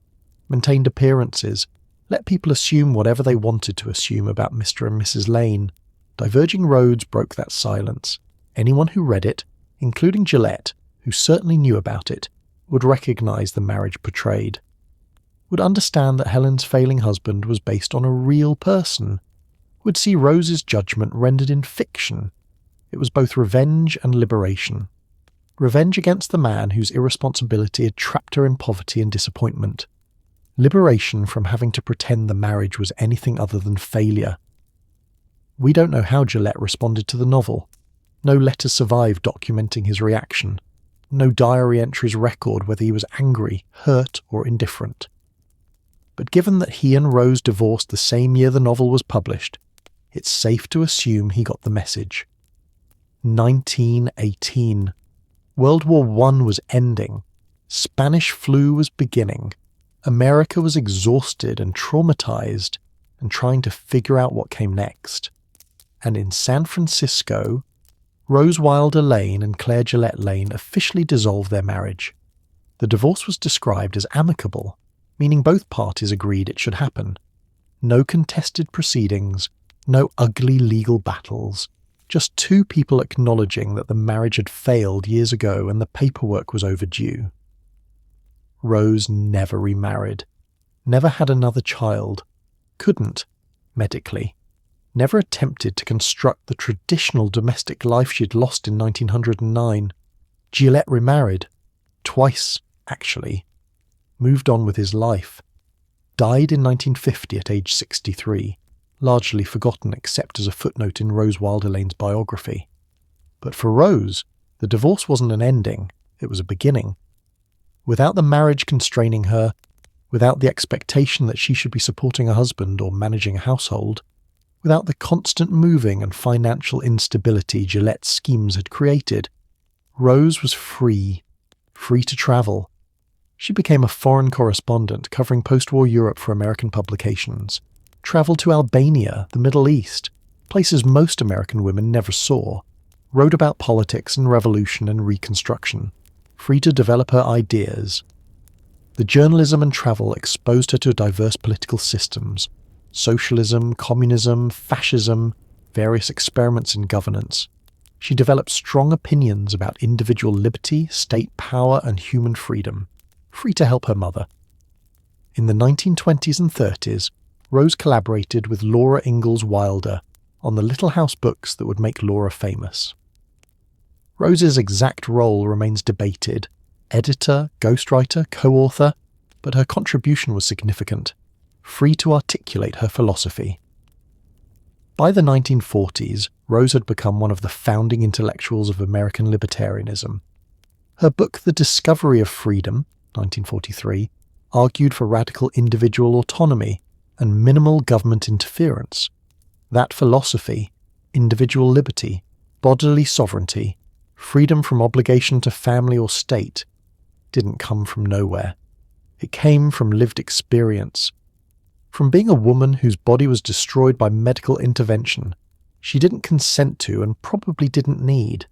maintained appearances, let people assume whatever they wanted to assume about Mr. and Mrs. Lane. Diverging Roads broke that silence. Anyone who read it, including Gillette, who certainly knew about it, would recognise the marriage portrayed, would understand that Helen's failing husband was based on a real person, would see Rose's judgment rendered in fiction. It was both revenge and liberation. Revenge against the man whose irresponsibility had trapped her in poverty and disappointment. Liberation from having to pretend the marriage was anything other than failure. We don't know how Gillette responded to the novel. No letters survive documenting his reaction. No diary entries record whether he was angry, hurt, or indifferent. But given that he and Rose divorced the same year the novel was published, it's safe to assume he got the message. 1918. World War I was ending. Spanish flu was beginning. America was exhausted and traumatized and trying to figure out what came next. And in San Francisco, Rose Wilder Lane and Claire Gillette Lane officially dissolved their marriage. The divorce was described as amicable, meaning both parties agreed it should happen. No contested proceedings, no ugly legal battles, just two people acknowledging that the marriage had failed years ago and the paperwork was overdue. Rose never remarried, never had another child, couldn't, medically, never attempted to construct the traditional domestic life she'd lost in 1909. Gillette remarried, twice, actually, moved on with his life, died in 1950 at age 63, largely forgotten except as a footnote in Rose Wilder Lane's biography. But for Rose, the divorce wasn't an ending, it was a beginning. Without the marriage constraining her, without the expectation that she should be supporting a husband or managing a household, without the constant moving and financial instability Gillette's schemes had created, Rose was free to travel. She became a foreign correspondent covering post-war Europe for American publications, travelled to Albania, the Middle East, places most American women never saw, wrote about politics and revolution and Reconstruction, free to develop her ideas. The journalism and travel exposed her to diverse political systems, socialism, communism, fascism, various experiments in governance. She developed strong opinions about individual liberty, state power, and human freedom, free to help her mother. In the 1920s and 30s, Rose collaborated with Laura Ingalls Wilder on the Little House books that would make Laura famous. Rose's exact role remains debated: editor, ghostwriter, co-author, but her contribution was significant, free to articulate her philosophy. By the 1940s, Rose had become one of the founding intellectuals of American libertarianism. Her book The Discovery of Freedom, 1943, argued for radical individual autonomy and minimal government interference. That philosophy, individual liberty, bodily sovereignty, freedom from obligation to family or state, didn't come from nowhere. It came from lived experience. From being a woman whose body was destroyed by medical intervention she didn't consent to and probably didn't need.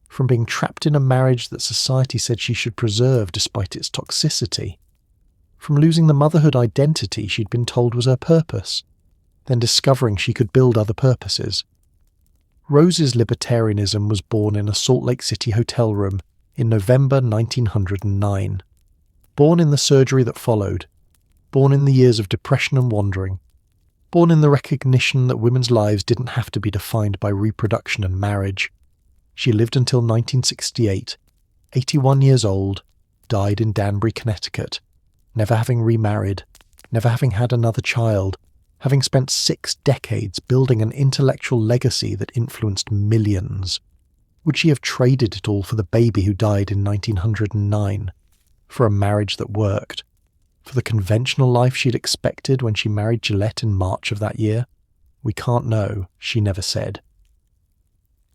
From being trapped in a marriage that society said she should preserve despite its toxicity. From losing the motherhood identity she'd been told was her purpose, then discovering she could build other purposes. Rose's libertarianism was born in a Salt Lake City hotel room in November 1909. Born in the surgery that followed. Born in the years of depression and wandering. Born in the recognition that women's lives didn't have to be defined by reproduction and marriage. She lived until 1968, 81 years old, died in Danbury, Connecticut, never having remarried, never having had another child, having spent 6 decades building an intellectual legacy that influenced millions. Would she have traded it all for the baby who died in 1909? For a marriage that worked? For the conventional life she'd expected when she married Gillette in March of that year? We can't know, she never said.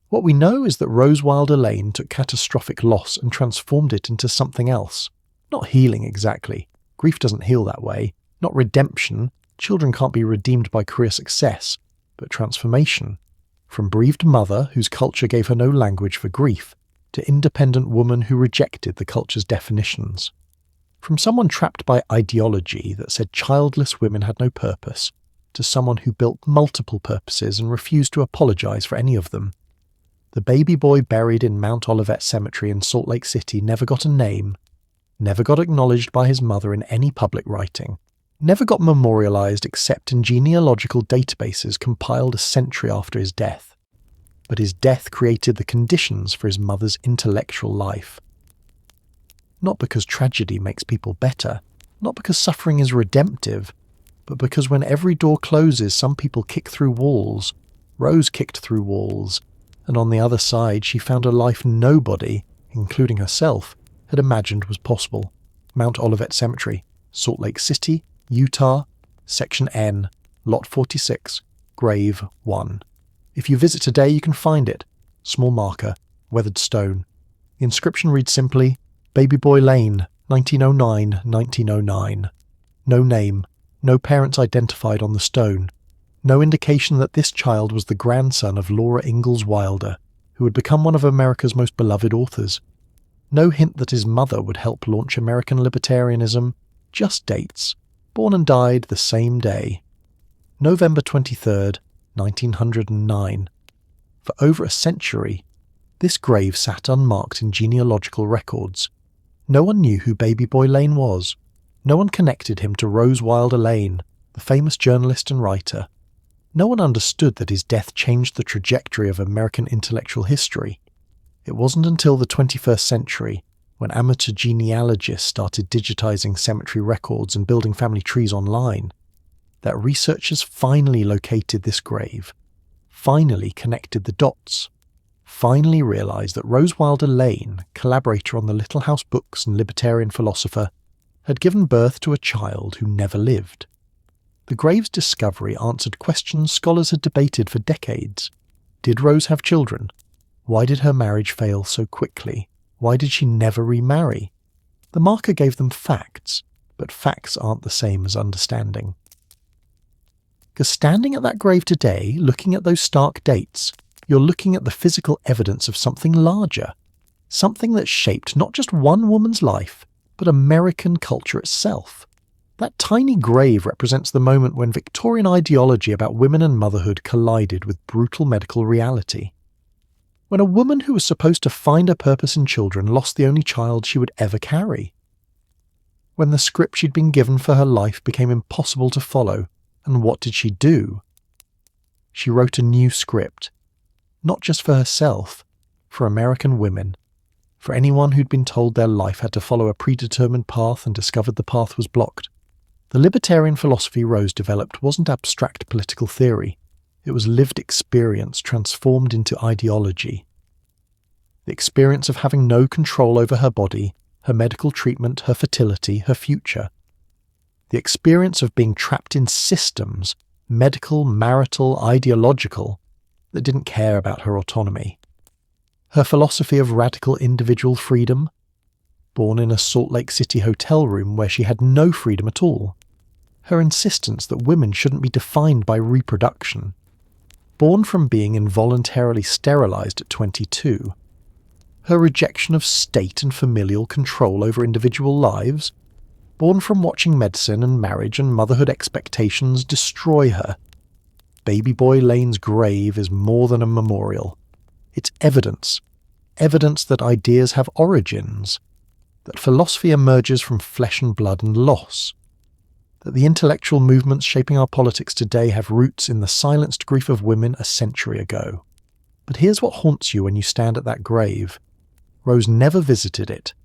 What we know is that Rose Wilder Lane took catastrophic loss and transformed it into something else. Not healing exactly. Grief doesn't heal that way. Not redemption. Children can't be redeemed by career success. But transformation. From bereaved mother whose culture gave her no language for grief, to independent woman who rejected the culture's definitions. From someone trapped by ideology that said childless women had no purpose, to someone who built multiple purposes and refused to apologize for any of them. The baby boy buried in Mount Olivet Cemetery in Salt Lake City never got a name, never got acknowledged by his mother in any public writing, never got memorialized except in genealogical databases compiled a century after his death. But his death created the conditions for his mother's intellectual life. Not because tragedy makes people better, not because suffering is redemptive, but because when every door closes, some people kick through walls. Rose kicked through walls, and on the other side she found a life nobody, including herself, had imagined was possible. Mount Olivet Cemetery, Salt Lake City, Utah, Section N, Lot 46, Grave 1. If you visit today, you can find it. Small marker, weathered stone. The inscription reads simply, Baby Boy Lane, 1909-1909. No name, no parents identified on the stone. No indication that this child was the grandson of Laura Ingalls Wilder, who had become one of America's most beloved authors. No hint that his mother would help launch American libertarianism. Just dates. Born and died the same day. November 23rd, 1909. For over a century, this grave sat unmarked in genealogical records. No one knew who Baby Boy Lane was. No one connected him to Rose Wilder Lane, the famous journalist and writer. No one understood that his death changed the trajectory of American intellectual history. It wasn't until the 21st century, when amateur genealogists started digitizing cemetery records and building family trees online, that researchers finally located this grave, finally connected the dots, finally realized that Rose Wilder Lane, collaborator on the Little House books and libertarian philosopher, had given birth to a child who never lived. The grave's discovery answered questions scholars had debated for decades. Did Rose have children? Why did her marriage fail so quickly? Why did she never remarry? The marker gave them facts, but facts aren't the same as understanding. Because standing at that grave today, looking at those stark dates, You're looking at the physical evidence of something larger, something that shaped not just one woman's life, but American culture itself. That tiny grave represents the moment when Victorian ideology about women and motherhood collided with brutal medical reality. When a woman who was supposed to find her purpose in children lost the only child she would ever carry. When the script she'd been given for her life became impossible to follow, and what did she do? She wrote a new script, not just for herself, for American women, for anyone who'd been told their life had to follow a predetermined path and discovered the path was blocked. The libertarian philosophy Rose developed wasn't abstract political theory. It was lived experience transformed into ideology. The experience of having no control over her body, her medical treatment, her fertility, her future. The experience of being trapped in systems, medical, marital, ideological, that didn't care about her autonomy. Her philosophy of radical individual freedom, born in a Salt Lake City hotel room where she had no freedom at all. Her insistence that women shouldn't be defined by reproduction, born from being involuntarily sterilized at 22. Her rejection of state and familial control over individual lives, born from watching medicine and marriage and motherhood expectations destroy her. Baby boy Lane's grave is more than a memorial. It's evidence that ideas have origins, that philosophy emerges from flesh and blood and loss, that the intellectual movements shaping our politics today have roots in the silenced grief of women a century ago. But here's what haunts you when you stand at that grave. Rose never visited it,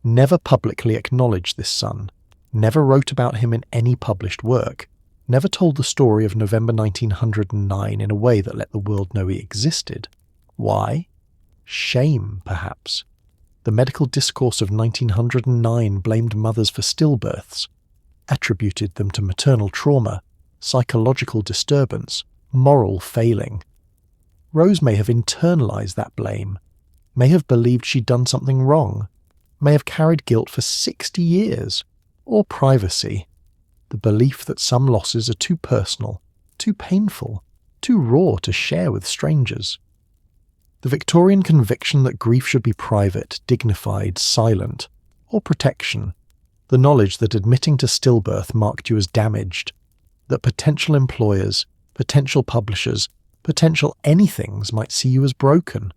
never publicly acknowledged this son, never wrote about him in any published work, never told the story of November 1909 in a way that let the world know he existed. Why? Shame, perhaps. The medical discourse of 1909 blamed mothers for stillbirths, attributed them to maternal trauma, psychological disturbance, moral failing. Rose may have internalized that blame, may have believed she'd done something wrong, may have carried guilt for 60 years, or privacy, the belief that some losses are too personal, too painful, too raw to share with strangers. The Victorian conviction that grief should be private, dignified, silent, or protection, the knowledge that admitting to stillbirth marked you as damaged, that potential employers, potential publishers, potential anythings might see you as broken.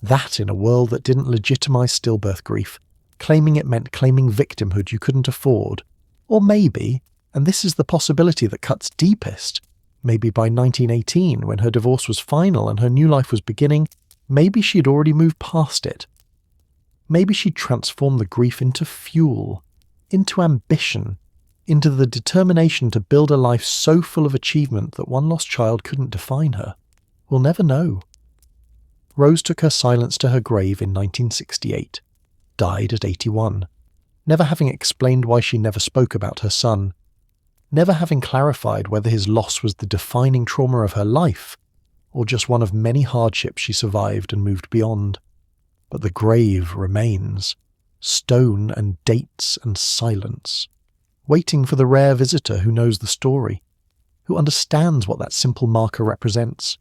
That in a world that didn't legitimize stillbirth grief, claiming it meant claiming victimhood you couldn't afford. Or maybe, and this is the possibility that cuts deepest, maybe by 1918 when her divorce was final and her new life was beginning, maybe she'd already moved past it. Maybe she'd transformed the grief into fuel, into ambition, into the determination to build a life so full of achievement that one lost child couldn't define her. We'll never know. Rose took her silence to her grave in 1968, died at 81, never having explained why she never spoke about her son, never having clarified whether his loss was the defining trauma of her life, or just one of many hardships she survived and moved beyond. But the grave remains, stone and dates and silence, waiting for the rare visitor who knows the story, who understands what that simple marker represents,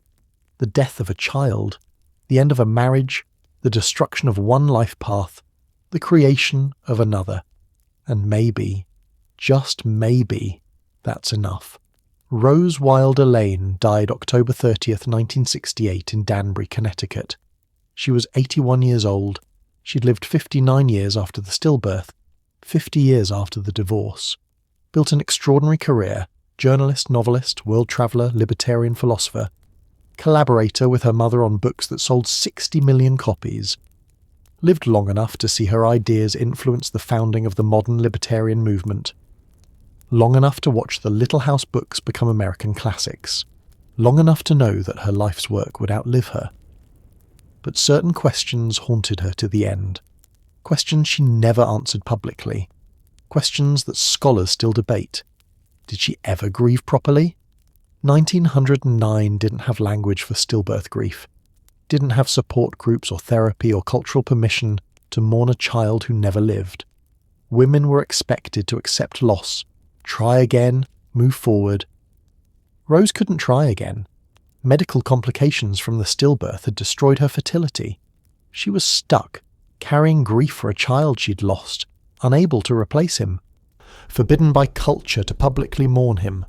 the death of a child, the end of a marriage, the destruction of one life path, the creation of another. And maybe, just maybe, that's enough. Rose Wilder Lane died October 30th, 1968 in Danbury, Connecticut. She was 81 years old. She'd lived 59 years after the stillbirth, 50 years after the divorce. Built an extraordinary career, journalist, novelist, world traveller, libertarian philosopher, collaborator with her mother on books that sold 60 million copies. Lived long enough to see her ideas influence the founding of the modern libertarian movement. Long enough to watch the Little House books become American classics. Long enough to know that her life's work would outlive her. But certain questions haunted her to the end. Questions she never answered publicly. Questions that scholars still debate. Did she ever grieve properly? 1909 didn't have language for stillbirth grief. Didn't have support groups or therapy or cultural permission to mourn a child who never lived. Women were expected to accept loss, try again, move forward. Rose couldn't try again. Medical complications from the stillbirth had destroyed her fertility. She was stuck, carrying grief for a child she'd lost, unable to replace him. Forbidden by culture to publicly mourn him,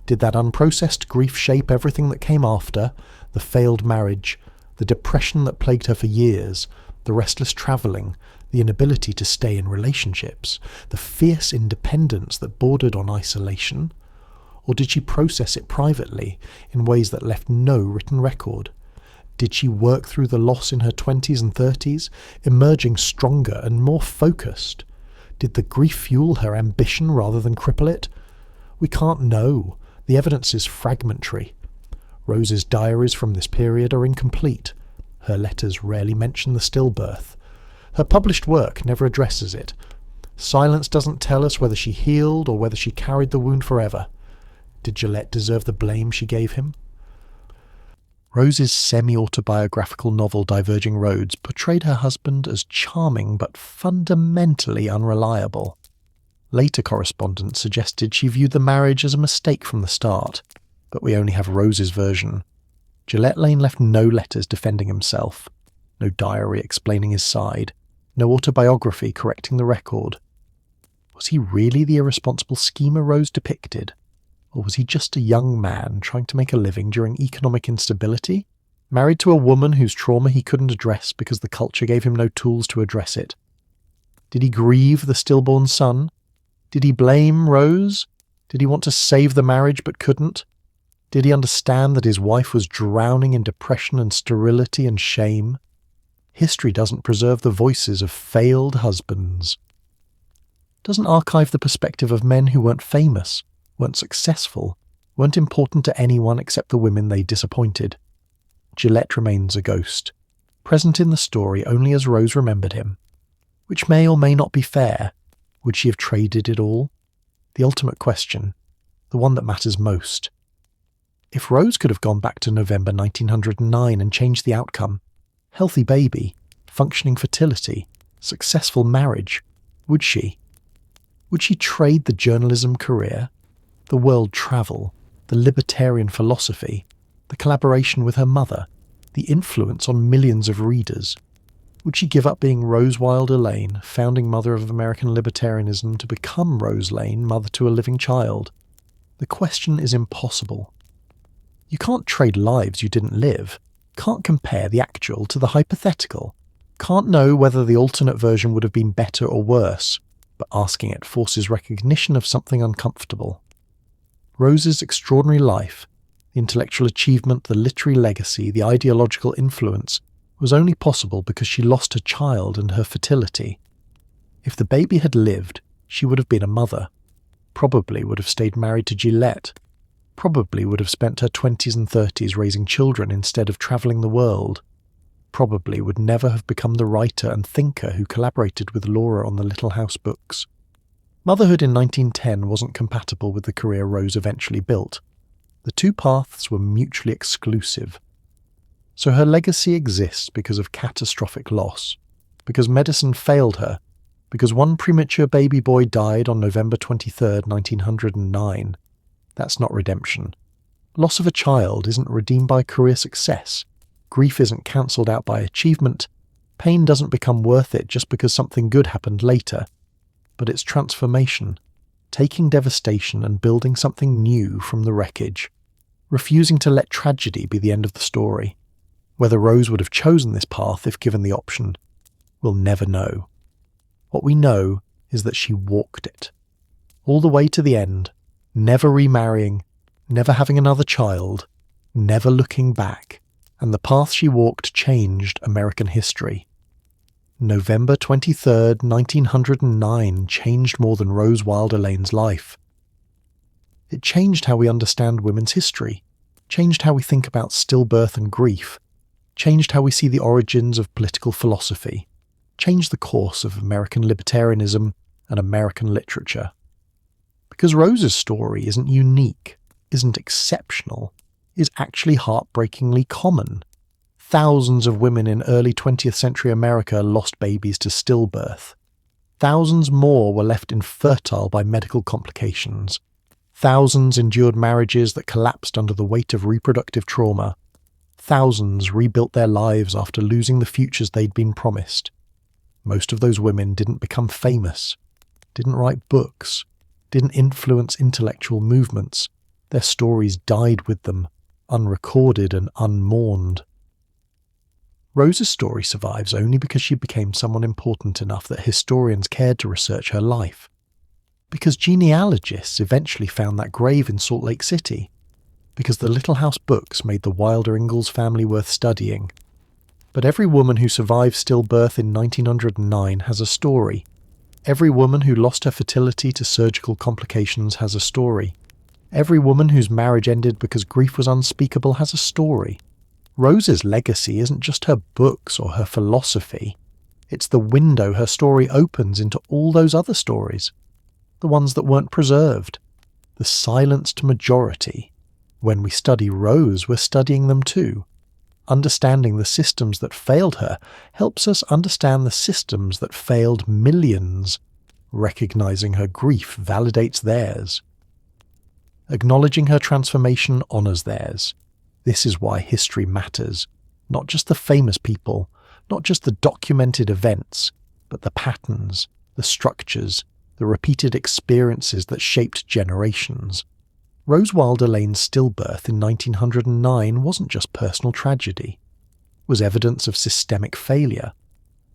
did that unprocessed grief shape everything that came after? The failed marriage, the depression that plagued her for years, the restless travelling, the inability to stay in relationships, the fierce independence that bordered on isolation? Or did she process it privately in ways that left no written record? Did she work through the loss in her 20s and 30s, emerging stronger and more focused? Did the grief fuel her ambition rather than cripple it? We can't know. The evidence is fragmentary. Rose's diaries from this period are incomplete. Her letters rarely mention the stillbirth. Her published work never addresses it. Silence doesn't tell us whether she healed or whether she carried the wound forever. Did Gillette deserve the blame she gave him? Rose's semi-autobiographical novel Diverging Roads portrayed her husband as charming but fundamentally unreliable. Later correspondence suggested she viewed the marriage as a mistake from the start, but we only have Rose's version. Gillette Lane left no letters defending himself, no diary explaining his side, no autobiography correcting the record. Was he really the irresponsible schemer Rose depicted? Or was he just a young man trying to make a living during economic instability, married to a woman whose trauma he couldn't address because the culture gave him no tools to address it? Did he grieve the stillborn son? Did he blame Rose? Did he want to save the marriage but couldn't? Did he understand that his wife was drowning in depression and sterility and shame? History doesn't preserve the voices of failed husbands. Doesn't archive the perspective of men who weren't famous, weren't successful, weren't important to anyone except the women they disappointed. Gillette remains a ghost, present in the story only as Rose remembered him. Which may or may not be fair. Would she have traded it all? The ultimate question, the one that matters most. If Rose could have gone back to November 1909 and changed the outcome, healthy baby, functioning fertility, successful marriage, would she? Would she trade the journalism career, the world travel, the libertarian philosophy, the collaboration with her mother, the influence on millions of readers? Would she give up being Rose Wilder Lane, founding mother of American libertarianism, to become Rose Lane, mother to a living child? The question is impossible. You can't trade lives you didn't live, can't compare the actual to the hypothetical, can't know whether the alternate version would have been better or worse, but asking it forces recognition of something uncomfortable. Rose's extraordinary life, the intellectual achievement, the literary legacy, the ideological influence, was only possible because she lost her child and her fertility. If the baby had lived, she would have been a mother, probably would have stayed married to Gillette, probably would have spent her 20s and 30s raising children instead of travelling the world, probably would never have become the writer and thinker who collaborated with Laura on the Little House books. Motherhood in 1910 wasn't compatible with the career Rose eventually built. The two paths were mutually exclusive. So her legacy exists because of catastrophic loss, because medicine failed her, because one premature baby boy died on November 23, 1909. That's not redemption. Loss of a child isn't redeemed by career success. Grief isn't cancelled out by achievement. Pain doesn't become worth it just because something good happened later. But it's transformation, taking devastation and building something new from the wreckage, refusing to let tragedy be the end of the story. Whether Rose would have chosen this path if given the option, we'll never know. What we know is that she walked it, all the way to the end, never remarrying, never having another child, never looking back, and the path she walked changed American history. November 23, 1909 changed more than Rose Wilder Lane's life. It changed how we understand women's history, changed how we think about stillbirth and grief, changed how we see the origins of political philosophy, changed the course of American libertarianism and American literature. Because Rose's story isn't unique, isn't exceptional, is actually heartbreakingly common. Thousands of women in early 20th century America lost babies to stillbirth. Thousands more were left infertile by medical complications. Thousands endured marriages that collapsed under the weight of reproductive trauma. Thousands rebuilt their lives after losing the futures they'd been promised. Most of those women didn't become famous, didn't write books, didn't influence intellectual movements. Their stories died with them, unrecorded and unmourned. Rose's story survives only because she became someone important enough that historians cared to research her life. Because genealogists eventually found that grave in Salt Lake City. Because the Little House books made the Wilder Ingalls family worth studying. But every woman who survived stillbirth in 1909 has a story. Every woman who lost her fertility to surgical complications has a story. Every woman whose marriage ended because grief was unspeakable has a story. Rose's legacy isn't just her books or her philosophy. It's the window her story opens into all those other stories. The ones that weren't preserved. The silenced majority. When we study Rose, we're studying them too. Understanding the systems that failed her helps us understand the systems that failed millions. Recognizing her grief validates theirs. Acknowledging her transformation honors theirs. This is why history matters. Not just the famous people, not just the documented events, but the patterns, the structures, the repeated experiences that shaped generations. Rose Wilder Lane's stillbirth in 1909 wasn't just personal tragedy. It was evidence of systemic failure.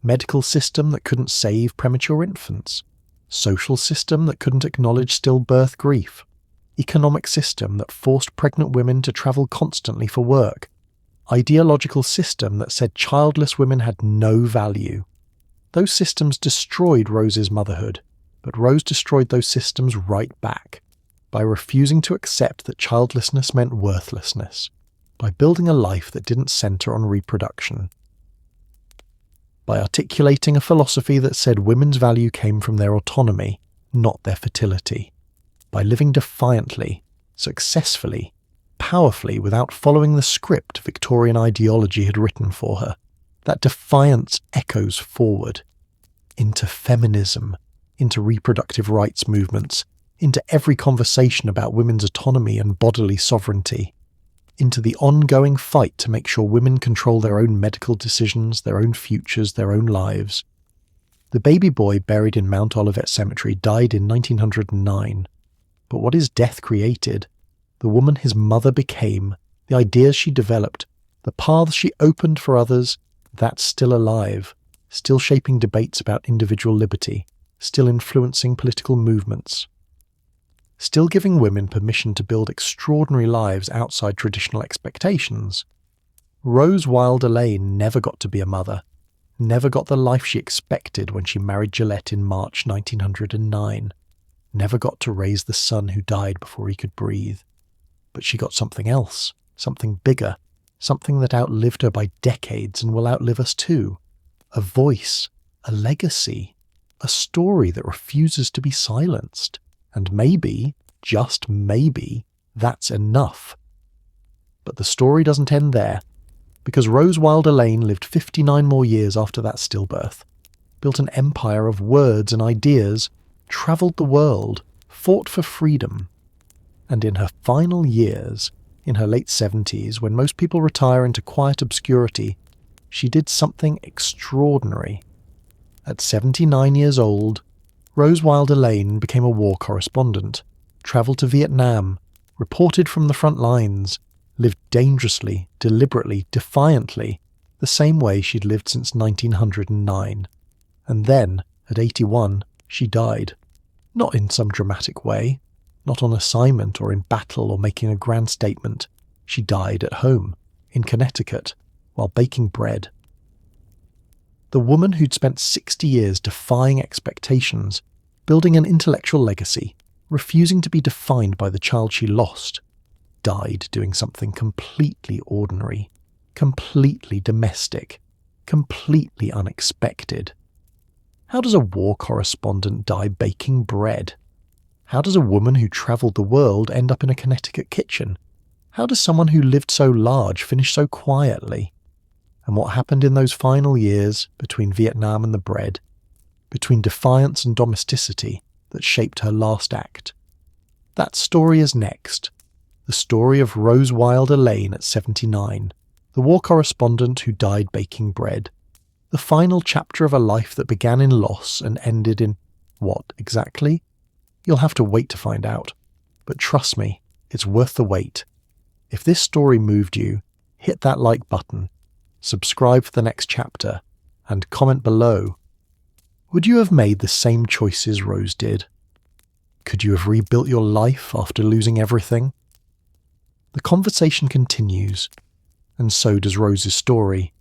Medical system that couldn't save premature infants. Social system that couldn't acknowledge stillbirth grief. Economic system that forced pregnant women to travel constantly for work. Ideological system that said childless women had no value. Those systems destroyed Rose's motherhood, but Rose destroyed those systems right back. By refusing to accept that childlessness meant worthlessness, by building a life that didn't center on reproduction, by articulating a philosophy that said women's value came from their autonomy, not their fertility, by living defiantly, successfully, powerfully without following the script Victorian ideology had written for her. That defiance echoes forward, into feminism, into reproductive rights movements, into every conversation about women's autonomy and bodily sovereignty, into the ongoing fight to make sure women control their own medical decisions, their own futures, their own lives. The baby boy buried in Mount Olivet Cemetery died in 1909. But what his death created, the woman his mother became, the ideas she developed, the paths she opened for others, that's still alive, still shaping debates about individual liberty, still influencing political movements. Still giving women permission to build extraordinary lives outside traditional expectations. Rose Wilder Lane never got to be a mother, never got the life she expected when she married Gillette in March 1909, never got to raise the son who died before he could breathe. But she got something else, something bigger, something that outlived her by decades and will outlive us too. A voice, a legacy, a story that refuses to be silenced. And maybe, just maybe, that's enough. But the story doesn't end there, because Rose Wilder Lane lived 59 more years after that stillbirth, built an empire of words and ideas, travelled the world, fought for freedom. And in her final years, in her late 70s, when most people retire into quiet obscurity, she did something extraordinary. At 79 years old, Rose Wilder Lane became a war correspondent, travelled to Vietnam, reported from the front lines, lived dangerously, deliberately, defiantly, the same way she'd lived since 1909. And then, at 81, she died. Not in some dramatic way, not on assignment or in battle or making a grand statement. She died at home, in Connecticut, while baking bread. The woman who'd spent 60 years defying expectations, building an intellectual legacy, refusing to be defined by the child she lost, died doing something completely ordinary, completely domestic, completely unexpected. How does a war correspondent die baking bread? How does a woman who travelled the world end up in a Connecticut kitchen? How does someone who lived so large finish so quietly? And what happened in those final years between Vietnam and the bread, between defiance and domesticity that shaped her last act? That story is next. The story of Rose Wilder Lane at 79, the war correspondent who died baking bread. The final chapter of a life that began in loss and ended in what exactly? You'll have to wait to find out. But trust me, it's worth the wait. If this story moved you, hit that like button, subscribe for the next chapter, and comment below. Would you have made the same choices Rose did? Could you have rebuilt your life after losing everything? The conversation continues, and so does Rose's story.